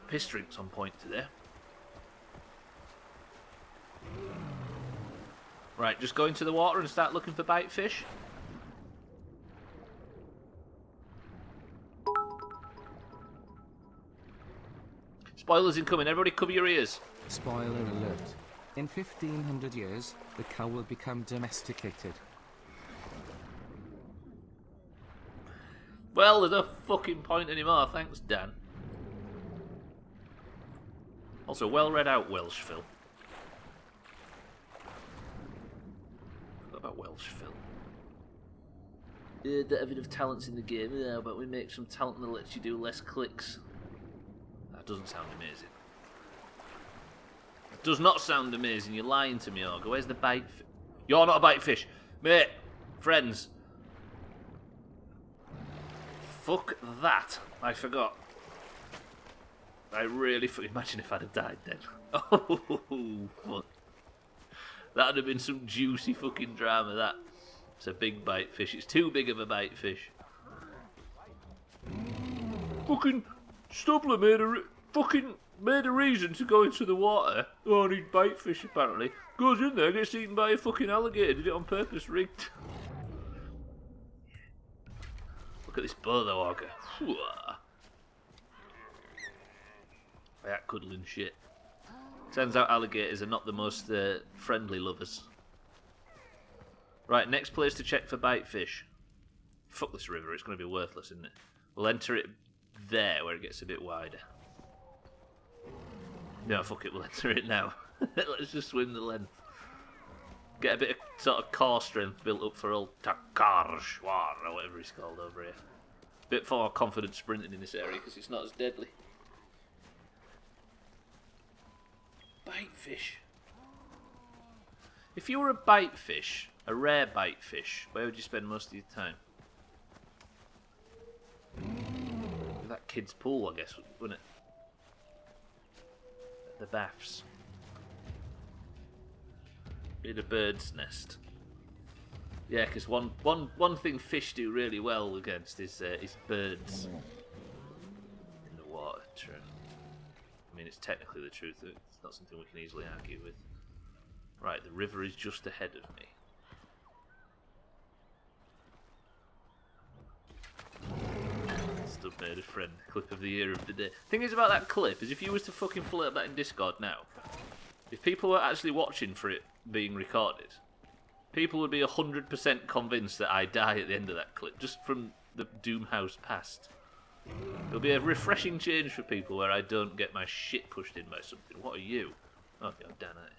Piss drink's on point today. Right, just go into the water and start looking for bite fish. Spoilers incoming, everybody cover your ears. Spoiler alert. In 1500 years, the cow will become domesticated. Well, there's no fucking point anymore, thanks, Dan. Also, well read out, Welsh Phil. What about Welsh Phil? Don't have enough talents in the game, but we make some talent that lets you do less clicks. That doesn't sound amazing. It does not sound amazing. You're lying to me, Augur. Where's the bite? You're not a bite fish, mate. Friends. Fuck that. I forgot. I really imagine if I'd have died then. Oh, fuck. That'd have been some juicy fucking drama, that. It's a big bite fish. It's too big of a bite fish. Fucking Stubbler made a reason to go into the water. Oh, I need bite fish, apparently. Goes in there, gets eaten by a fucking alligator. Did it on purpose, rigged. Look at this bow, though, Augur. That cuddling shit. Turns out alligators are not the most friendly lovers. Right, next place to check for bite fish. Fuck this river, it's going to be worthless, isn't it? We'll enter it there, where it gets a bit wider. No, fuck it, we'll enter it now. Let's just swim the length. Get a bit of sort of core strength built up for old Takarshwar, or whatever he's called over here. Bit more confident sprinting in this area, because it's not as deadly. Bite fish. If you were a bite fish, a rare bite fish, where would you spend most of your time? That kid's pool, I guess, wouldn't it? The baths. In a bird's nest. Yeah, because one thing fish do really well against is birds in the water. True. I mean, it's technically the truth. It's not something we can easily argue with. Right, the river is just ahead of me. Stubb made a friend. Clip of the year of the day. Thing is about that clip is if you was to fucking float that in Discord now, if people were actually watching for it being recorded, people would be 100% convinced that I die at the end of that clip, just from the Doomhaus past. It'll be a refreshing change for people where I don't get my shit pushed in by something. What are you? Oh, God damn it.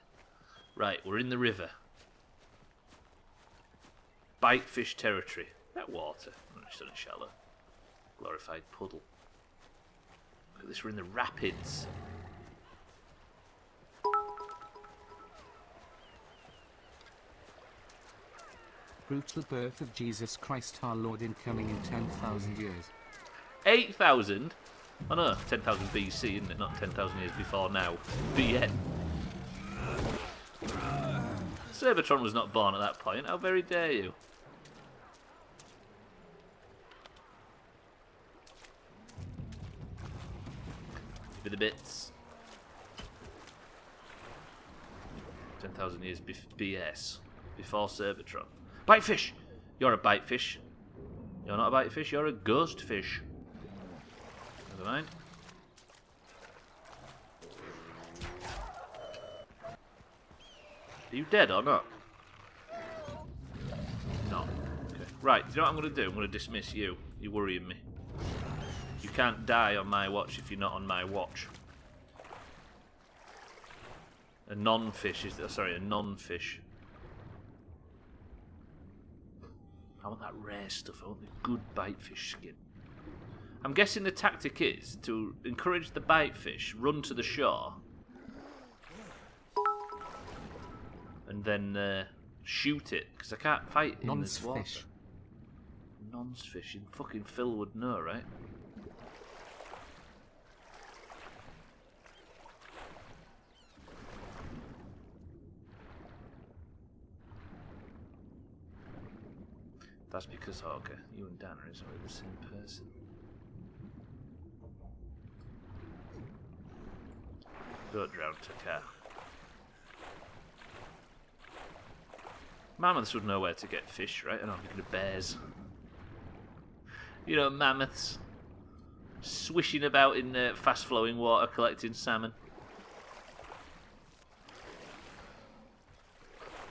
Right, we're in the river. Bite fish territory. That water. It's not shallow. Glorified puddle. Look at this, we're in the rapids. Brutal birth of Jesus Christ our Lord incoming in 10,000 years. 8,000? Oh no, 10,000 BC, isn't it? Not 10,000 years before now. BN. Cybertron was not born at that point. How very dare you? Give me the bits. 10,000 years BS. Before Cybertron. Bite fish! You're a bite fish. You're not a bite fish, you're a ghost fish. Never mind. Are you dead or not? No. Okay. Right, do you know what I'm going to do? I'm going to dismiss you. You're worrying me. You can't die on my watch if you're not on my watch. A non-fish is... sorry, a non-fish. I want that rare stuff. I want the good bite fish skin. I'm guessing the tactic is to encourage the bite fish, run to the shore, and then shoot it, because I can't fight in this water. Non-fish. Non-fish. Fucking Phil would know, right? That's because, oh, okay, you and Dan are exactly the same person. Don't drown, Takar. Mammoths would know where to get fish, right? I know, thinking of bears. You know, mammoths. Swishing about in fast-flowing water, collecting salmon.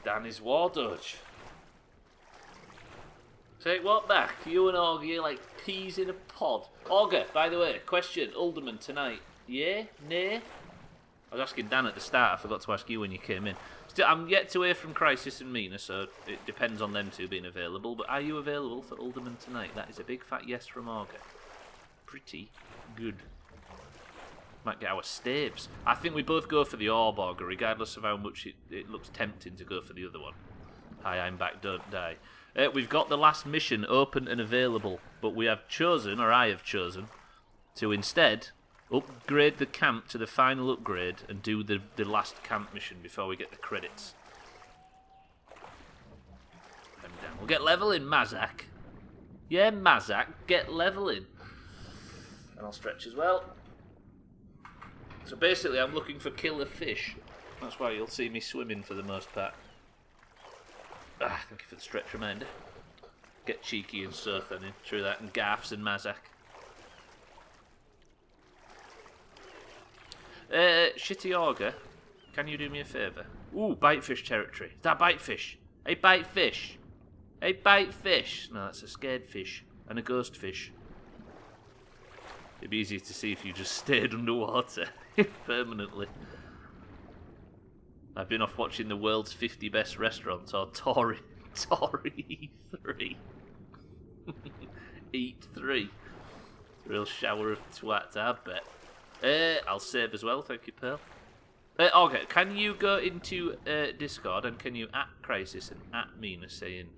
Dan is war dodge. Take what back? You and Augur, you're like peas in a pod. Augur, by the way, question, Alderman tonight. Yeah? Nay? I was asking Dan at the start. I forgot to ask you when you came in. Still, I'm yet to hear from Crisis and Mina, so it depends on them two being available. But are you available for Alderman tonight? That is a big fat yes from Auger. Pretty good. Might get our staves. I think we both go for the orb, Auger, regardless of how much it looks tempting to go for the other one. Hi, I'm back, don't die. We've got the last mission open and available, but we have chosen, or I have chosen, to instead upgrade the camp to the final upgrade and do the last camp mission before we get the credits. We'll get leveling, Mazak. Yeah, Mazak, get leveling. And I'll stretch as well. So basically, I'm looking for killer fish. That's why you'll see me swimming for the most part. Thank you for the stretch reminder. Get cheeky and surf then in. Through that, and Garths and Mazak. Shitty Auger, can you do me a favour? Ooh, bitefish territory. Is that bitefish? Hey, bitefish! Hey, bitefish! No, that's a scared fish. And a ghost fish. It'd be easy to see if you just stayed underwater permanently. I've been off watching the world's 50 best restaurants, or Tory 3. Eat 3. Real shower of twat, I bet. I'll save as well, thank you, Pearl. Okay, can you go into Discord and can you at Crisis and at Mina saying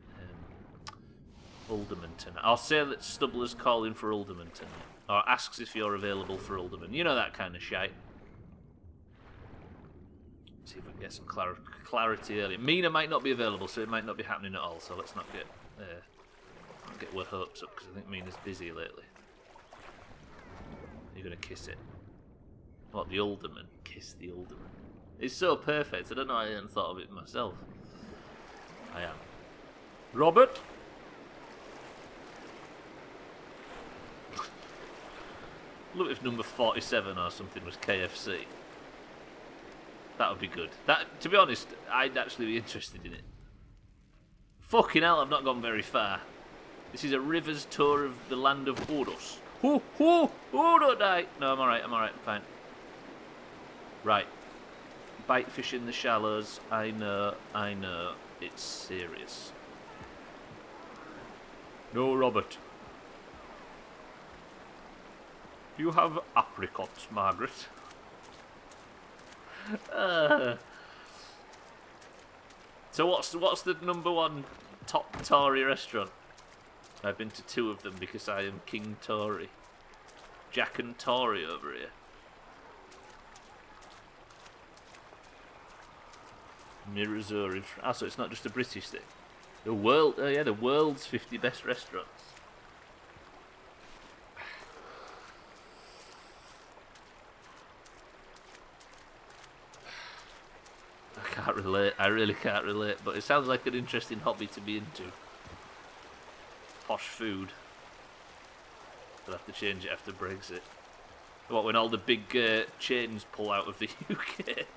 Alderman tonight? I'll say that Stubbler's calling for Alderman tonight. Or asks if you're available for Alderman. You know that kind of shite. See if we can get some clarity early. Mina might not be available, so it might not be happening at all. So let's not get our hopes up, because I think Mina's busy lately. You're gonna kiss it. What, the Alderman? Kiss the Alderman. It's so perfect. I don't know. I hadn't thought of it myself. I am. Robert. Look, if number 47 or something was KFC. That would be good. That, to be honest, I'd actually be interested in it. Fucking hell, I've not gone very far. This is a river's tour of the land of Oros. Don't die. No, I'm alright, I'm fine. Right. Bite fish in the shallows. I know. It's serious. No, Robert. You have apricots, Margaret. So what's the number one top Tory restaurant? I've been to 2 of them because I am King Tory. Jack and Tory over here. Mirazur in France. So it's not just a British thing. The world's 50 best restaurants. I can't relate. I really can't relate. But it sounds like an interesting hobby to be into. Posh food. They'll have to change it after Brexit. What, when all the big chains pull out of the UK?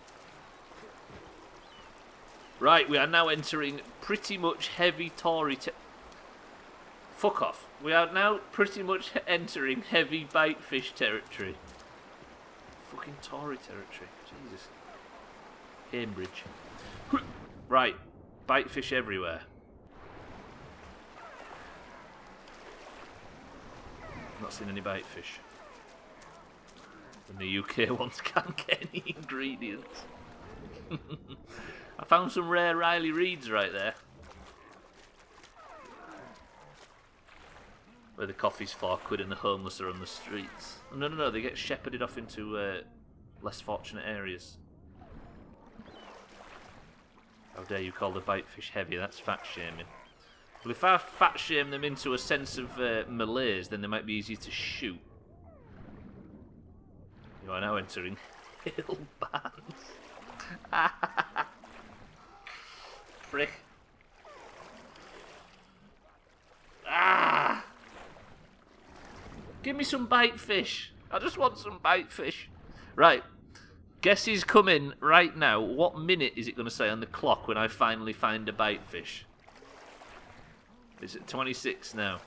Right, we are now entering pretty much heavy Tory Fuck off. We are now pretty much entering heavy bitefish territory. Fucking Tory territory. Jesus. Cambridge. Right, bitefish everywhere. Not seen any bitefish. And the UK ones can't get any ingredients. I found some rare Riley Reeds right there. Where the coffee's £4 and the homeless are on the streets. No, they get shepherded off into less fortunate areas. How dare you call the bitefish heavy? That's fat shaming. Well, if I fat shame them into a sense of malaise, then they might be easy to shoot. You are now entering hill bands. Frick. Ah! Give me some bitefish. I just want some bitefish. Right. Guess he's coming right now. What minute is it going to say on the clock when I finally find a bitefish? Is it 26 now?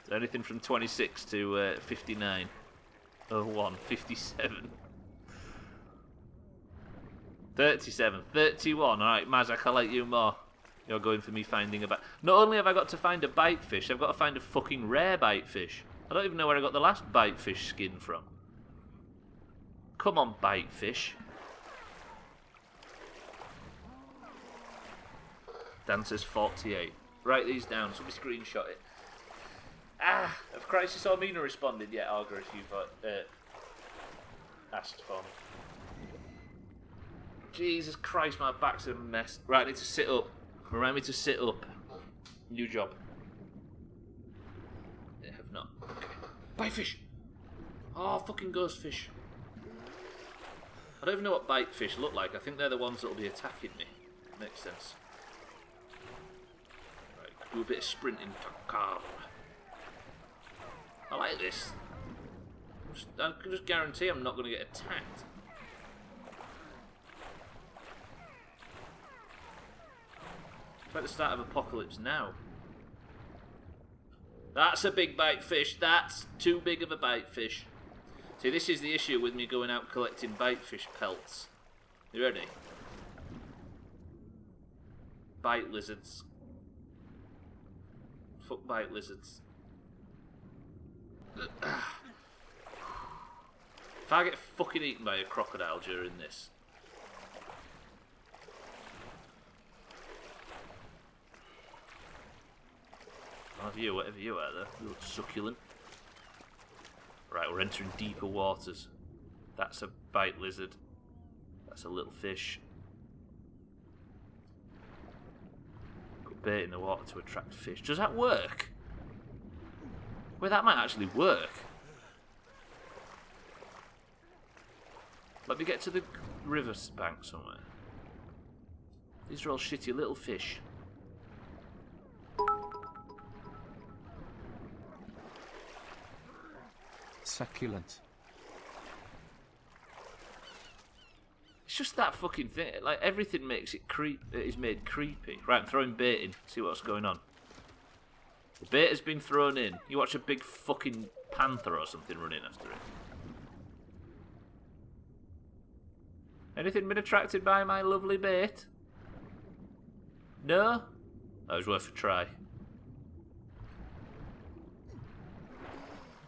So anything from 26 to 59. 01, 57. 37, 31. Alright, Mazak, I like you more. You're going for me finding a bite. Not only have I got to find a bite fish, I've got to find a fucking rare bite fish. I don't even know where I got the last bite fish skin from. Come on, bite fish. Dan says 48. Write these down so we screenshot it. Ah, have Crisis or Mina responded yet, Augur, if you've asked for me? Jesus Christ, my back's a mess. Right, I need to sit up. Remind me to sit up. New job. I have not. Okay. Bite fish! Oh, fucking ghost fish. I don't even know what bite fish look like. I think they're the ones that'll be attacking me. Makes sense. Right, do a bit of sprinting. I like this. I can just guarantee I'm not going to get attacked. It's like the start of Apocalypse Now. That's a big bite fish. That's too big of a bite fish. See, this is the issue with me going out collecting bite fish pelts. You ready? Bite lizards. Fuck bite lizards. If I get fucking eaten by a crocodile during this. Have you, whatever you are there, you look succulent. Right, we're entering deeper waters. That's a bite lizard. That's a little fish. Put bait in the water to attract fish. Does that work? Well, that might actually work. Let me get to the river bank somewhere. These are all shitty little fish. Succulent. It's just that fucking thing. Like, everything makes it is made creepy. Right, I'm throwing bait in. See what's going on. The bait has been thrown in. You watch a big fucking panther or something run in after it. Anything been attracted by my lovely bait? No? That was worth a try.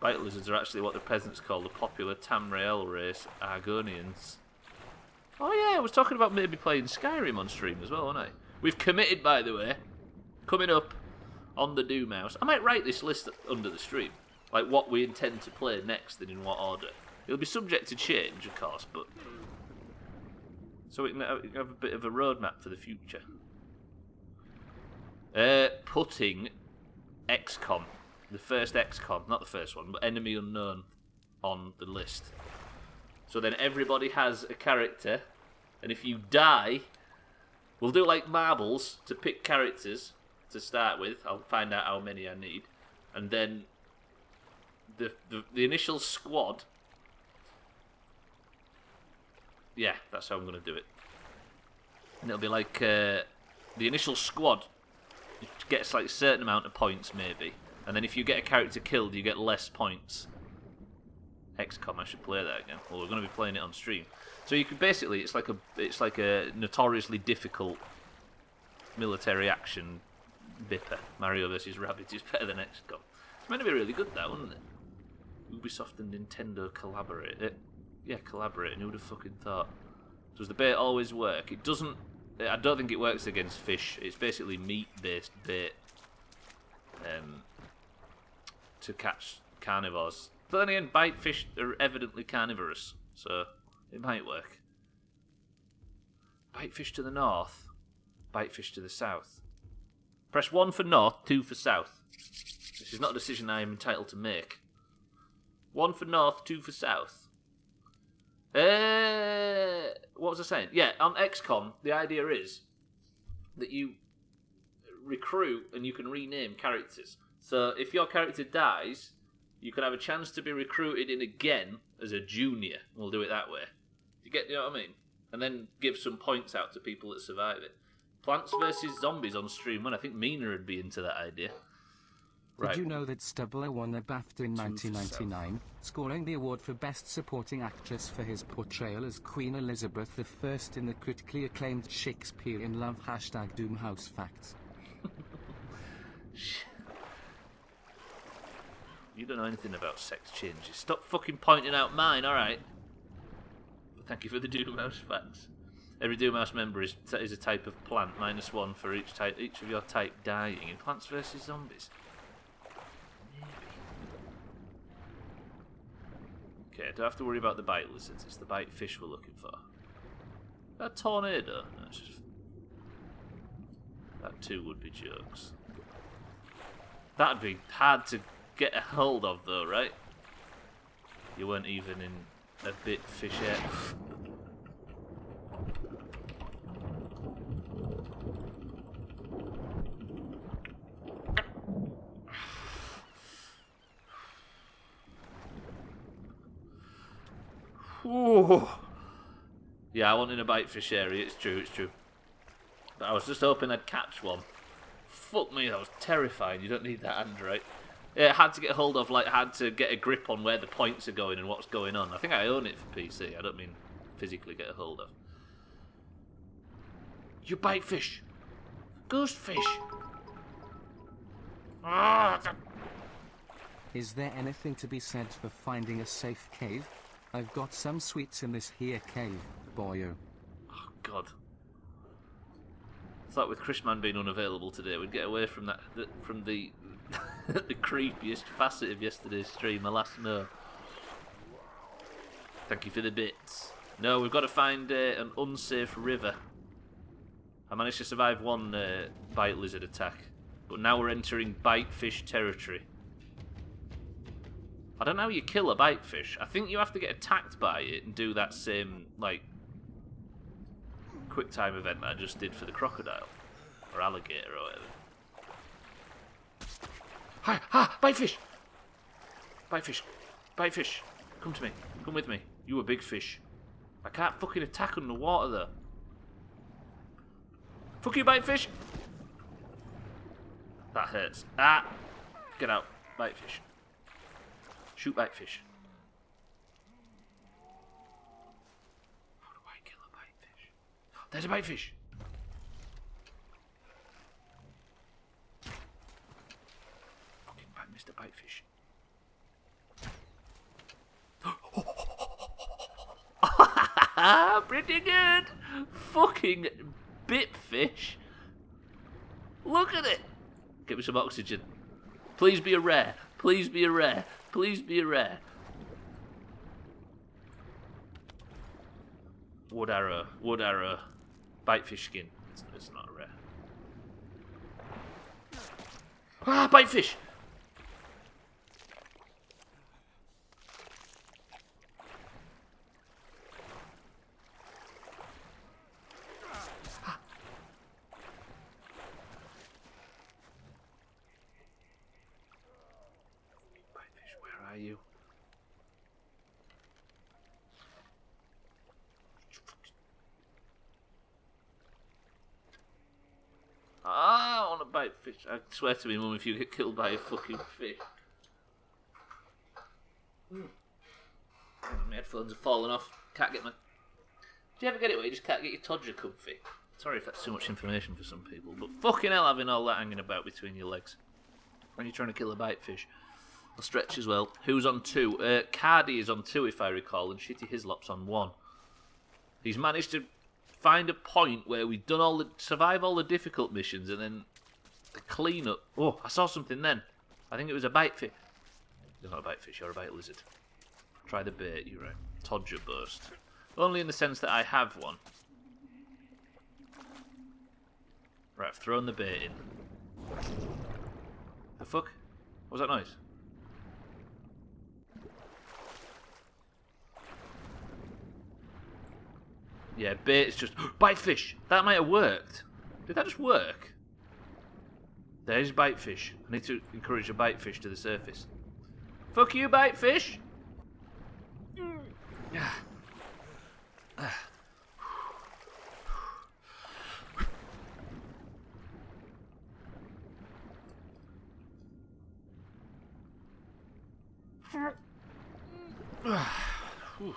Bite lizards are actually what the peasants call the popular Tamriel race, Argonians. Oh yeah, I was talking about maybe playing Skyrim on stream as well, wasn't I? We've committed, by the way. Coming up on the Doomhaus. I might write this list under the stream. Like what we intend to play next and in what order. It'll be subject to change, of course, but... So we can have a bit of a roadmap for the future. Putting XCOM. The first XCOM, not the first one, but Enemy Unknown on the list. So then everybody has a character, and if you die, we'll do like marbles to pick characters to start with. I'll find out how many I need. And then the initial squad... Yeah, that's how I'm going to do it. And it'll be like the initial squad gets like a certain amount of points maybe. And then if you get a character killed, you get less points. XCOM, I should play that again. Well, we're going to be playing it on stream. So you could basically, it's like a notoriously difficult military action bipper. Mario vs. Rabbids is better than XCOM. It's meant to be really good, that, wasn't it? Ubisoft and Nintendo collaborate. Collaborating. Who would have fucking thought? Does the bait always work? It doesn't. I don't think it works against fish. It's basically meat-based bait to catch carnivores. But then again, bite fish are evidently carnivorous, so it might work. Bite fish to the north, bite fish to the south. Press 1 for north, 2 for south. This is not a decision I am entitled to make. 1 for north, 2 for south. What was I saying? Yeah, on XCOM, the idea is that you recruit and you can rename characters. So if your character dies, you can have a chance to be recruited in again as a junior. We'll do it that way. You know what I mean? And then give some points out to people that survive it. Plants vs Zombies on stream 1. I think Mina would be into that idea. Right. Did you know that Stubbler won a BAFTA in 1999, scoring the award for Best Supporting Actress for his portrayal as Queen Elizabeth I in the critically acclaimed Shakespeare in Love #Doomhaus facts? You don't know anything about sex changes. Stop fucking pointing out mine, alright? Thank you for the Doomhaus facts. Every Doomhaus member is a type of plant, -1 for each of your type dying in Plants vs Zombies. Okay, don't have to worry about the bite lizards. It's the bite fish we're looking for. A tornado? No, it's just... That too would be jokes. That'd be hard to get a hold of, though, right? You weren't even in a bit fish yet. Ooh. Yeah, I wanted a bite fish area, it's true. But I was just hoping I'd catch one. Fuck me, that was terrifying. You don't need that hand, right? Yeah, hard to get hold of, like, hard to get a grip on where the points are going and what's going on. I think I own it for PC, I don't mean physically get a hold of. You bite fish. Ghost fish. Is there anything to be said for finding a safe cave? I've got some sweets in this here cave, boyo. Oh, God. I thought with Chrisman being unavailable today, we'd get away from from the the creepiest facet of yesterday's stream, alas no. Thank you for the bits. No, we've got to find an unsafe river. I managed to survive one bite lizard attack, but now we're entering bite fish territory. I don't know how you kill a bite fish. I think you have to get attacked by it and do that same, like, quick time event that I just did for the crocodile. Or alligator or whatever. Ha! Bite fish! Bite fish! Bite fish! Come to me. Come with me. You a big fish. I can't fucking attack underwater though. Fuck you, bite fish! That hurts. Ah! Get out. Bite fish. Shoot bite fish. How do I kill a bite fish? There's a bite fish! Fucking bite, Mr. Bite Fish. Pretty good! Fucking bit fish. Look at it! Get me some oxygen. Please be a rare. Please be a rare. Please be a rare. Wood arrow. Wood arrow. Bite fish skin. It's not a rare. Ah, bite fish! Are you? I want to bite fish. I swear to me, Mum, if you get killed by a fucking fish. My headphones are falling off. Can't get my... Do you ever get it where you just can't get your todger comfy? Sorry if that's too much information for some people, but fucking hell having all that hanging about between your legs when you're trying to kill a bite fish. I'll stretch as well. Who's on 2? Cardi is on 2, if I recall, and Shitty Hislop's on 1. He's managed to find a point where we've done survive all the difficult missions, and then the clean up. Oh, I saw something then. I think it was a bite fish. You're not a bite fish, you're a bite lizard. Try the bait, you're right. Todger burst. Only in the sense that I have one. Right, I've thrown the bait in. The fuck? What was that noise? Yeah, bait's just... Bite fish! That might have worked. Did that just work? There's bite fish. I need to encourage a bite fish to the surface. Fuck you, bite fish! Whew.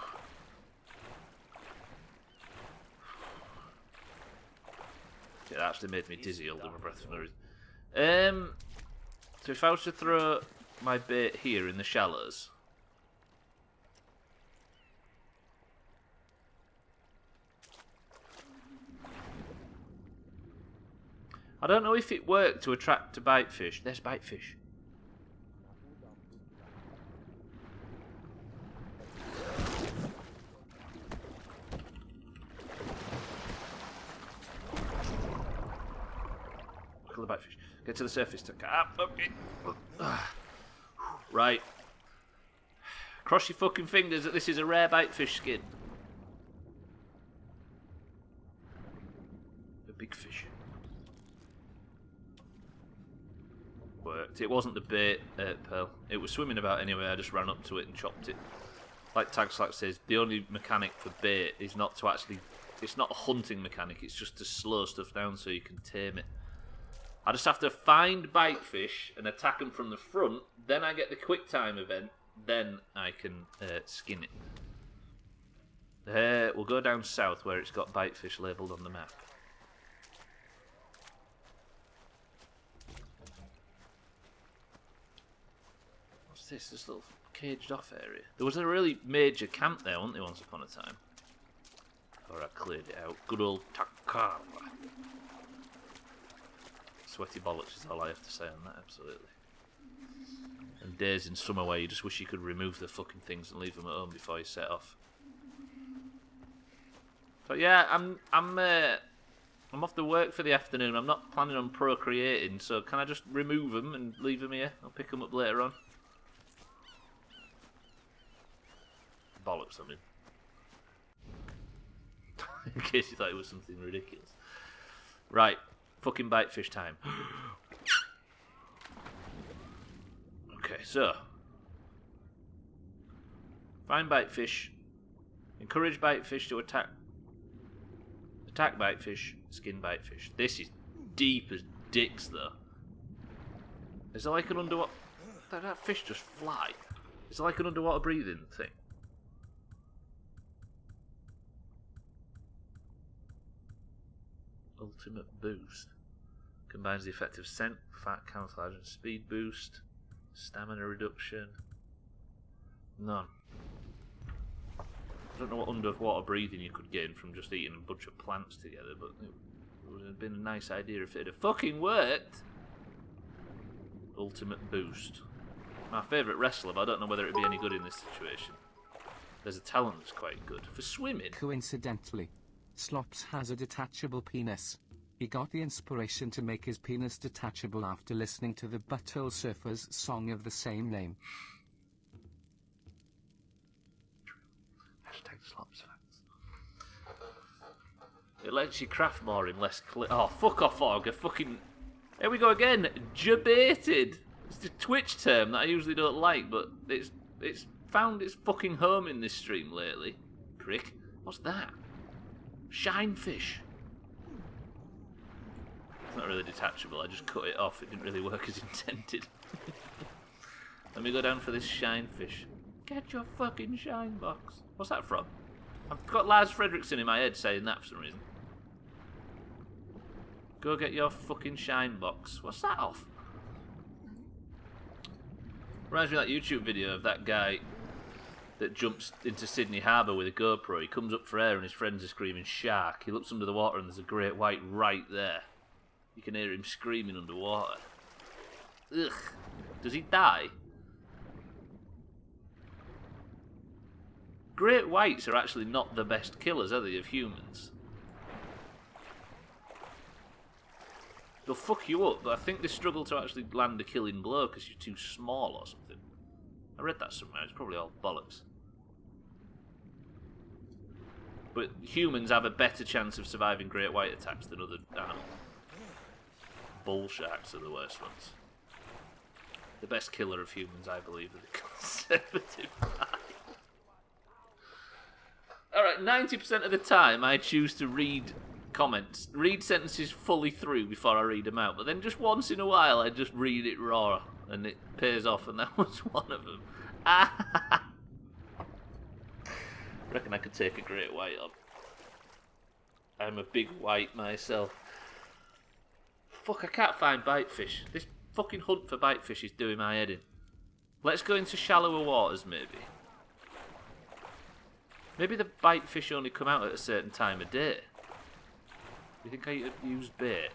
It actually made me dizzy holding my breath for no reason. So if I was to throw my bait here in the shallows, I don't know if it worked to attract a bite fish. There's bite fish. Kill the bite fish. Get to the surface. Okay. Right. Cross your fucking fingers that this is a rare bite fish skin. A big fish. Worked. It wasn't the bait, Pearl. It was swimming about anyway. I just ran up to it and chopped it. Like Tag Slack says, the only mechanic for bait is not to actually... It's not a hunting mechanic, it's just to slow stuff down so you can tame it. I just have to find bite fish and attack them from the front, then I get the quick time event, then I can skin it. We'll go down south where it's got bite fish labelled on the map. What's this little caged off area? There was a really major camp there, wasn't there, once upon a time? Or I cleared it out. Good old Takara. Sweaty bollocks is all I have to say on that, absolutely. And days in summer where you just wish you could remove the fucking things and leave them at home before you set off. So yeah, I'm off to work for the afternoon. I'm not planning on procreating, so can I just remove them and leave them here? I'll pick them up later on. Bollocks, I mean. In case you thought it was something ridiculous. Right. Fucking bite fish time. Okay, so find bite fish, encourage bite fish to attack bite fish, skin bite fish. This is deep as dicks, though. Is it like an underwater? That fish just fly. Is it like an underwater breathing thing? Ultimate boost. Combines the effect of scent, fat camouflage, and speed boost. Stamina reduction. None. I don't know what underwater breathing you could gain from just eating a bunch of plants together, but it would have been a nice idea if it had fucking worked. Ultimate boost. My favourite wrestler, but I don't know whether it'd be any good in this situation. There's a talent that's quite good. For swimming... Coincidentally, Slops has a detachable penis. He got the inspiration to make his penis detachable after listening to the Butthole Surfers song of the same name. Hashtag Slops facts. It lets you craft more in less Oh, fuck off, Auger. Fucking... Here we go again. Jebaited. It's a Twitch term that I usually don't like, but it's found its fucking home in this stream lately. Prick. What's that? Shinefish. It's not really detachable, I just cut it off. It didn't really work as intended. Let me go down for this shinefish. Get your fucking shine box. What's that from? I've got Lars Fredrickson in my head saying that for some reason. Go get your fucking shine box. What's that off? Reminds me of that YouTube video of that guy that jumps into Sydney Harbour with a GoPro. He comes up for air and his friends are screaming shark. He looks under the water and there's a great white right there. You can hear him screaming underwater. Ugh. Does he die? Great whites are actually not the best killers, are they, of humans? They'll fuck you up, but I think they struggle to actually land a killing blow because you're too small or something. I read that somewhere, it's probably all bollocks. But humans have a better chance of surviving great white attacks than other animals. Bull sharks are the worst ones. The best killer of humans, I believe, are the conservative type. Alright, 90% of the time I choose to read comments, read sentences fully through before I read them out, but then just once in a while I just read it raw and it pays off, and that was one of them. Reckon I could take a great white on. I'm a big white myself. Fuck, I can't find bitefish. This fucking hunt for bitefish is doing my head in. Let's go into shallower waters, maybe. Maybe the bitefish only come out at a certain time of day. You think I use bait?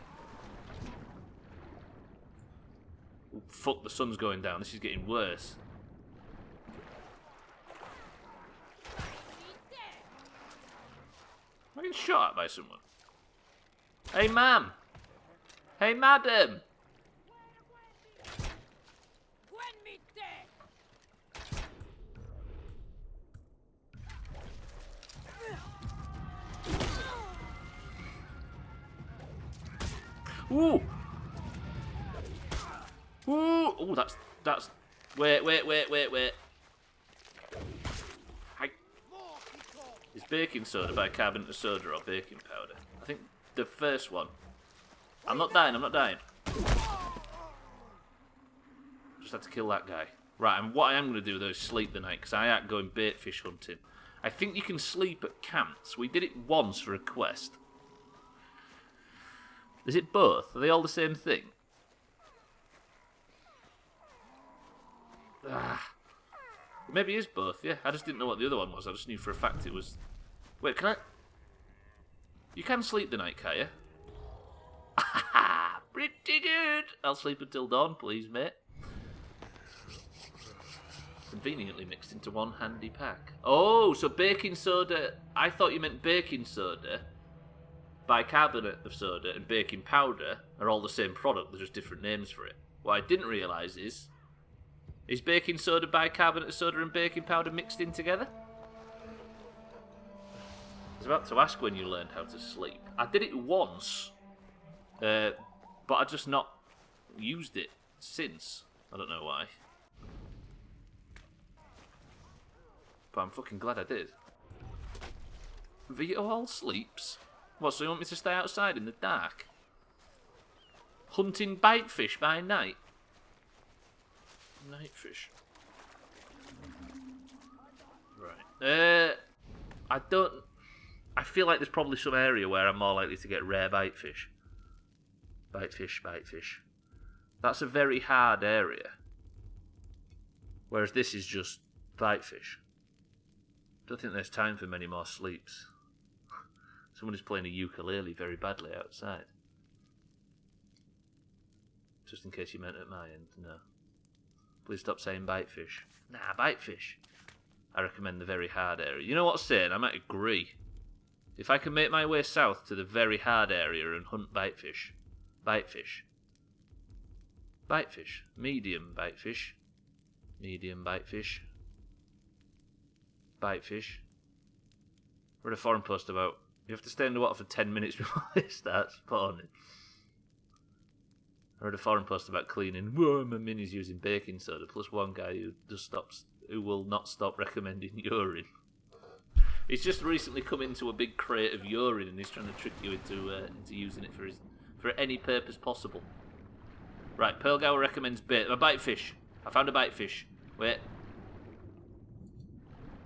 Oh, fuck, the sun's going down. This is getting worse. Am I getting shot at by someone? Hey, ma'am! Hey, madam! Ooh! Ooh! Ooh, that's... Wait. Hi. Is baking soda bicarbonate of soda or baking powder? I think the first one. I'm not dying. Just had to kill that guy. Right, and what I am going to do though is sleep the night, because I ain't going baitfish hunting. I think you can sleep at camps. We did it once for a quest. Is it both? Are they all the same thing? Maybe it is both, yeah. I just didn't know what the other one was. I just knew for a fact it was... Wait, can I... You can sleep the night, can't you? Pretty good! I'll sleep until dawn, please, mate. Conveniently mixed into one handy pack. Oh, so baking soda... I thought you meant baking soda... Bicarbonate of soda and baking powder are all the same product, they're just different names for it. What I didn't realise is baking soda, bicarbonate of soda and baking powder mixed in together? I was about to ask when you learned how to sleep. I did it once, but I've just not used it since. I don't know why. But I'm fucking glad I did. Vito all sleeps? What, so you want me to stay outside in the dark? Hunting bitefish by night? Nightfish. Right. I feel like there's probably some area where I'm more likely to get rare bitefish. Bitefish. That's a very hard area. Whereas this is just bitefish. Don't think there's time for many more sleeps. Someone is playing a ukulele very badly outside. Just in case you meant at my end, no. Please stop saying bitefish. Nah, bitefish. I recommend the very hard area. You know what I'm saying? I might agree. If I can make my way south to the very hard area and hunt bitefish. Bitefish. Medium bitefish. Bitefish. Read a forum post about you have to stay underwater for 10 minutes before it starts spawning. I read a forum post about cleaning. Whoa, my mini's using baking soda. Plus one guy who will not stop recommending urine. He's just recently come into a big crate of urine and he's trying to trick you into using it for any purpose possible. Right, Pearlgower recommends bait. A bitefish. I found a bitefish. Wait.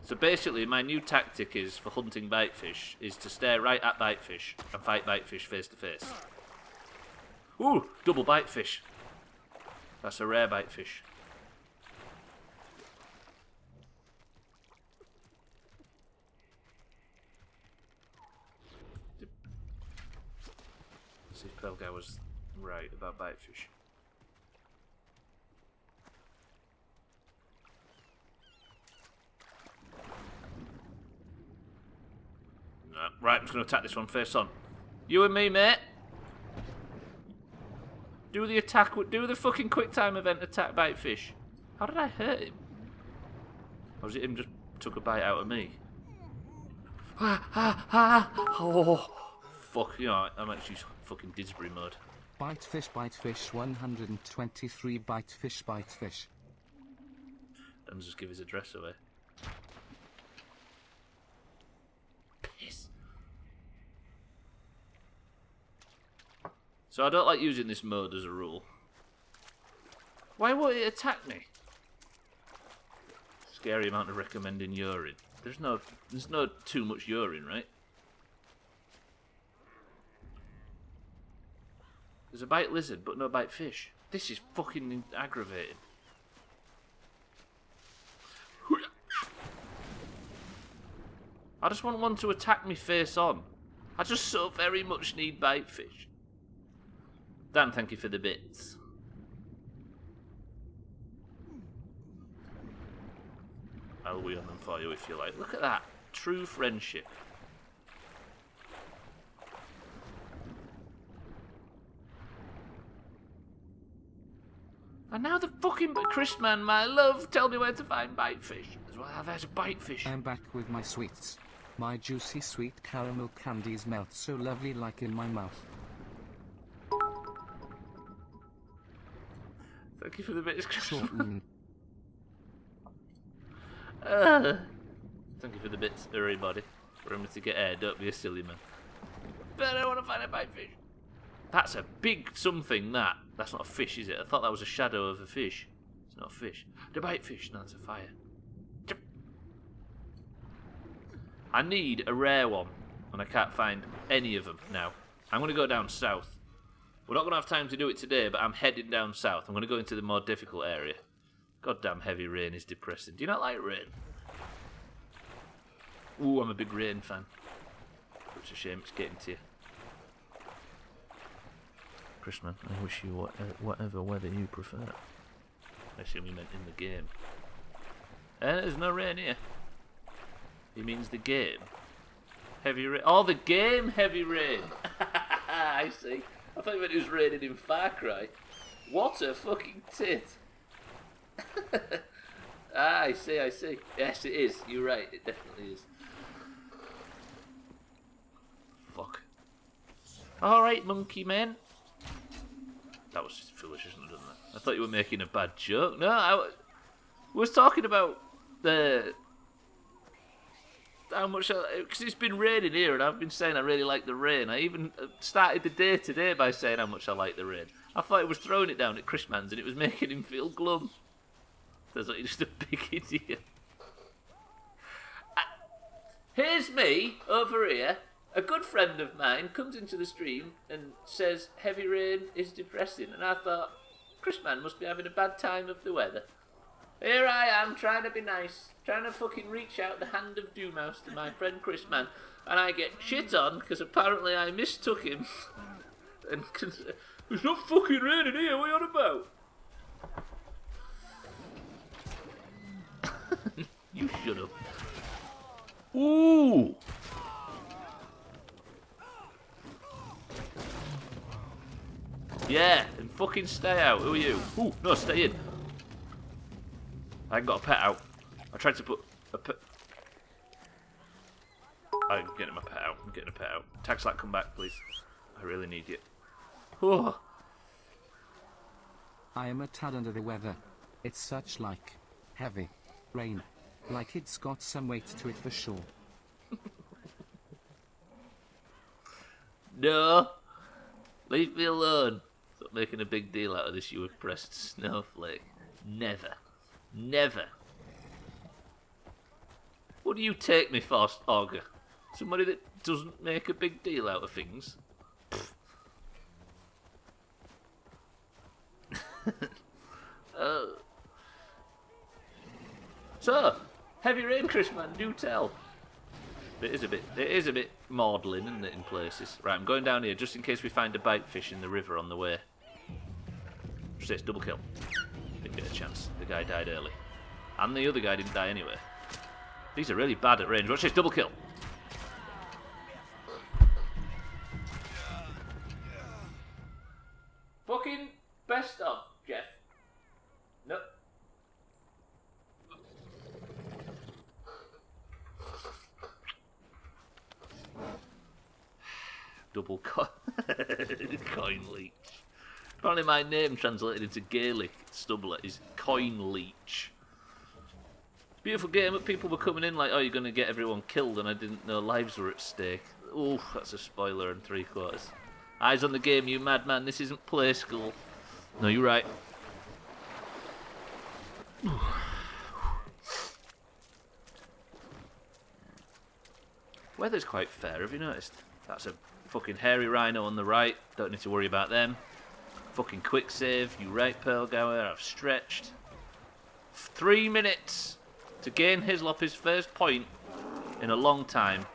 So basically, my new tactic is for hunting bitefish is to stare right at bitefish and fight bitefish face to face. Ooh, double bitefish. That's a rare bitefish. Let's see if Pelgar was right about bitefish. Right, I'm just going to attack this one face on. You and me, mate. Do the attack. Do the fucking quick time event attack bitefish. How did I hurt him? Or was it him just took a bite out of me? Oh, fuck. You know, I'm actually fucking Didsbury mode. Bitefish, 123 bitefish. Don't just give his address away. Piss. So I don't like using this mode as a rule. Why won't it attack me? scary amount of recommending urine. There's no too much urine, right? There's a bite lizard, but no bite fish. This is fucking aggravating. I just want one to attack me face on. I just so very much need bite fish. Dan, thank you for the bits. I'll wheel them for you if you like. Look at that. True friendship. And now the fucking Chris man, my love, tell me where to find bite fish. Well, there's a bite fish. I'm back with my sweets. My juicy sweet caramel candies melt so lovely like in my mouth. Thank you for the bits, Chris. Shorten. Thank you for the bits, everybody. Remember to get air, don't be a silly man. But I want to find a bite fish. That's a big something, that. That's not a fish, is it? I thought that was a shadow of a fish. It's not a fish. The bite fish, no, it's a fire. I need a rare one, and I can't find any of them now. I'm going to go down south. We're not going to have time to do it today, but I'm heading down south. I'm going to go into the more difficult area. Goddamn heavy rain is depressing. Do you not like rain? Ooh, I'm a big rain fan. It's a shame it's getting to you. Chris, man, I wish you whatever weather you prefer. I assume you meant in the game. There's no rain here. He means the game. Heavy rain. Oh, the game heavy rain. I see. I thought you meant it was raining in Far Cry. What a fucking tit. I see. Yes, it is. You're right. It definitely is. Fuck. Alright, monkey man. That was just foolish, isn't it? I thought you were making a bad joke. No, I was talking about the... how much, because it's been raining here and I've been saying I really like the rain. I even started the day today by saying how much I like the rain. I thought it was throwing it down at Chris Man's and it was making him feel glum. Sounds like you're just a big idiot. Here's me over here. A good friend of mine comes into the stream and says heavy rain is depressing, and I thought Chris Man must be having a bad time of the weather. Here I am, trying to be nice, trying to fucking reach out the hand of Doomhaus to my friend Chris Man, and I get shit on because apparently I mistook him. And it's not fucking raining here, what are you on about? You shut up. Ooh! Yeah, and fucking stay out. Who are you? Ooh, no, stay in. I ain't got a pet out. I tried to put a pet... I'm getting my pet out. I'm getting a pet out. Taxlack, come back, please. I really need you. Oh. I am a tad under the weather. It's such like heavy rain. Like it's got some weight to it for sure. No. Leave me alone. Stop making a big deal out of this, you oppressed snowflake. Never. Never. What do you take me for, Auger? Somebody that doesn't make a big deal out of things? So, heavy rain, Chris, man, do tell. It is a bit maudlin, isn't it, in places? Right, I'm going down here just in case we find a bite fish in the river on the way. Just say it's double kill. Didn't get a chance. The guy died early. And the other guy didn't die anyway. These are really bad at range. Watch this, double kill. Fucking best of, Jeff. Nope. Double coin leech. Apparently my name translated into Gaelic Stubbler is coin leech. Beautiful game, but people were coming in like, oh, you're going to get everyone killed, and I didn't know lives were at stake. Ooh, that's a spoiler and 3/4. Eyes on the game, you madman. This isn't play school. No, you're right. Weather's quite fair, have you noticed? That's a fucking hairy rhino on the right. Don't need to worry about them. Fucking quick save. You right, Pearlgower. I've stretched. 3 minutes to gain Hislop his first point in a long time.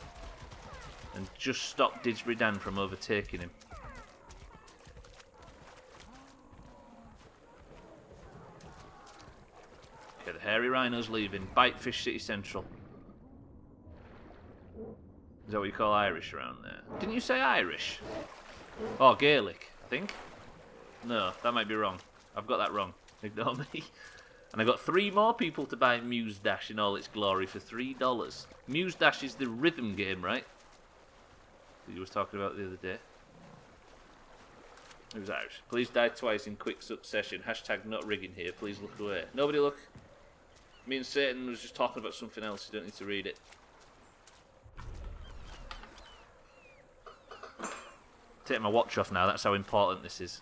And just stop Didsbury Dan from overtaking him. Okay, the hairy rhino's leaving. Bitefish City Central. Is that what you call Irish around there? Didn't you say Irish? Oh, Gaelic, I think. No, that might be wrong. I've got that wrong. Ignore me. And I got 3 more people to buy Muse Dash in all its glory for $3. Muse Dash is the rhythm game, right? That you was talking about the other day. It was Irish. Please die twice in quick succession. Hashtag not rigging here. Please look away. Nobody look. Me and Satan was just talking about something else. You don't need to read it. Taking my watch off now. That's how important this is.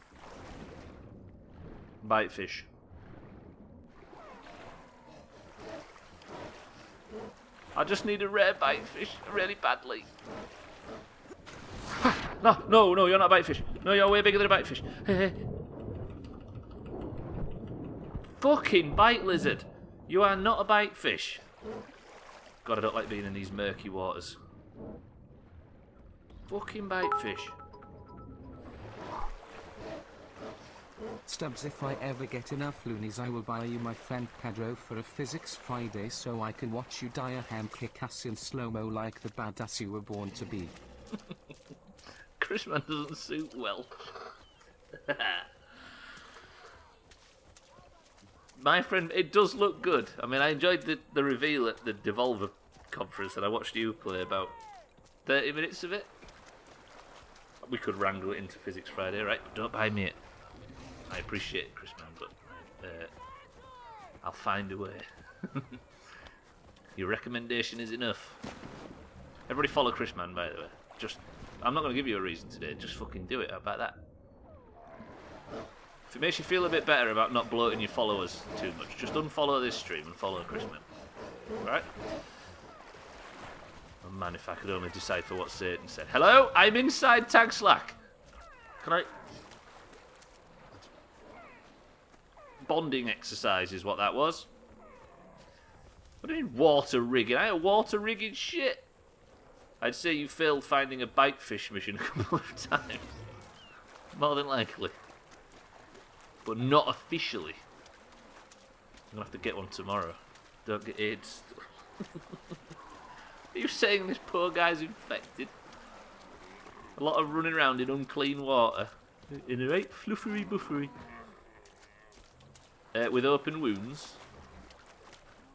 Bitefish. I just need a rare bitefish really badly. No, you're not a bitefish. No, you're way bigger than a bitefish. Fucking bite lizard. You are not a bitefish. God, I don't like being in these murky waters. Fucking bitefish. Stubbs, if I ever get enough loonies, I will buy you my friend Pedro for a Physics Friday so I can watch you die a ham kick ass in slow-mo like the badass you were born to be. Chrisman doesn't suit well. My friend, it does look good. I mean, I enjoyed the reveal at the Devolver conference and I watched you play about 30 minutes of it. We could wrangle it into Physics Friday, right? But don't buy me it. I appreciate it, Chrisman, but I'll find a way. Your recommendation is enough. Everybody follow Chrisman, by the way. I'm not going to give you a reason today. Just fucking do it. How about that? If it makes you feel a bit better about not bloating your followers too much, just unfollow this stream and follow Chrisman. Right? Oh man, if I could only decipher what Satan said. Hello? I'm inside Tag Slack. Can I... Bonding exercise is what that was. What do you mean water rigging? I ain't water rigging shit. I'd say you failed finding a bitefish mission a couple of times. More than likely. But not officially. I'm gonna have to get one tomorrow. Don't get AIDS. Are you saying this poor guy's infected? A lot of running around in unclean water. In a right fluffery buffery. With open wounds.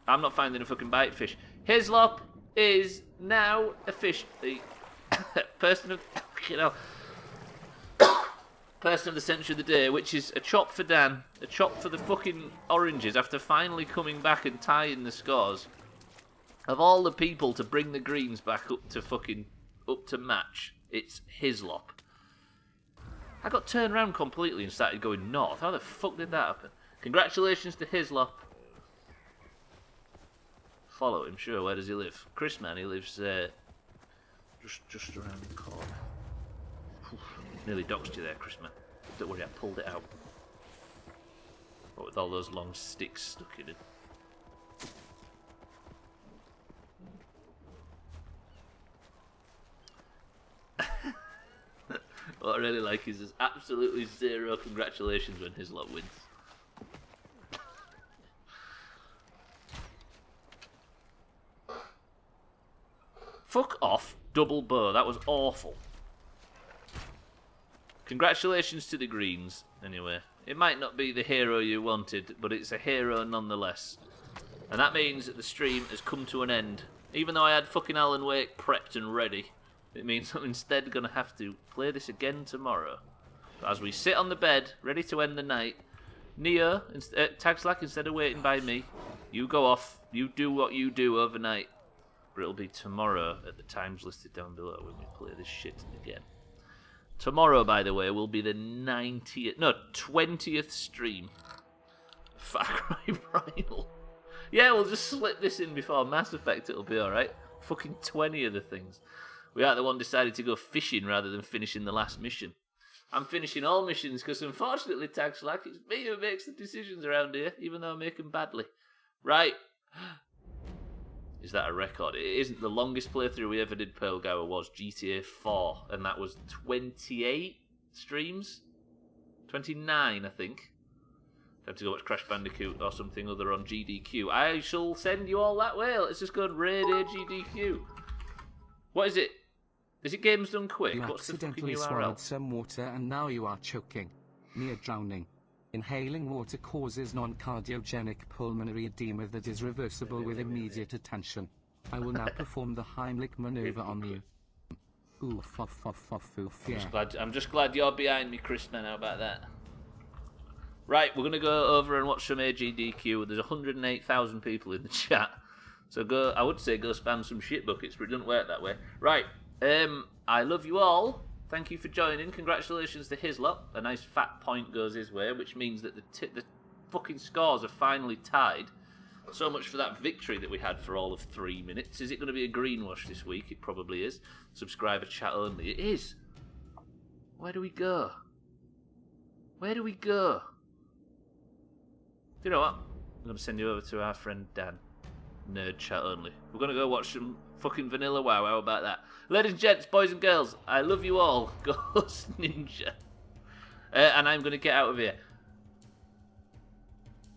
I'm not finding a fucking bitefish. Hislop is now officially person of person of the century of the day, which is a chop for Dan, a chop for the fucking oranges after finally coming back and tying the scores. Of all the people to bring the greens back up to match, it's Hislop. I got turned around completely and started going north. How the fuck did that happen? Congratulations to Hislop. Follow him, sure. Where does he live? Chrisman, he lives just around the corner. Nearly doxed you there, Chrisman. Don't worry, I pulled it out. But with all those long sticks stuck in it. What I really like is there's absolutely zero congratulations when Hislop wins. Fuck off, double bow. That was awful. Congratulations to the Greens, anyway. It might not be the hero you wanted, but it's a hero nonetheless. And that means that the stream has come to an end. Even though I had fucking Alan Wake prepped and ready, it means I'm instead going to have to play this again tomorrow. But as we sit on the bed, ready to end the night, Neo, Tag Slack, instead of waiting by me, you go off, you do what you do overnight. But it'll be tomorrow at the times listed down below when we play this shit again. Tomorrow, by the way, will be the 20th stream. Far Cry Primal. Yeah, we'll just slip this in before Mass Effect, it'll be alright. fucking 20 of the things. We are the one decided to go fishing rather than finishing the last mission. I'm finishing all missions because unfortunately, Tag Slack, it's me who makes the decisions around here, even though I make them badly. Right. Is that a record? It isn't. The longest playthrough we ever did Pearl Gower was GTA 4, and that was 28 streams? 29, I think. I have to go watch Crash Bandicoot or something other on GDQ. I shall send you all that way. Let's just go and raid GDQ. What is it? Is it Games Done Quick? You What's the fucking accidentally URL? swallowed some water and now you are choking. Near drowning. Inhaling water causes non-cardiogenic pulmonary edema that is reversible with immediate attention. I will now perform the Heimlich maneuver on you. Oof, off, off, off, oof, yeah. I'm just glad you're behind me, Chris, man. How about that? Right, we're going to go over and watch some AGDQ. There's 108,000 people in the chat. So go. I would say go spam some shit buckets, but it doesn't work that way. Right, I love you all. Thank you for joining. Congratulations to his lot. A nice fat point goes his way, which means that the fucking scores are finally tied. So much for that victory that we had for all of 3 minutes. Is it going to be a greenwash this week? It probably is. Subscriber chat only. It is. Where do we go? Where do we go? You know what? I'm going to send you over to our friend Dan. Nerd chat only. We're going to go watch some fucking Vanilla WoW. How about that? Ladies and gents, boys and girls, I love you all. Ghost Ninja. And I'm going to get out of here.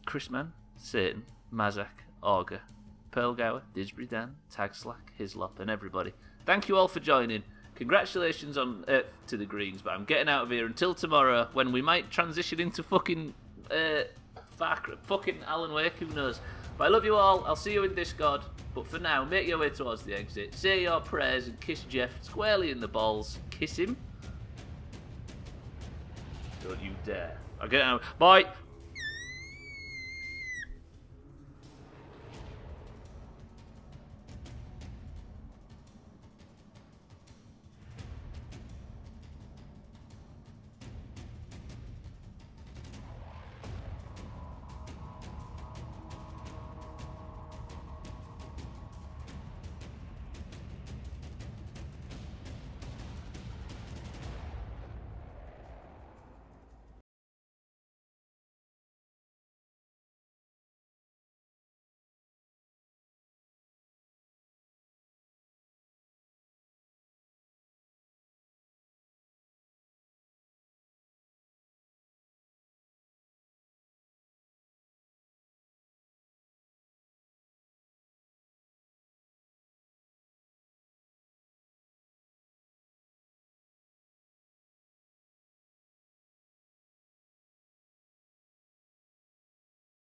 Chrisman, Satan, Mazak, Augur, Pearlgower, Disbury Dan, Tagslack, Hislop, and everybody. Thank you all for joining. Congratulations on to the Greens, but I'm getting out of here until tomorrow when we might transition into fucking fucking Alan Wake, who knows. But I love you all. I'll see you in Discord. But for now, make your way towards the exit. Say your prayers and kiss Jeff squarely in the balls. Kiss him. Don't you dare. I'll get out. Bye.